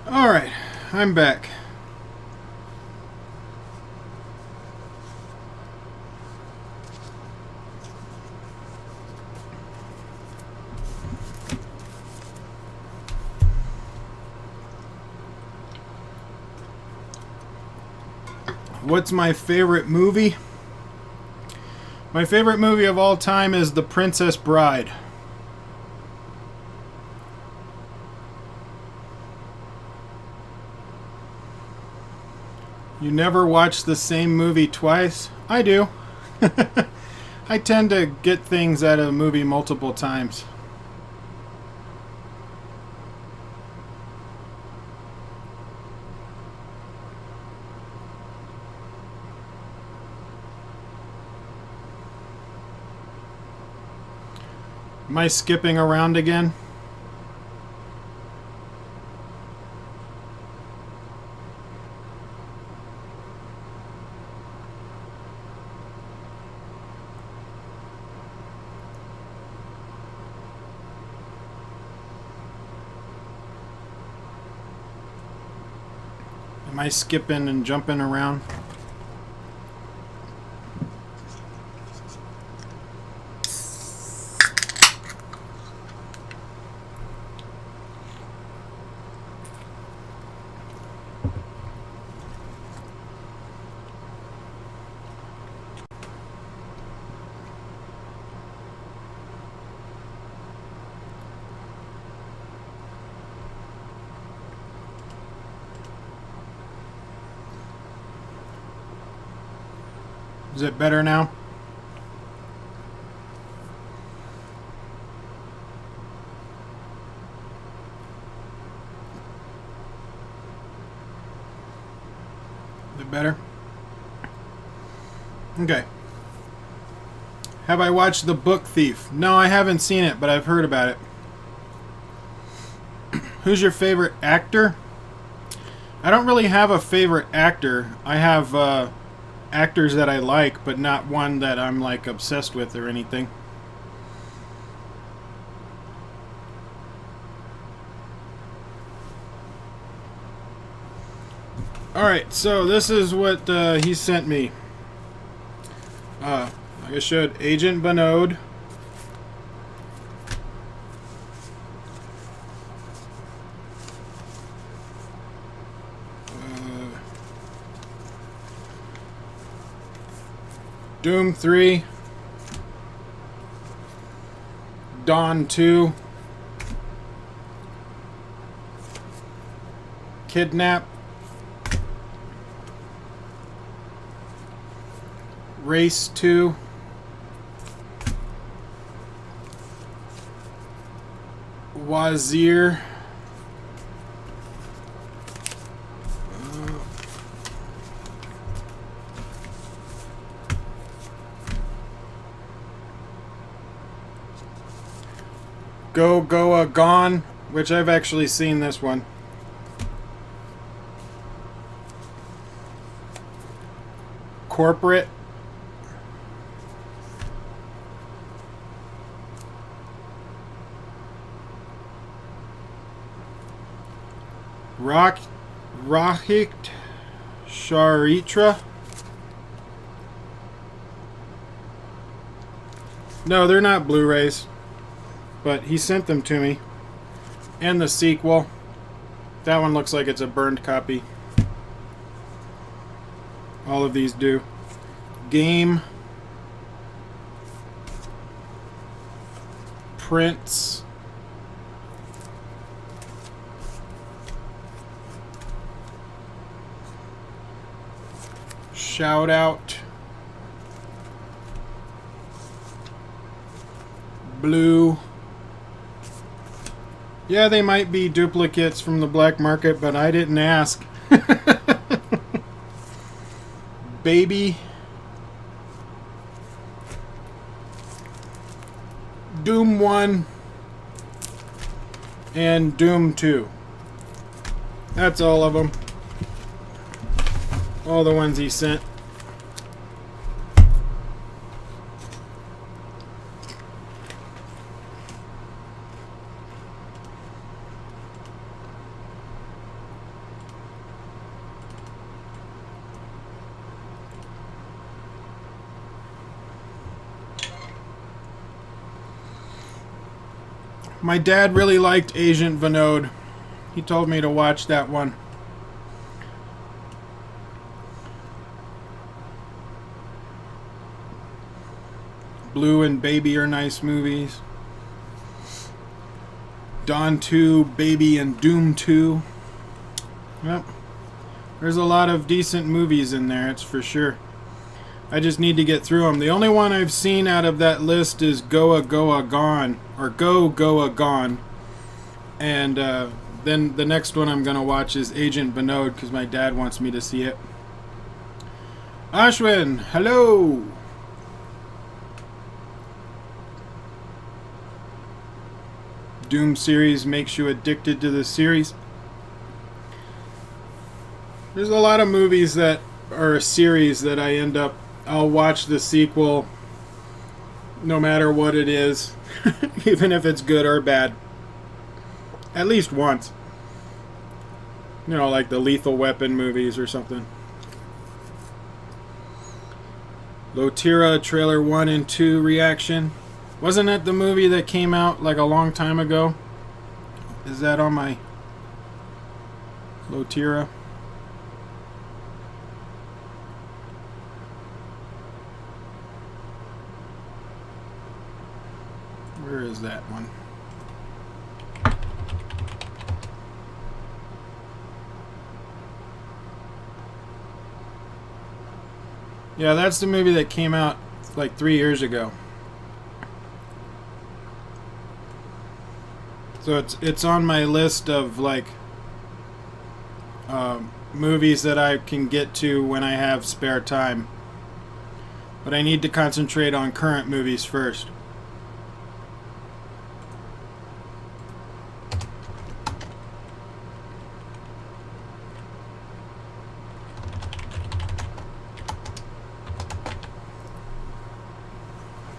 Alright, I'm back. What's my favorite movie? My favorite movie of all time is The Princess Bride. You never watch the same movie twice? I do. I tend to get things out of a movie multiple times. Am I skipping around again? Am I skipping and jumping around? Is it better now? Is it better? Okay. Have I watched The Book Thief? No, I haven't seen it, but I've heard about it. Who's your favorite actor? I don't really have a favorite actor. I have actors that I like, but not one that I'm like obsessed with or anything. Alright, so this is what he sent me. Like I showed, Agent Bonode. Doom 3, Dawn 2, Kidnap, Race 2, Wazir, Go Goa Gone, which I've actually seen this one. Corporate. Rahik Sharitra. No, they're not Blu-rays. But he sent them to me. And the sequel. That one looks like it's a burned copy. All of these do. Game. Prince. Shout Out. Blue. Yeah, they might be duplicates from the black market, but I didn't ask. Baby. Doom 1. And Doom 2. That's all of them. All the ones he sent. My dad really liked Agent Bonode. He told me to watch that one. Blue and Baby are nice movies. Dawn 2, Baby, and Doom 2. Yep. There's a lot of decent movies in there, it's for sure. I just need to get through them. The only one I've seen out of that list is Goa Goa Gone, or Go Goa Gone. And then the next one I'm going to watch is Agent Vinod, because my dad wants me to see it. Ashwin, hello! Doom series makes you addicted to the series. There's a lot of movies that are a series that I'll watch the sequel no matter what it is, even if it's good or bad. At least once. You know, like the Lethal Weapon movies or something. Lotira trailer 1 and 2 reaction. Wasn't that the movie that came out like a long time ago? Is that on my Lotira? Where is that one? Yeah, that's the movie that came out like 3 years ago. So it's on my list of like movies that I can get to when I have spare time. But I need to concentrate on current movies first.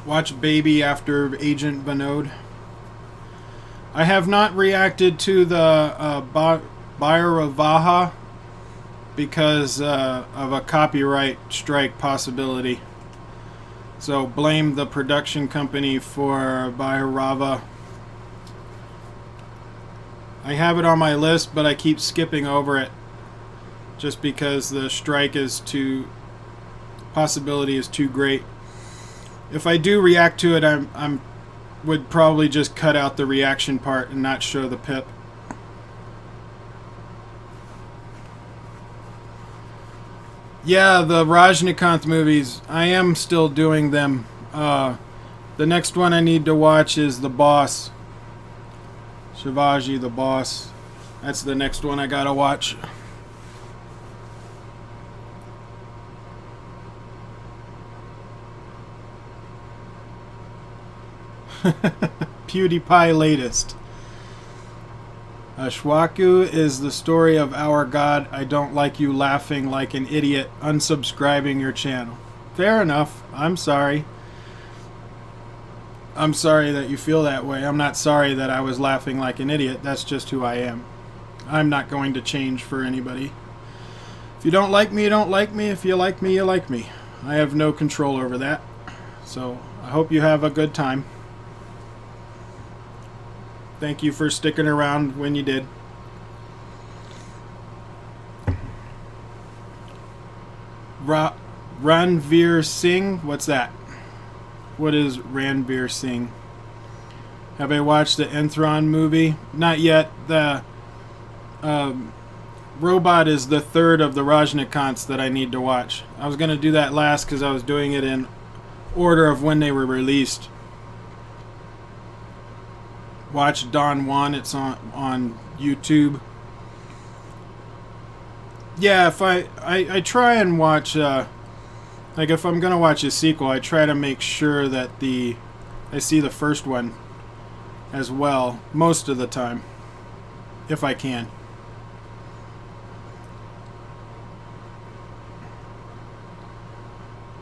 Watch Baby after Agent Vinod. I have not reacted to the Bhairavaha because of a copyright strike possibility. So blame the production company for Bhairava. I have it on my list, but I keep skipping over it just because the strike is possibility is too great. If I do react to it, I'm would probably just cut out the reaction part and not show the pip. Yeah, the Rajnikanth movies, I am still doing them. The next one I need to watch is The Boss. Shivaji the Boss. That's the next one I gotta watch. PewDiePie latest. Ashwaku is the story of our God. I don't like you laughing like an idiot, unsubscribing your channel. Fair enough. I'm sorry. I'm sorry that you feel that way. I'm not sorry that I was laughing like an idiot. That's just who I am. I'm not going to change for anybody. If you don't like me, you don't like me. If you like me, you like me. I have no control over that. So I hope you have a good time. Thank you for sticking around when you did. Ranveer Singh? What's that? What is Ranveer Singh? Have I watched the Enthron movie? Not yet. The Robot is the third of the Rajnikanths that I need to watch. I was going to do that last because I was doing it in order of when they were released. Watch Don Juan. It's on YouTube. Yeah, if I try and watch like if I'm gonna watch a sequel, I try to make sure that I see the first one as well most of the time, if I can.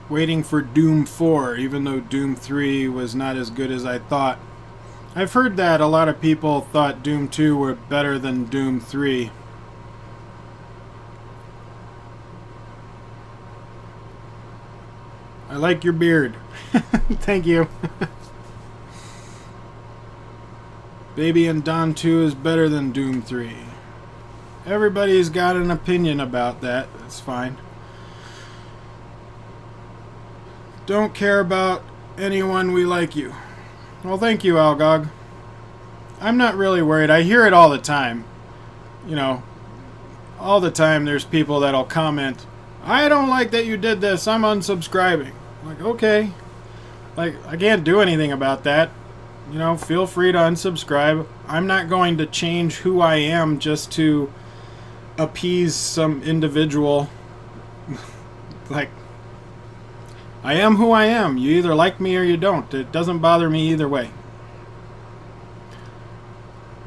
Waiting for Doom 4, even though Doom 3 was not as good as I thought. I've heard that a lot of people thought Doom 2 were better than Doom 3. I like your beard. Thank you. Baby and Dawn 2 is better than Doom 3. Everybody's got an opinion about that. That's fine. Don't care about anyone, we like you. Well, thank you, Algog. I'm not really worried. I hear it all the time. You know, all the time there's people that'll comment, I don't like that you did this, I'm unsubscribing. Like, okay. Like, I can't do anything about that. You know, feel free to unsubscribe. I'm not going to change who I am just to appease some individual. Like, I am who I am. You either like me or you don't. It doesn't bother me either way.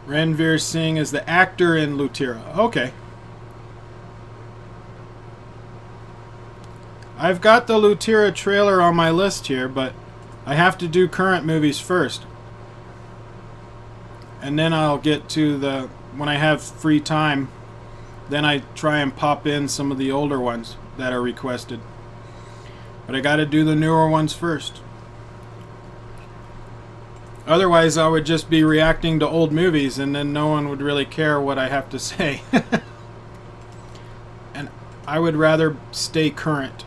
Ranveer Singh is the actor in Lutira. Okay. I've got the Lutira trailer on my list here, but I have to do current movies first. And then I'll get to the... When I have free time, then I try and pop in some of the older ones that are requested. But I gotta do the newer ones first. Otherwise, I would just be reacting to old movies, and then no one would really care what I have to say. And I would rather stay current.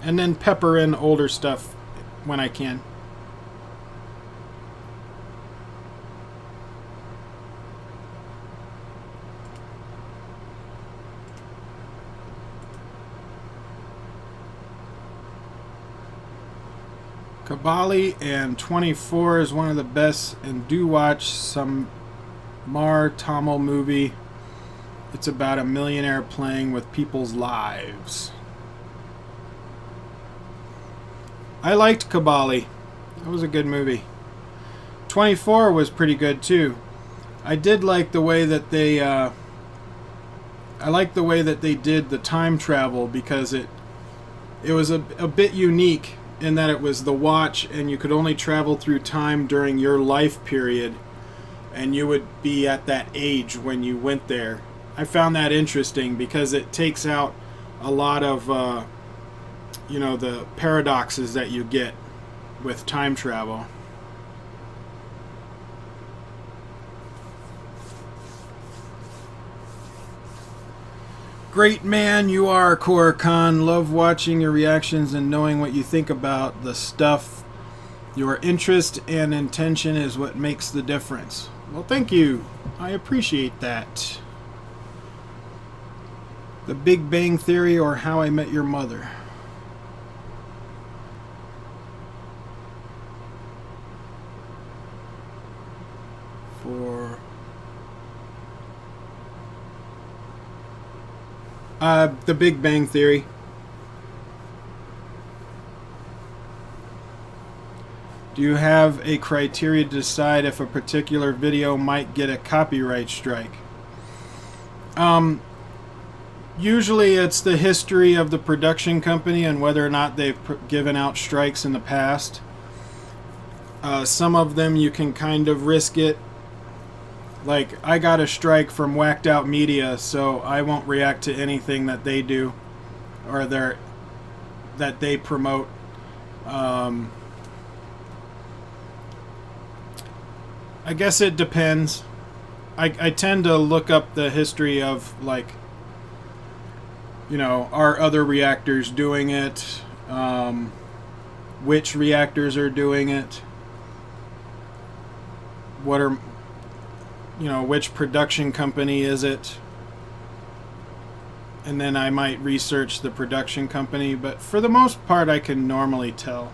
And then pepper in older stuff when I can. Kabali and 24 is one of the best, and do watch some Mar Tamil movie. It's about a millionaire playing with people's lives. I liked Kabali. That was a good movie. 24 was pretty good too. I did like the way that they I liked the way that they did the time travel, because it was a bit unique in that it was the watch, and you could only travel through time during your life period, and you would be at that age when you went there. I found that interesting because it takes out a lot of you know, the paradoxes that you get with time travel. Great man you are, Koricon. Love watching your reactions and knowing what you think about the stuff. Your interest and intention is what makes the difference. Well, thank you. I appreciate that. The Big Bang Theory or How I Met Your Mother? For The Big Bang Theory. Do you have a criteria to decide if a particular video might get a copyright strike? Usually it's the history of the production company and whether or not they've given out strikes in the past. Some of them you can kind of risk it. Like, I got a strike from Whacked Out Media, so I won't react to anything that they do or that they promote. I guess it depends. I tend to look up the history of, like, you know, are other reactors doing it? Which reactors are doing it? What are... You know, which production company is it? And then I might research the production company, but for the most part I can normally tell.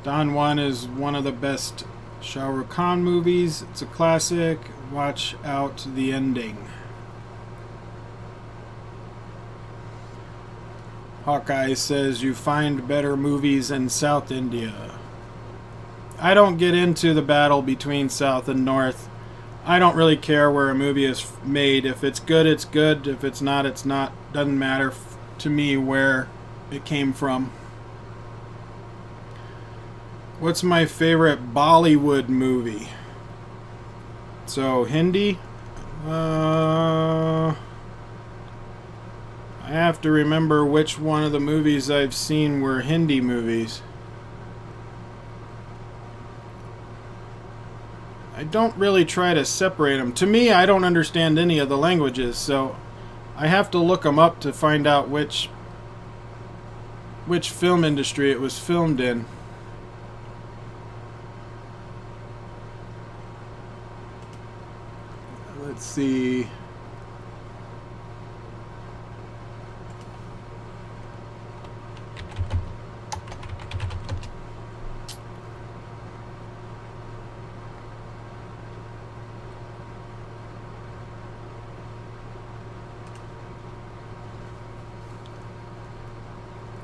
Don Juan is one of the best Shah Rukh Khan movies. It's a classic. Watch out the ending. Hawkeye says you find better movies in South India. I don't get into the battle between South and North. I don't really care where a movie is made. If it's good, it's good. If it's not, it's not. Doesn't matter to me where it came from. What's my favorite Bollywood movie? So, Hindi? I have to remember which one of the movies I've seen were Hindi movies. I don't really try to separate them. To me, I don't understand any of the languages, so I have to look them up to find out which film industry it was filmed in. Let's see.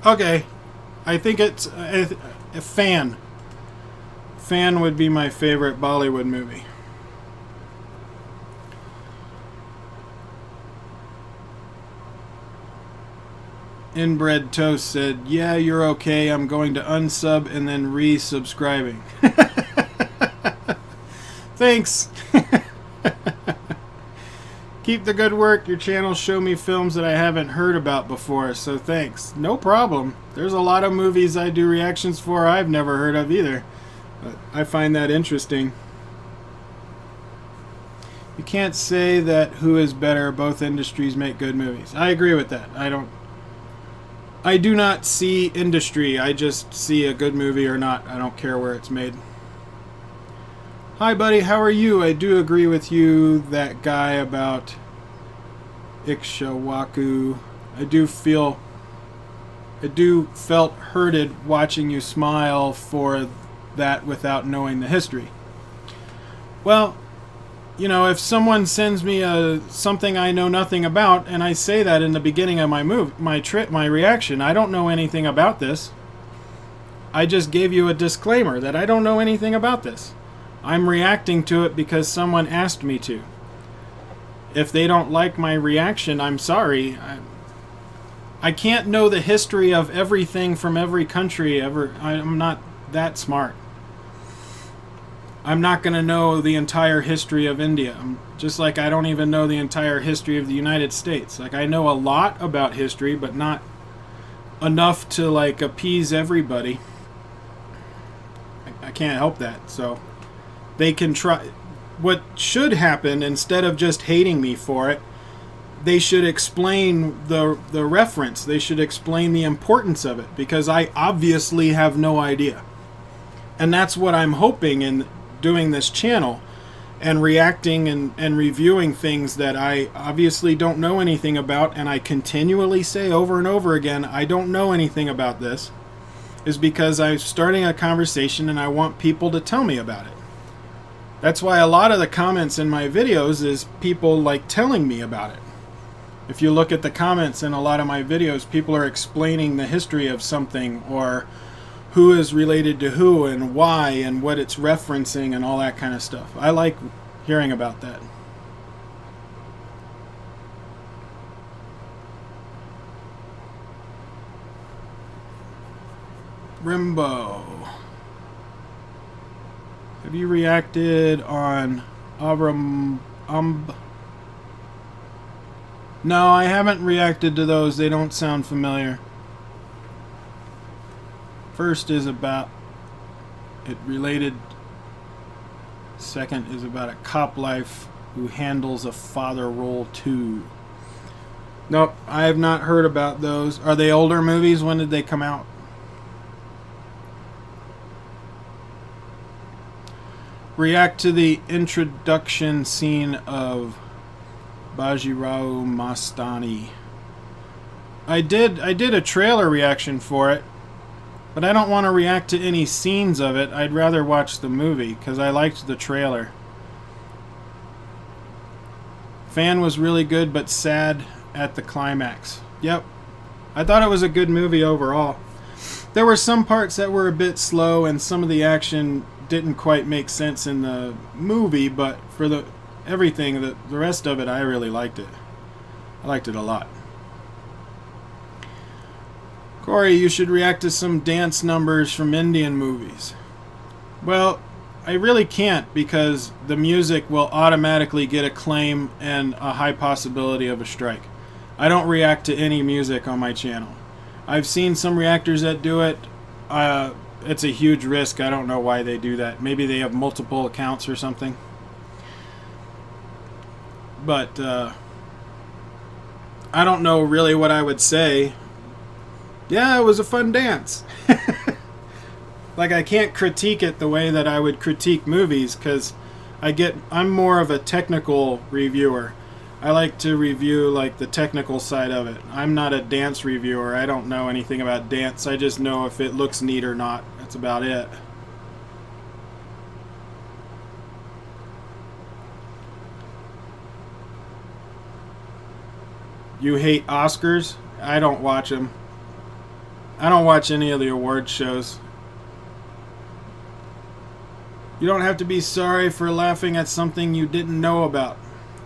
Okay, I think it's a Fan. Fan would be my favorite Bollywood movie. Inbred Toast said, "Yeah, you're okay. I'm going to unsub and then resubscribing." Thanks. Keep the good work. Your channels show me films that I haven't heard about before, so thanks. No problem. There's a lot of movies I do reactions for I've never heard of either. But I find that interesting. You can't say that who is better. Both industries make good movies. I agree with that. I do not see industry. I just see a good movie or not. I don't care where it's made. Hi, buddy. How are you? I do agree with you, that guy about Ikshawaku. I felt hurted watching you smile for that without knowing the history. Well, you know, if someone sends me something I know nothing about, and I say that in the beginning of my reaction, I don't know anything about this. I just gave you a disclaimer that I don't know anything about this. I'm reacting to it because someone asked me to. If they don't like my reaction, I'm sorry. I can't know the history of everything from every country ever. I'm not that smart. I'm not going to know the entire history of India. Just like I don't even know the entire history of the United States. Like, I know a lot about history, but not enough to like appease everybody. I can't help that. So they can try. What should happen, instead of just hating me for it, they should explain the reference. They should explain the importance of it, because I obviously have no idea. And that's what I'm hoping in doing this channel and reacting and reviewing things that I obviously don't know anything about, and I continually say over and over again, I don't know anything about this, is because I'm starting a conversation and I want people to tell me about it. That's why a lot of the comments in my videos is people like telling me about it. If you look at the comments in a lot of my videos, people are explaining the history of something, or who is related to who and why and what it's referencing and all that kind of stuff. I like hearing about that. Rimbo. Have you reacted on No, I haven't reacted to those. They don't sound familiar. First is about it related. Second is about a cop life who handles a father role too. Nope, I have not heard about those. Are they older movies? When did they come out? React to the introduction scene of Bajirao Mastani. I did a trailer reaction for it, but I don't want to react to any scenes of it. I'd rather watch the movie because I liked the trailer. Fan was really good but sad at the climax. Yep. I thought it was a good movie overall. There were some parts that were a bit slow and some of the action didn't quite make sense in the movie, but for the rest of it, I really liked it. I liked it a lot. Corey, you should react to some dance numbers from Indian movies. Well, I really can't, because the music will automatically get a claim and a high possibility of a strike. I don't react to any music on my channel. I've seen some reactors that do it. It's a huge risk. I don't know why they do that. Maybe they have multiple accounts or something. But I don't know really what I would say. Yeah, it was a fun dance. Like, I can't critique it the way that I would critique movies, because I'm more of a technical reviewer. I like to review like the technical side of it. I'm not a dance reviewer. I don't know anything about dance. I just know if it looks neat or not. That's about it. You hate Oscars? I don't watch them. I don't watch any of the award shows. You don't have to be sorry for laughing at something you didn't know about.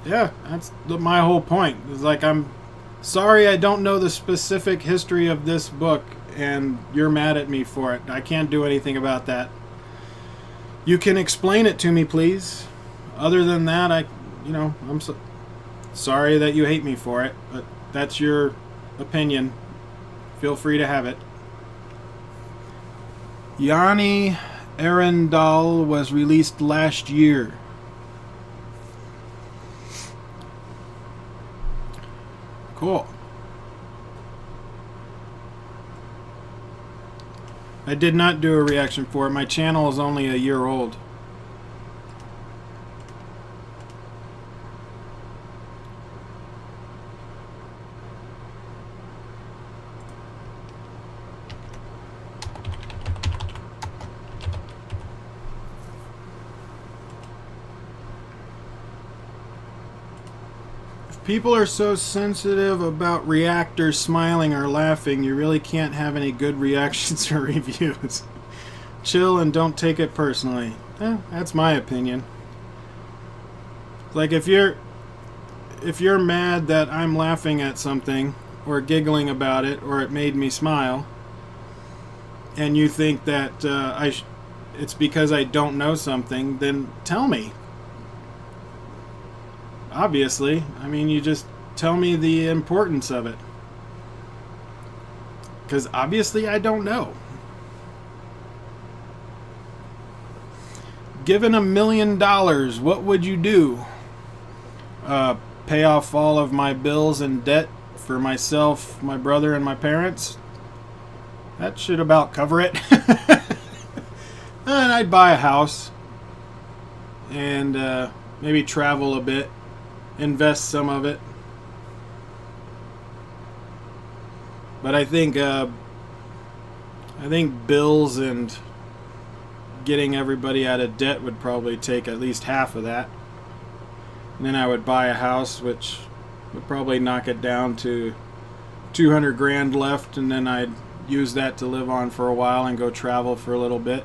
Yeah, that's my whole point. It's like, I'm sorry I don't know the specific history of this book, and you're mad at me for it. I can't do anything about that. You can explain it to me, please. Other than that, I'm sorry that you hate me for it, but that's your opinion. Feel free to have it. Yanni Arendal was released last year. Cool. I did not do a reaction for it. My channel is only a year old. People are so sensitive about reactors smiling or laughing, you really can't have any good reactions or reviews. Chill and don't take it personally. That's my opinion. Like, if you're mad that I'm laughing at something or giggling about it or it made me smile, and you think that it's because I don't know something, then tell me. Obviously. I mean, you just tell me the importance of it. Because obviously I don't know. Given $1 million, what would you do? Pay off all of my bills and debt for myself, my brother, and my parents? That should about cover it. And I'd buy a house. And maybe travel a bit. Invest some of it. But I think bills and getting everybody out of debt would probably take at least half of that. And then I would buy a house, which would probably knock it down to 200 grand left, and then I'd use that to live on for a while and go travel for a little bit.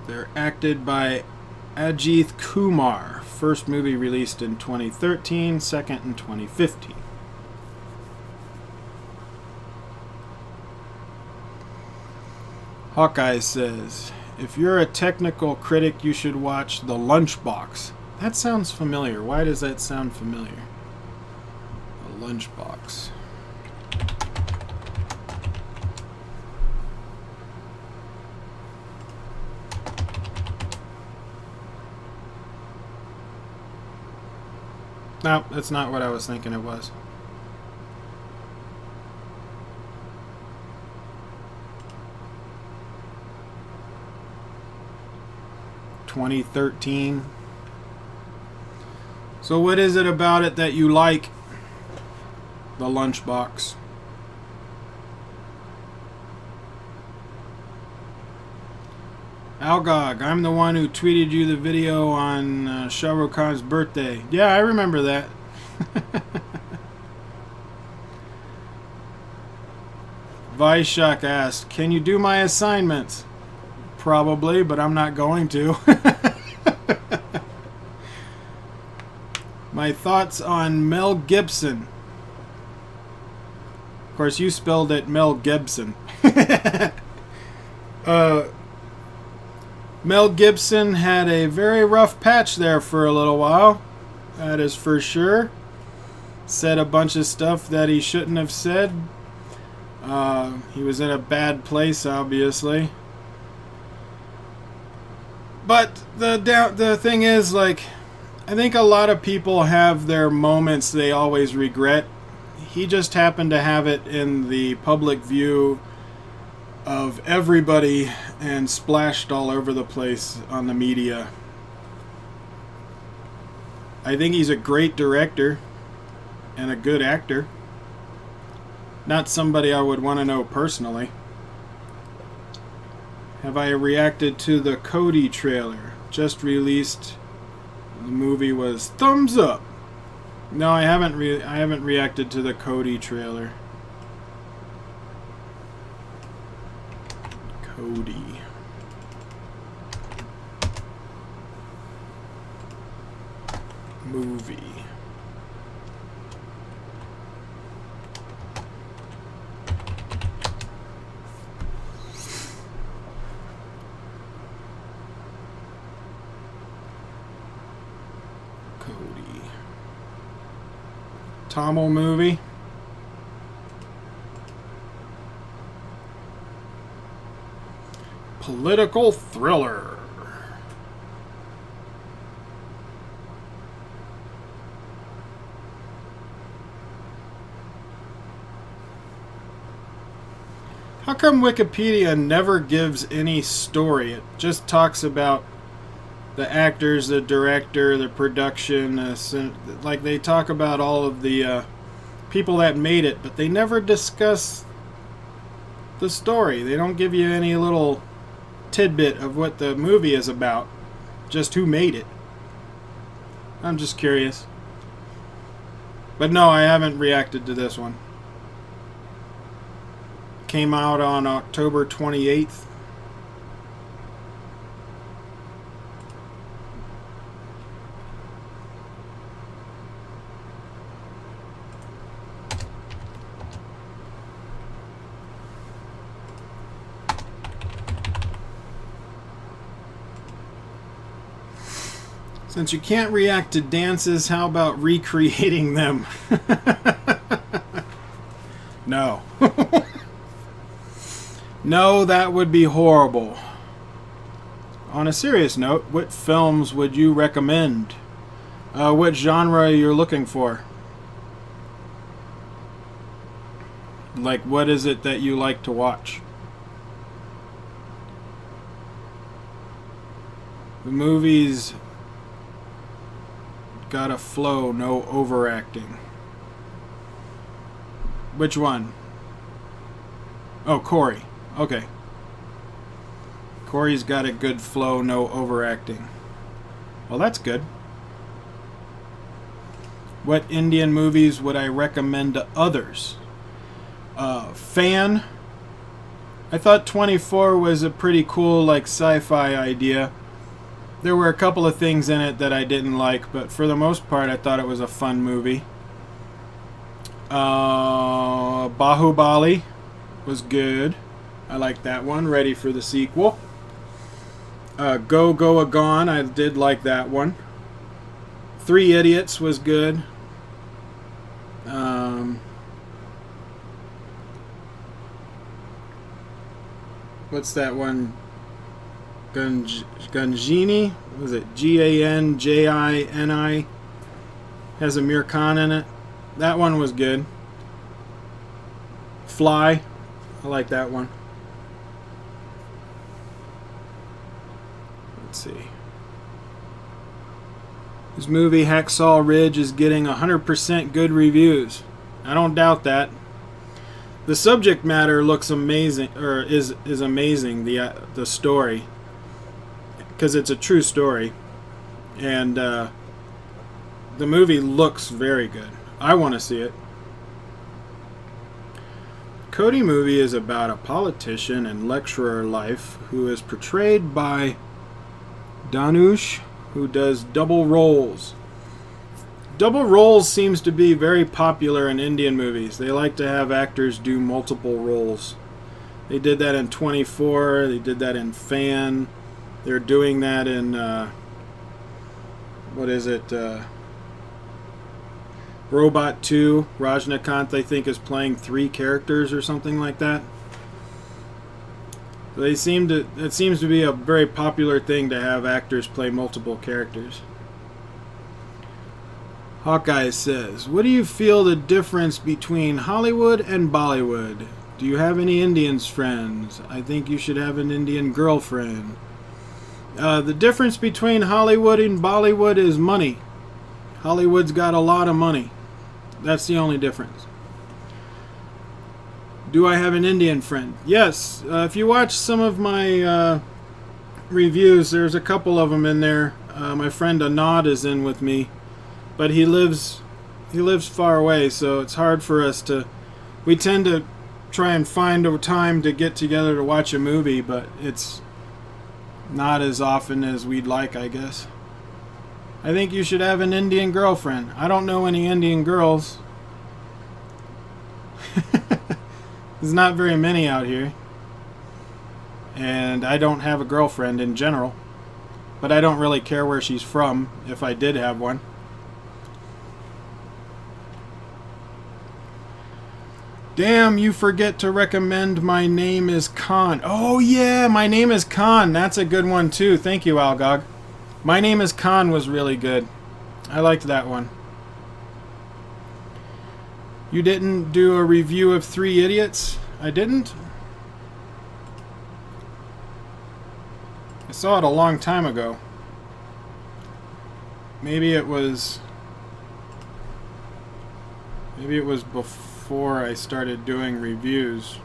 They're acted by Ajith Kumar. First movie released in 2013, second in 2015. Hawkeye says, if you're a technical critic, you should watch The Lunchbox. That sounds familiar. Why does that sound familiar? The Lunchbox. No, that's not what I was thinking it was. (2013). So what is it about it that you like? The Lunchbox. Algog, I'm the one who tweeted you the video on Shah Rukh Khan's birthday. Yeah, I remember that. Vaishak asked, can you do my assignments? Probably, but I'm not going to. My thoughts on Mel Gibson. Of course, you spelled it Mel Gibson. Mel Gibson had a very rough patch there for a little while. That is for sure. Said a bunch of stuff that he shouldn't have said. He was in a bad place, obviously. But the thing is, like, I think a lot of people have their moments they always regret. He just happened to have it in the public view of everybody and splashed all over the place on the media. I think he's a great director and a good actor. Not somebody I would want to know personally. Have I reacted to the Cody trailer? Just released. The movie was thumbs up. No, I haven't reacted to the Cody trailer. Cody. Movie. Cody. Tamil movie. Political thriller. How come Wikipedia never gives any story? It just talks about the actors, the director, the production, like they talk about all of the people that made it, but they never discuss the story. They don't give you any little tidbit of what the movie is about, just who made it. I'm just curious. But no, I haven't reacted to this one. Came out on October 28th. Since you can't react to dances, how about recreating them? No. No, that would be horrible. On a serious note, what films would you recommend? What genre you're looking for? Like, what is it that you like to watch? The movies gotta flow, no overacting. Which one? Oh, Corey. Okay. Corey's got a good flow, no overacting. Well, that's good. What Indian movies would I recommend to others? Fan. I thought 24 was a pretty cool, like, sci-fi idea. There were a couple of things in it that I didn't like, but for the most part, I thought it was a fun movie. Bahubali was good. I like that one. Ready for the sequel. Go Go Gone. I did like that one. Three Idiots was good. What's that one? Ganjini? Was it Ganjini? Has Amir Khan in it. That one was good. Fly. I like that one. Let's see. This movie Hacksaw Ridge is getting 100% good reviews. I don't doubt that. The subject matter looks amazing, or is amazing. The story, because it's a true story, and the movie looks very good. I want to see it. Cody movie is about a politician and lecturer life who is portrayed by Dhanush, who does double roles. Double roles seems to be very popular in Indian movies. They like to have actors do multiple roles. They did that in 24. They did that in Fan. They're doing that in what is it? Robot 2. Rajnikant, I think, is playing 3 characters or something like that. It seems to be a very popular thing to have actors play multiple characters. Hawkeye says, what do you feel the difference between Hollywood and Bollywood? Do you have any Indians friends? I think you should have an Indian girlfriend. The difference between Hollywood and Bollywood is money. Hollywood's got a lot of money. That's the only difference. Do I have an Indian friend? Yes. If you watch some of my reviews, there's a couple of them in there. My friend Anand is in with me, but he lives far away, so it's hard for us to. We tend to try and find a time to get together to watch a movie, but it's not as often as we'd like, I guess. I think you should have an Indian girlfriend. I don't know any Indian girls. There's not very many out here. And I don't have a girlfriend in general. But I don't really care where she's from if I did have one. Damn, you forget to recommend My Name is Khan. Oh yeah, My Name is Khan. That's a good one too. Thank you, Algog. My Name is Khan was really good. I liked that one. You didn't do a review of Three Idiots? I didn't? I saw it a long time ago. Maybe it was before I started doing reviews.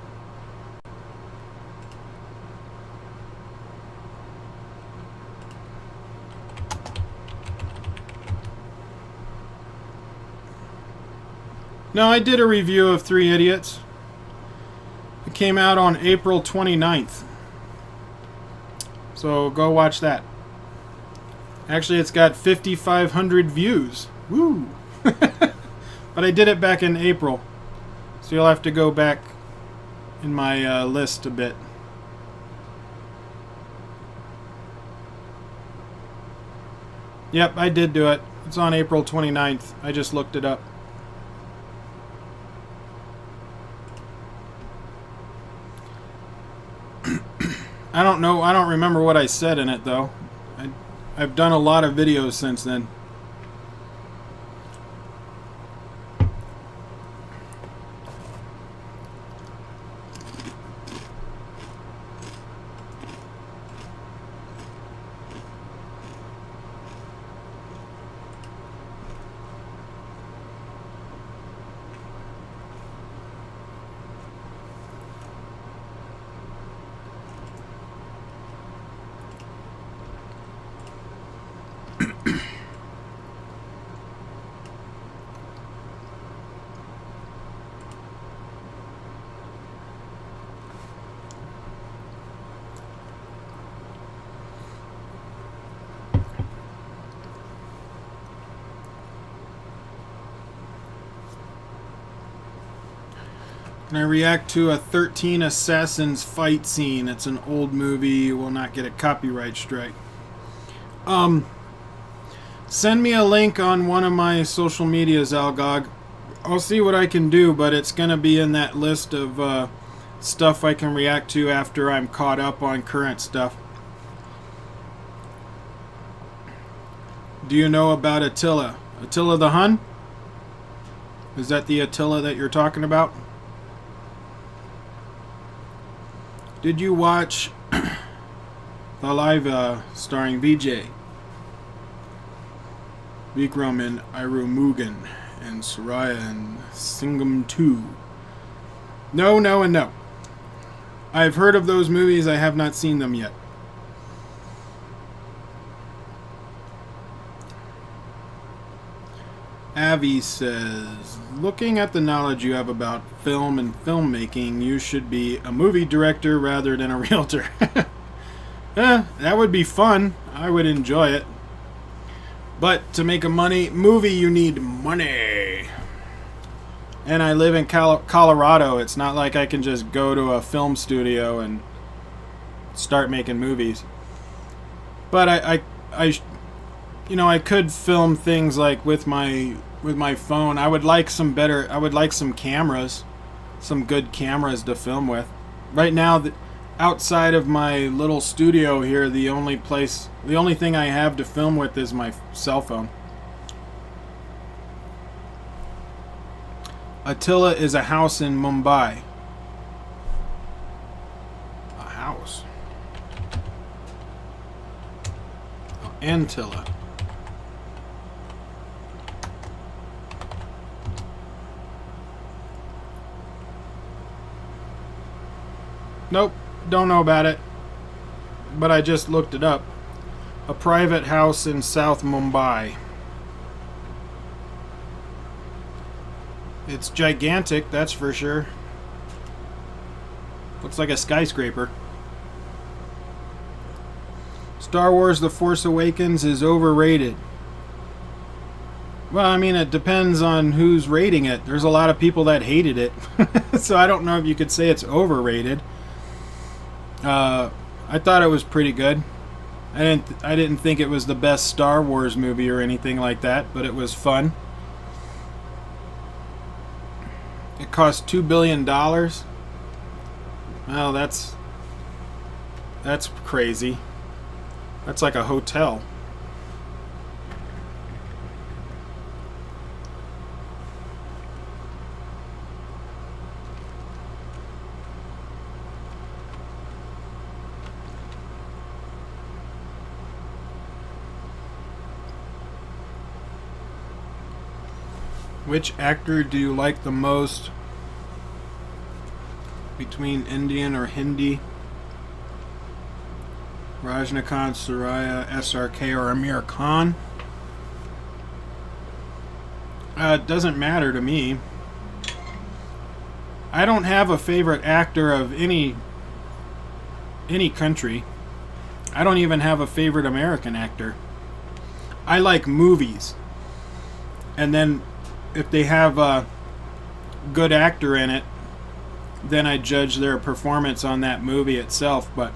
No, I did a review of Three Idiots. It came out on April 29th. So go watch that. Actually, it's got 5,500 views. Woo! But I did it back in April. So you'll have to go back in my list a bit. Yep, I did do it. It's on April 29th. I just looked it up. I don't know. I don't remember what I said in it, though. I've done a lot of videos since then. Can I react to a 13 Assassins fight scene? It's an old movie. You will not get a copyright strike. Send me a link on one of my social medias, Algog. I'll see what I can do, but it's going to be in that list of stuff I can react to after I'm caught up on current stuff. Do you know about Attila? Attila the Hun? Is that the Attila that you're talking about? Did you watch the live starring Vijay, Vikram and Irumugan, and Soraya and Singham 2? No, no, and no. I've heard of those movies. I have not seen them yet. Avi says, looking at the knowledge you have about film and filmmaking, you should be a movie director rather than a realtor. That would be fun. I would enjoy it. But to make a movie, you need money. And I live in Colorado. It's not like I can just go to a film studio and start making movies. But I could film things like with my phone. I would like some cameras, some good cameras to film with. Right now, outside of my little studio here, the only thing I have to film with is my cell phone. Attila is a house in Mumbai. A house. Oh, Antilla. Nope, don't know about it. But I just looked it up. A private house in South Mumbai. It's gigantic, that's for sure. Looks like a skyscraper. Star Wars The Force Awakens is overrated. Well, I mean, it depends on who's rating it. There's a lot of people that hated it. So I don't know if you could say it's overrated. I thought it was pretty good. I didn't think it was the best Star Wars movie or anything like that, but it was fun. It cost $2 billion. Well, that's crazy. That's like a hotel. Which actor do you like the most between Indian or Hindi? Rajnikant, Suraya, SRK, or Amir Khan? It doesn't matter to me. I don't have a favorite actor of any country. I don't even have a favorite American actor. I like movies. And then if they have a good actor in it, then I judge their performance on that movie itself. But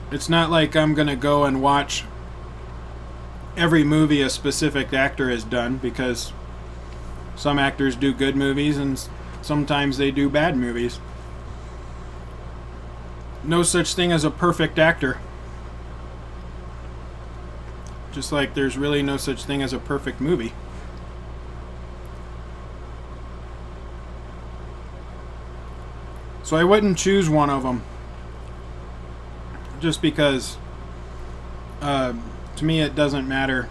it's not like I'm going to go and watch every movie a specific actor has done, because some actors do good movies and sometimes they do bad movies. No such thing as a perfect actor. Just like there's really no such thing as a perfect movie. So I wouldn't choose one of them. Just because to me it doesn't matter.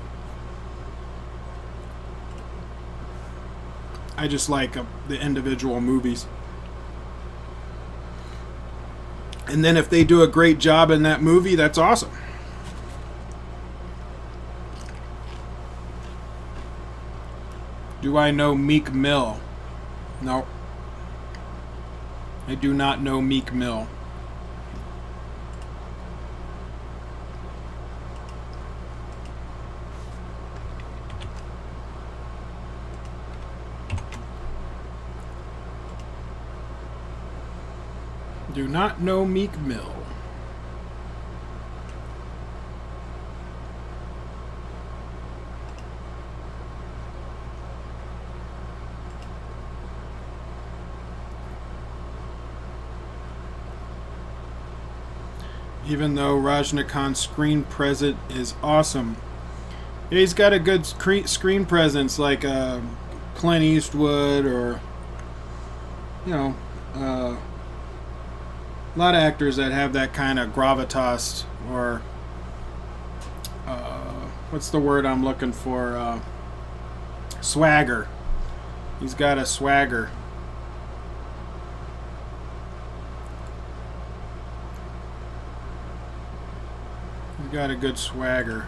I just like the individual movies. And then if they do a great job in that movie, that's awesome. Do I know Meek Mill? No. I do not know Meek Mill. Do not know Meek Mill. Even though Rajnikant's screen presence is awesome. Yeah, he's got a good screen presence, like Clint Eastwood, or, you know, a lot of actors that have that kind of gravitas, or what's the word I'm looking for? Swagger. He's got a swagger. He's got a good swagger.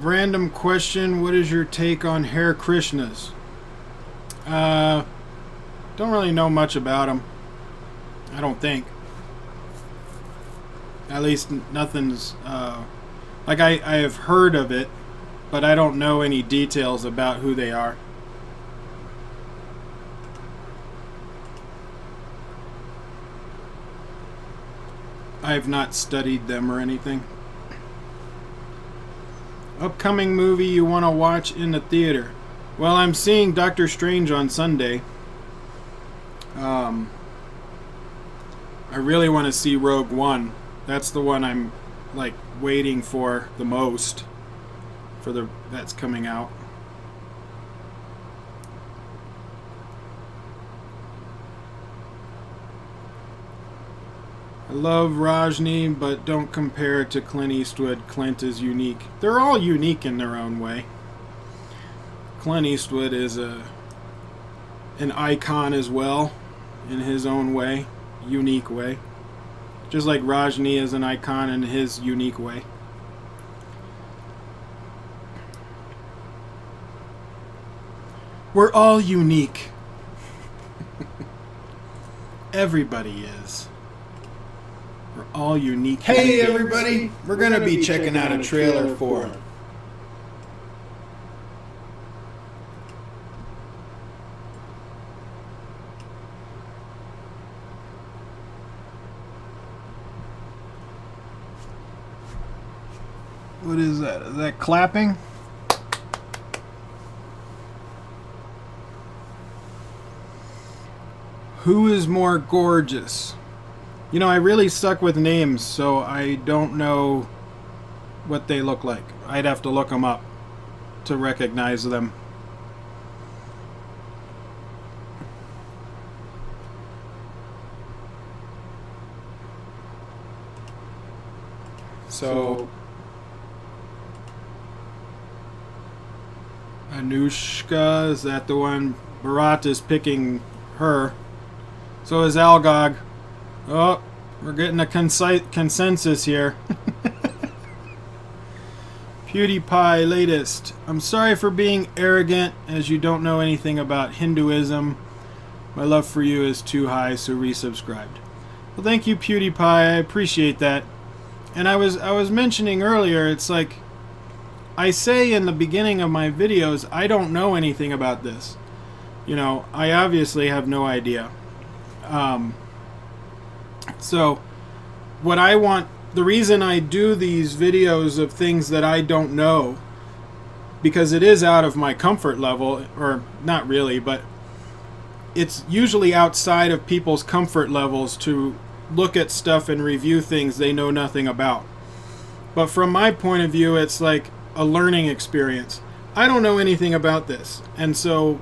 Random question, what is your take on Hare Krishnas? Don't really know much about them. I don't think. At least nothing's like I have heard of it, but I don't know any details about who they are. I have not studied them or anything. Upcoming movie you want to watch in the theater? Well, I'm seeing Doctor Strange on Sunday. I really want to see Rogue One. That's the one I'm like waiting for the most. That's coming out. I love Rajni, but don't compare it to Clint Eastwood. Clint is unique. They're all unique in their own way. Clint Eastwood is an icon as well, in his own way, unique way. Just like Rajni is an icon in his unique way. We're all unique. Everybody is. We're all unique. Hey everybody, we're gonna be checking out a trailer for what is that? Is that clapping? Who is more gorgeous? You know, I really suck with names, so I don't know what they look like. I'd have to look them up to recognize them. So, Anushka, is that the one? Bharat is picking her. So is Algog. Oh, we're getting a consensus here. PewDiePie latest. I'm sorry for being arrogant, as you don't know anything about Hinduism. My love for you is too high, so resubscribed. Well, thank you, PewDiePie. I appreciate that. And I was mentioning earlier, it's like I say in the beginning of my videos, I don't know anything about this. You know, I obviously have no idea. So what I want, the reason I do these videos of things that I don't know, because it is out of my comfort level, or not really, but it's usually outside of people's comfort levels to look at stuff and review things they know nothing about. But from my point of view, it's like a learning experience. I don't know anything about this, and so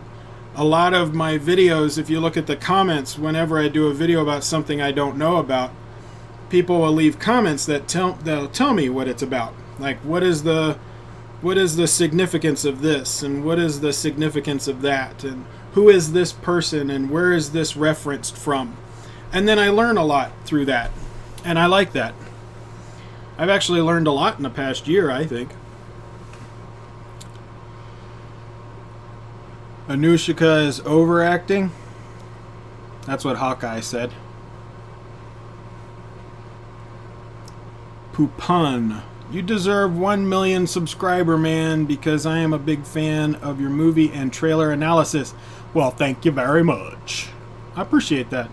a lot of my videos, if you look at the comments, whenever I do a video about something I don't know about, people will leave comments that'll tell me what it's about. Like, what is the significance of this, and what is the significance of that, and who is this person, and where is this referenced from? And then I learn a lot through that, and I like that. I've actually learned a lot in the past year, I think. Anushka is overacting. That's what Hawkeye said. Poupon. You deserve 1 million subscriber, man, because I am a big fan of your movie and trailer analysis. Well, thank you very much. I appreciate that.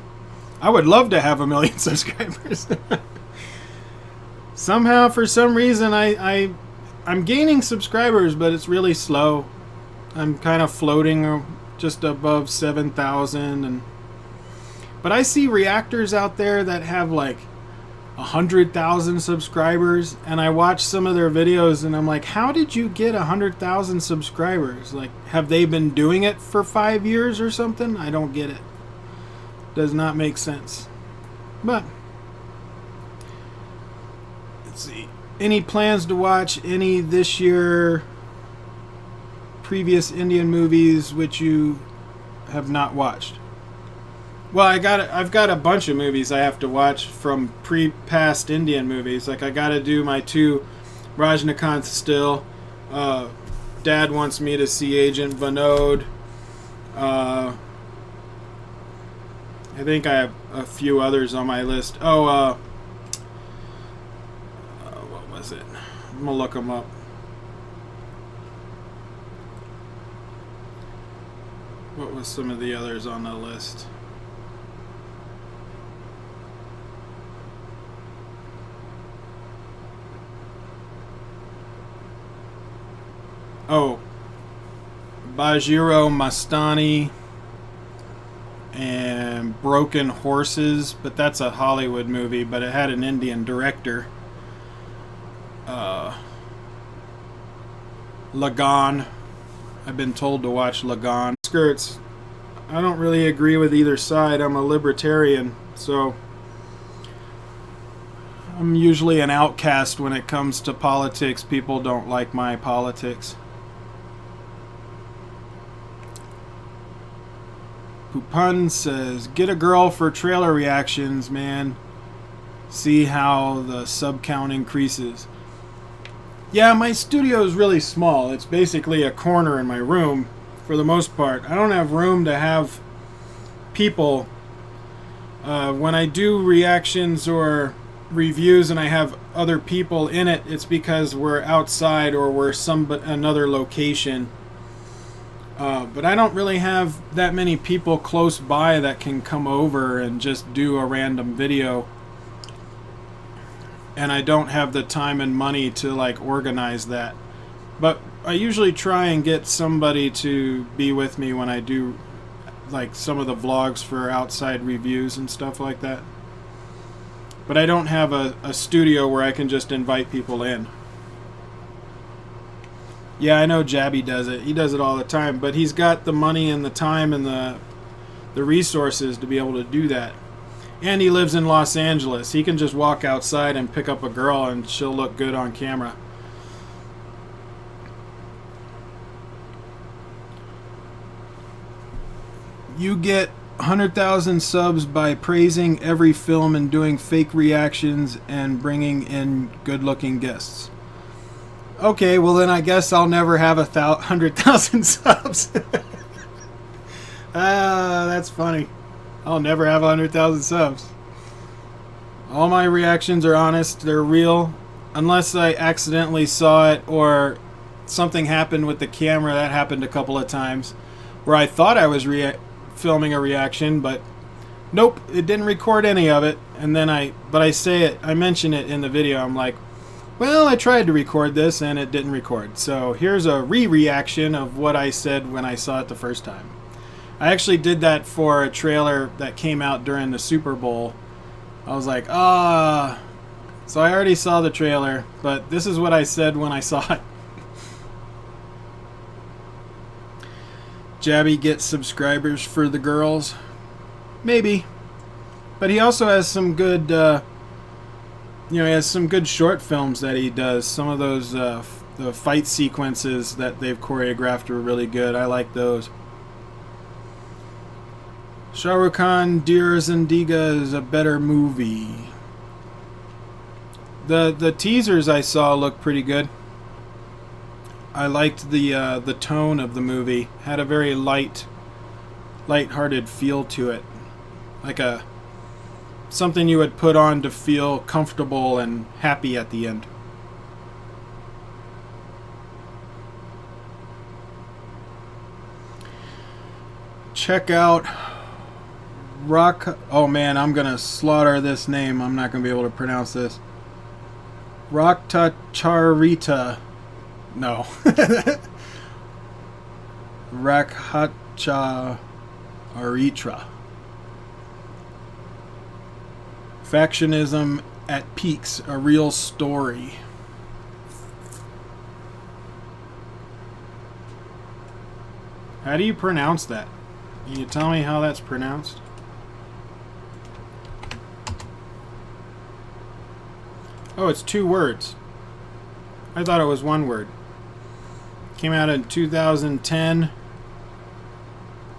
I would love to have 1 million subscribers. Somehow, for some reason, I'm gaining subscribers, but it's really slow. I'm kind of floating just above 7,000, but I see reactors out there that have like 100,000 subscribers, and I watch some of their videos, and I'm like, how did you get 100,000 subscribers? Like, have they been doing it for 5 years or something? I don't get it. Does not make sense. But let's see. Any plans to watch any this year? Previous Indian movies which you have not watched? Well, I've got a bunch of movies I have to watch from past Indian movies. Like, I got to do my 2 Rajnikant still. Dad wants me to see Agent Vinod. I think I have a few others on my list. What was it? I'm gonna look them up. What was some of the others on the list? Oh, Bajiro Mastani and Broken Horses, but that's a Hollywood movie, but it had an Indian director. Lagan. I've been told to watch Lagan. Skirts. I don't really agree with either side. I'm a libertarian, so I'm usually an outcast when it comes to politics. People don't like my politics. Pupun says, get a girl for trailer reactions, man. See how the sub count increases. Yeah, my studio is really small. It's basically a corner in my room for the most part. I don't have room to have people. When I do reactions or reviews and I have other people in it, it's because we're outside or we're another location. But I don't really have that many people close by that can come over and just do a random video. And I don't have the time and money to like organize that. But I usually try and get somebody to be with me when I do like some of the vlogs for outside reviews and stuff like that. But I don't have a studio where I can just invite people in. Yeah, I know Jabby does it. He does it all the time. But he's got the money and the time and the resources to be able to do that. And he lives in Los Angeles. He can just walk outside and pick up a girl and she'll look good on camera. You get 100,000 subs by praising every film and doing fake reactions and bringing in good-looking guests. Okay, well then I guess I'll never have 100,000 subs. That's funny. I'll never have 100,000 subs. All my reactions are honest. They're real. Unless I accidentally saw it or something happened with the camera. That happened a couple of times. Where I thought I was filming a reaction, but nope, it didn't record any of it. And then I mention it in the video. I'm like, well, I tried to record this and it didn't record. So here's a reaction of what I said when I saw it the first time. I actually did that for a trailer that came out during the Super Bowl. I was like, so I already saw the trailer, but this is what I said when I saw it. Jabby gets subscribers for the girls. Maybe. But he also has some good, he has some good short films that he does. Some of those, the fight sequences that they've choreographed are really good. I like those. Shah Rukh Khan, Dear Zendiga is a better movie. The teasers I saw looked pretty good. I liked the tone of the movie. Had a very light-hearted feel to it, like something you would put on to feel comfortable and happy at the end. Check out oh man, I'm gonna slaughter this name. I'm not gonna be able to pronounce this. Raktacharita. No. Rakhacha-aritra. Factionism at Peaks, a real story. How do you pronounce that? Can you tell me how that's pronounced? Oh, it's 2 words. I thought it was 1 word. Came out in 2010.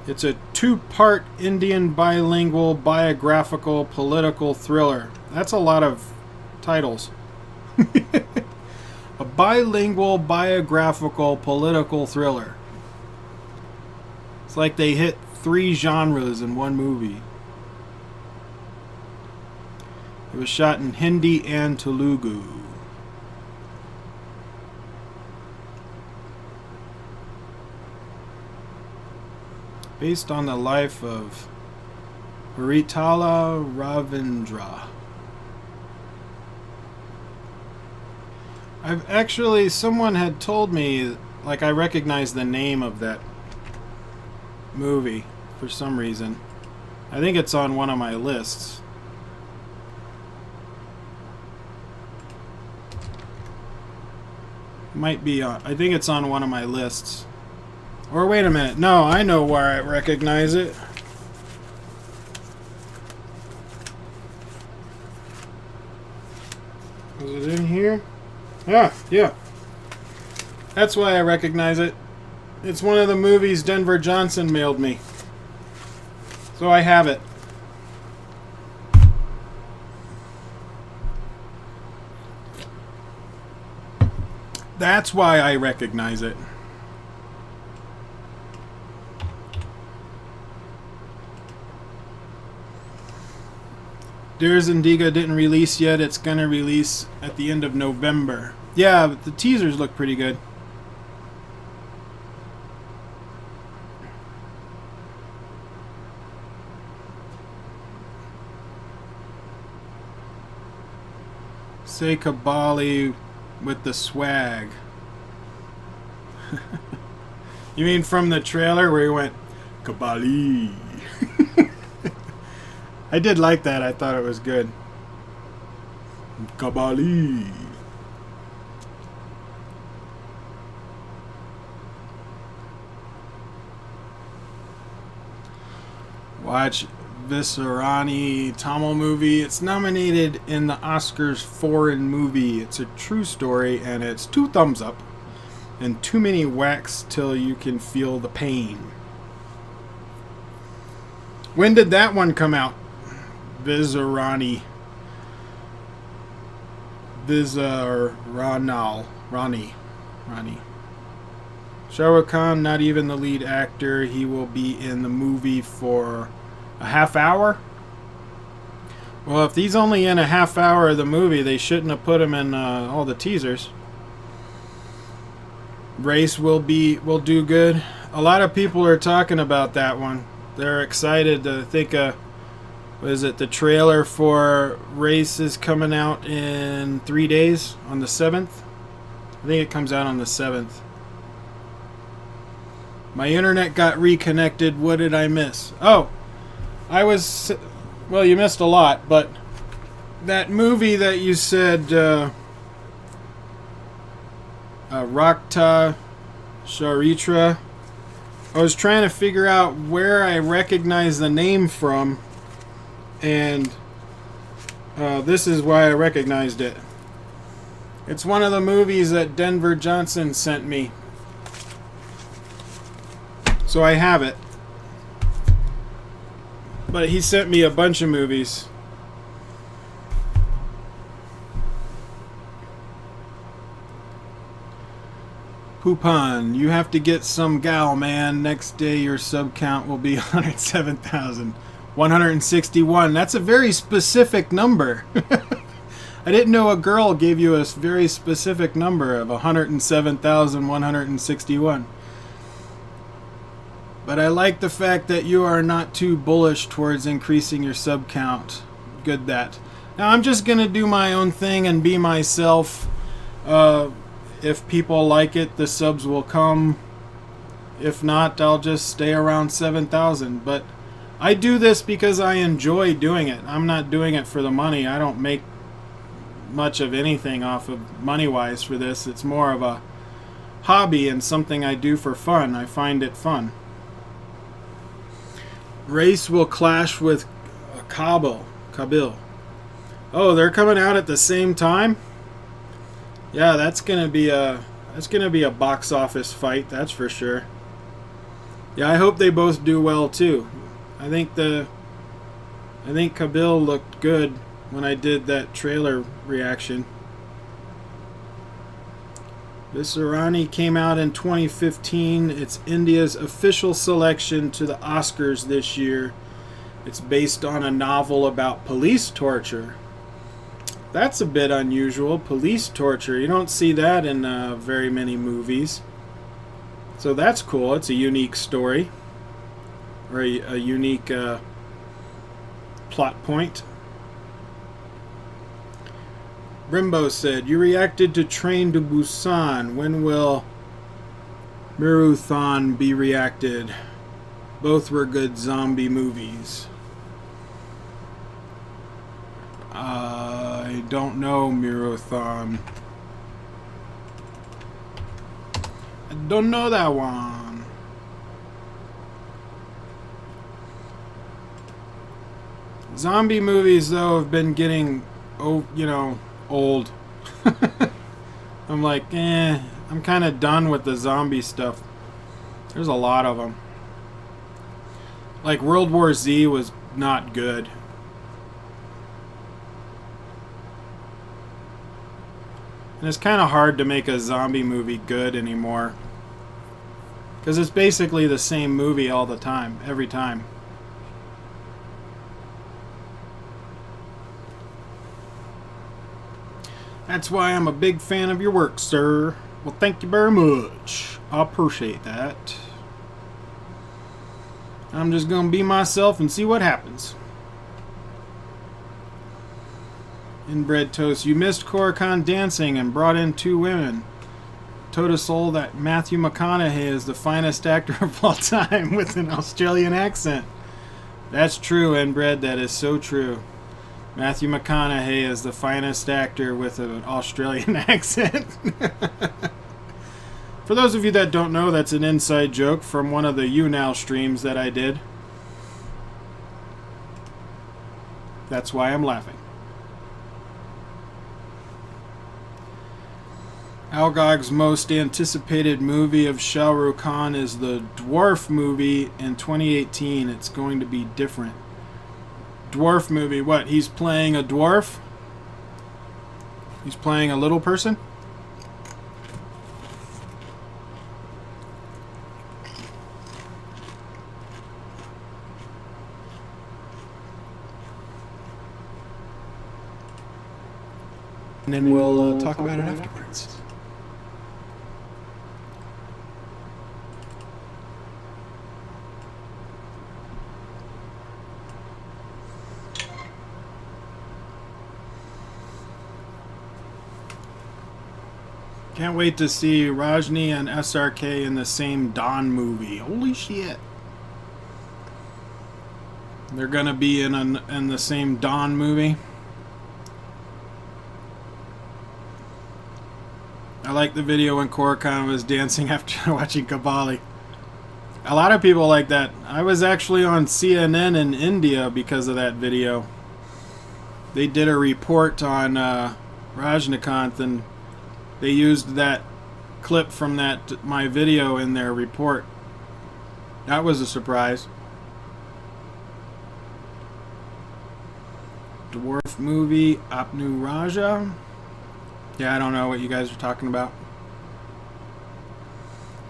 It's a 2-part Indian bilingual biographical political thriller. That's a lot of titles. A bilingual biographical political thriller. It's like they hit 3 genres in one movie. It was shot in Hindi and Telugu. Based on the life of Haritala Ravindra. Someone had told me like I recognize the name of that movie for some reason. I think it's on one of my lists. Might be on. I think it's on one of my lists. Or wait a minute. No, I know where I recognize it. Is it in here? Yeah. That's why I recognize it. It's one of the movies Denver Johnson mailed me. So I have it. That's why I recognize it. Dear Zendiga didn't release yet. It's gonna release at the end of November. Yeah, but the teasers look pretty good. Say Kabali with the swag. You mean from the trailer where he went Kabali? I did like that. I thought it was good. Kabali. Watch Visarani Tamil movie. It's nominated in the Oscars foreign movie. It's a true story and it's 2 thumbs up and too many whacks till you can feel the pain. When did that one come out? Visarani. Rani. Shah Rukh Khan, not even the lead actor. He will be in the movie for a half hour? Well, if he's only in a half hour of the movie, they shouldn't have put him in all the teasers. Race will do good. A lot of people are talking about that one. They're excited to think what is it? The trailer for Race is coming out in 3 days on the 7th. I think it comes out on the 7th. My internet got reconnected. What did I miss? Oh, well, you missed a lot, but that movie that you said, Rakta Charitra, I was trying to figure out where I recognize the name from, and this is why I recognized it. It's one of the movies that Denver Johnson sent me. So I have it. But he sent me a bunch of movies. Poupon, you have to get some gal, man. Next day your sub count will be 107,161. That's a very specific number. I didn't know a girl gave you a very specific number of 107,161. But I like the fact that you are not too bullish towards increasing your sub count. Good that. Now I'm just going to do my own thing and be myself. If people like it, the subs will come. If not, I'll just stay around 7,000. But I do this because I enjoy doing it. I'm not doing it for the money. I don't make much of anything off of money-wise for this. It's more of a hobby and something I do for fun. I find it fun. Race will clash with Kabil. Oh, they're coming out at the same time? Yeah, that's gonna be a box office fight, that's for sure. Yeah, I hope they both do well too. I think Kabil looked good when I did that trailer reaction. Visarani came out in 2015. It's India's official selection to the Oscars this year. It's based on a novel about police torture. That's a bit unusual, police torture. You don't see that in very many movies. So that's cool. It's a unique story. Or a unique plot point. Brimbo said, you reacted to Train to Busan. When will Miruthon be reacted. Both were good zombie movies. I don't know Miruthon. I don't know that one. Zombie movies, though, have been getting, old. I'm like, I'm kind of done with the zombie stuff. There's a lot of them. Like World War Z was not good. And it's kind of hard to make a zombie movie good anymore. Because it's basically the same movie all the time, every time. That's why I'm a big fan of your work, sir. Well, thank you very much. I appreciate that. I'm just going to be myself and see what happens. Inbred Toast. You missed Koricon dancing and brought in 2 women. Told us all that Matthew McConaughey is the finest actor of all time with an Australian accent. That's true, Inbred. That is so true. Matthew McConaughey is the finest actor with an Australian accent. For those of you that don't know, that's an inside joke from one of the YouNow streams that I did. That's why I'm laughing. Algog's most anticipated movie of Shah Rukh Khan is the Dwarf movie in 2018. It's going to be different. Dwarf movie. What? He's playing a dwarf? He's playing a little person? And then we'll talk about it afterwards. Can't wait to see Rajni and SRK in the same Dawn movie. Holy shit. They're gonna be in the same Dawn movie. I like the video when Koricon was dancing after watching Kabali. A lot of people like that. I was actually on CNN in India because of that video. They did a report on Rajnikant, and they used that clip from my video in their report. That was a surprise. Dwarf movie, Apnu Raja. Yeah, I don't know what you guys are talking about.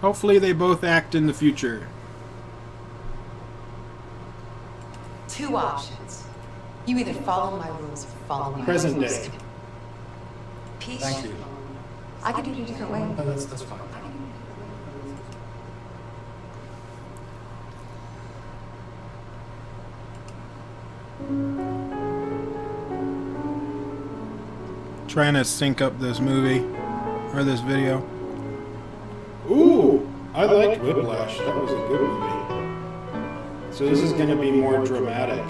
Hopefully they both act in the future. 2 options. You either follow my rules or follow my Present rules. day. Peace. Thank you. I could do it a different way. No, that's fine. Trying to sync up this movie or this video. Ooh, I liked Whiplash. That was a good movie. So this is going to be more dramatic.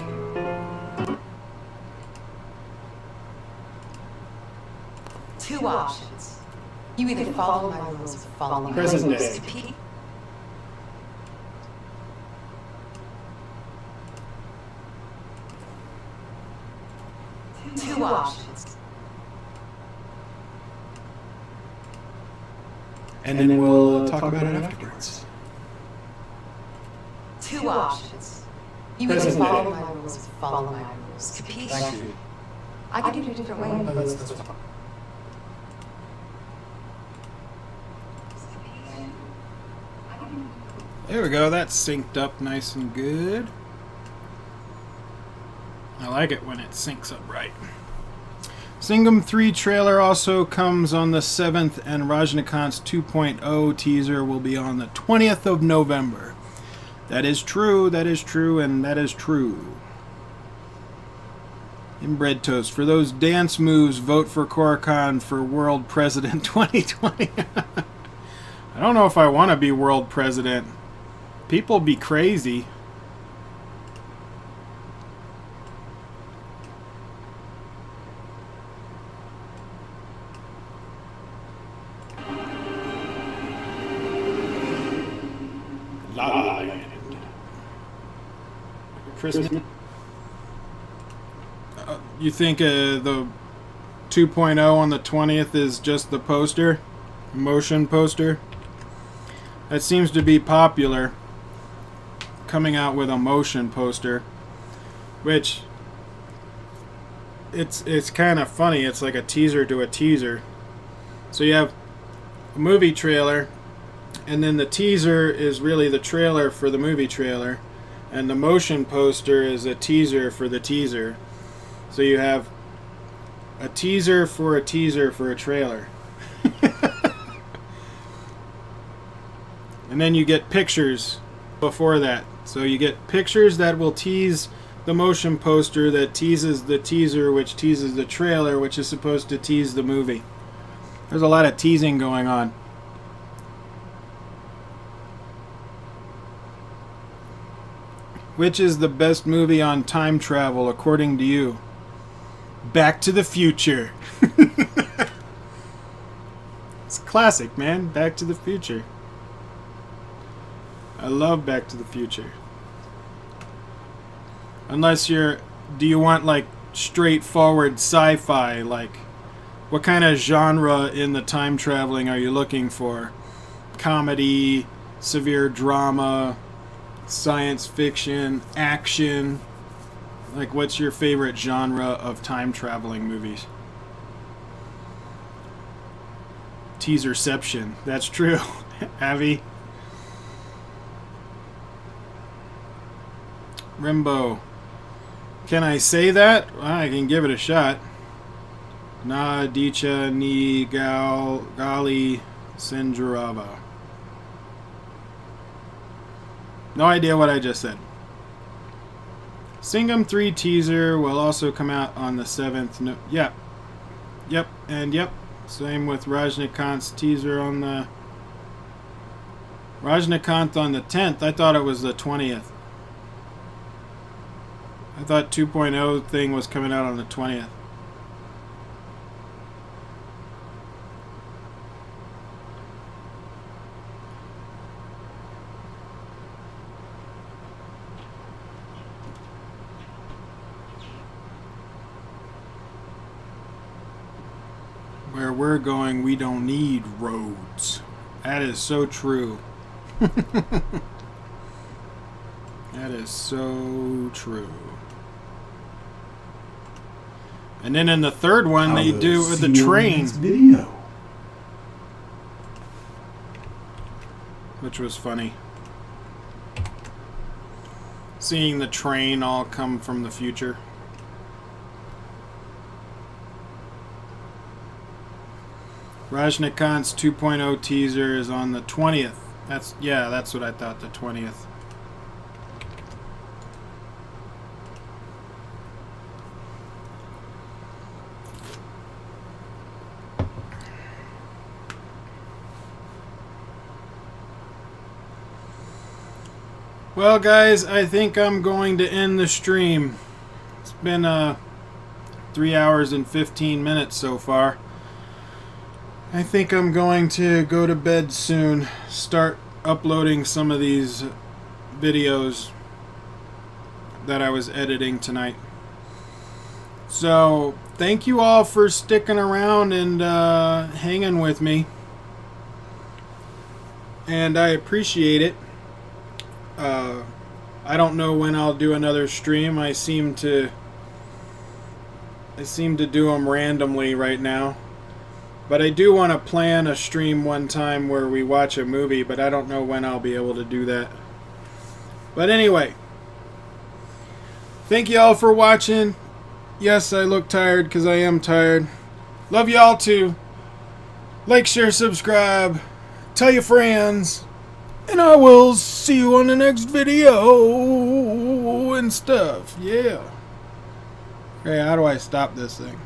Two options. You either follow my rules or follow my Present rules. day. Two options. And then we'll talk about it afterwards. Two options. You either Present follow day. my rules or follow my rules. Capiche? Thank you. I could do it a different way. No, that's fine. There we go. That's synced up nice and good. I like it when it syncs up right. Singham 3 trailer also comes on the 7th, and Rajnikant's 2.0 teaser will be on the 20th of November. That is true, and that is true. Inbred Toast. For those dance moves, vote for Koricon for World President 2020. I don't know if I want to be world president. People be crazy. La Land. Christmas. You think the 2.0 on the 20th is just the poster? Motion poster? That seems to be popular. Coming out with a motion poster. Which, it's kind of funny. It's like a teaser to a teaser. So you have a movie trailer, and then the teaser is really the trailer for the movie trailer, and the motion poster is a teaser for the teaser. So you have a teaser for a teaser for a trailer. And then you get pictures before that. So you get pictures that will tease the motion poster that teases the teaser, which teases the trailer, which is supposed to tease the movie. There's a lot of teasing going on. Which is the best movie on time travel, according to you? Back to the Future. It's classic, man. Back to the Future. I love Back to the Future. Unless you're... Do you want, like, straightforward sci-fi? Like, what kind of genre in the time traveling are you looking for? Comedy, severe drama, science fiction, action? Like, what's your favorite genre of time traveling movies? Teaserception. That's true. Avi. Rimbo. Can I say that? Well, I can give it a shot. Na dicha ni gali Sinjarava. No idea what I just said. Singham 3 teaser will also come out on the 7th. No, yep. Yep, and yep. Same with Rajnikant's teaser on the... Rajnikant on the 10th. I thought it was the 20th. I thought 2.0 thing was coming out on the 20th. Where we're going, we don't need roads. That is so true. That is so true. And then in the third one, they do with the train. Video. Which was funny. Seeing the train all come from the future. Rajnikant's 2.0 teaser is on the 20th. That's what I thought, the 20th. Well, guys, I think I'm going to end the stream. It's been 3 hours and 15 minutes so far. I think I'm going to go to bed soon. Start uploading some of these videos that I was editing tonight. So, thank you all for sticking around and hanging with me. And I appreciate it. I don't know when I'll do another stream. I seem to do them randomly right now. But I do want to plan a stream one time where we watch a movie, but I don't know when I'll be able to do that. But anyway, thank you all for watching. Yes, I look tired because I am tired. Love y'all too. Like, share, subscribe. Tell your friends. And I will see you on the next video and stuff. Yeah. Okay, how do I stop this thing?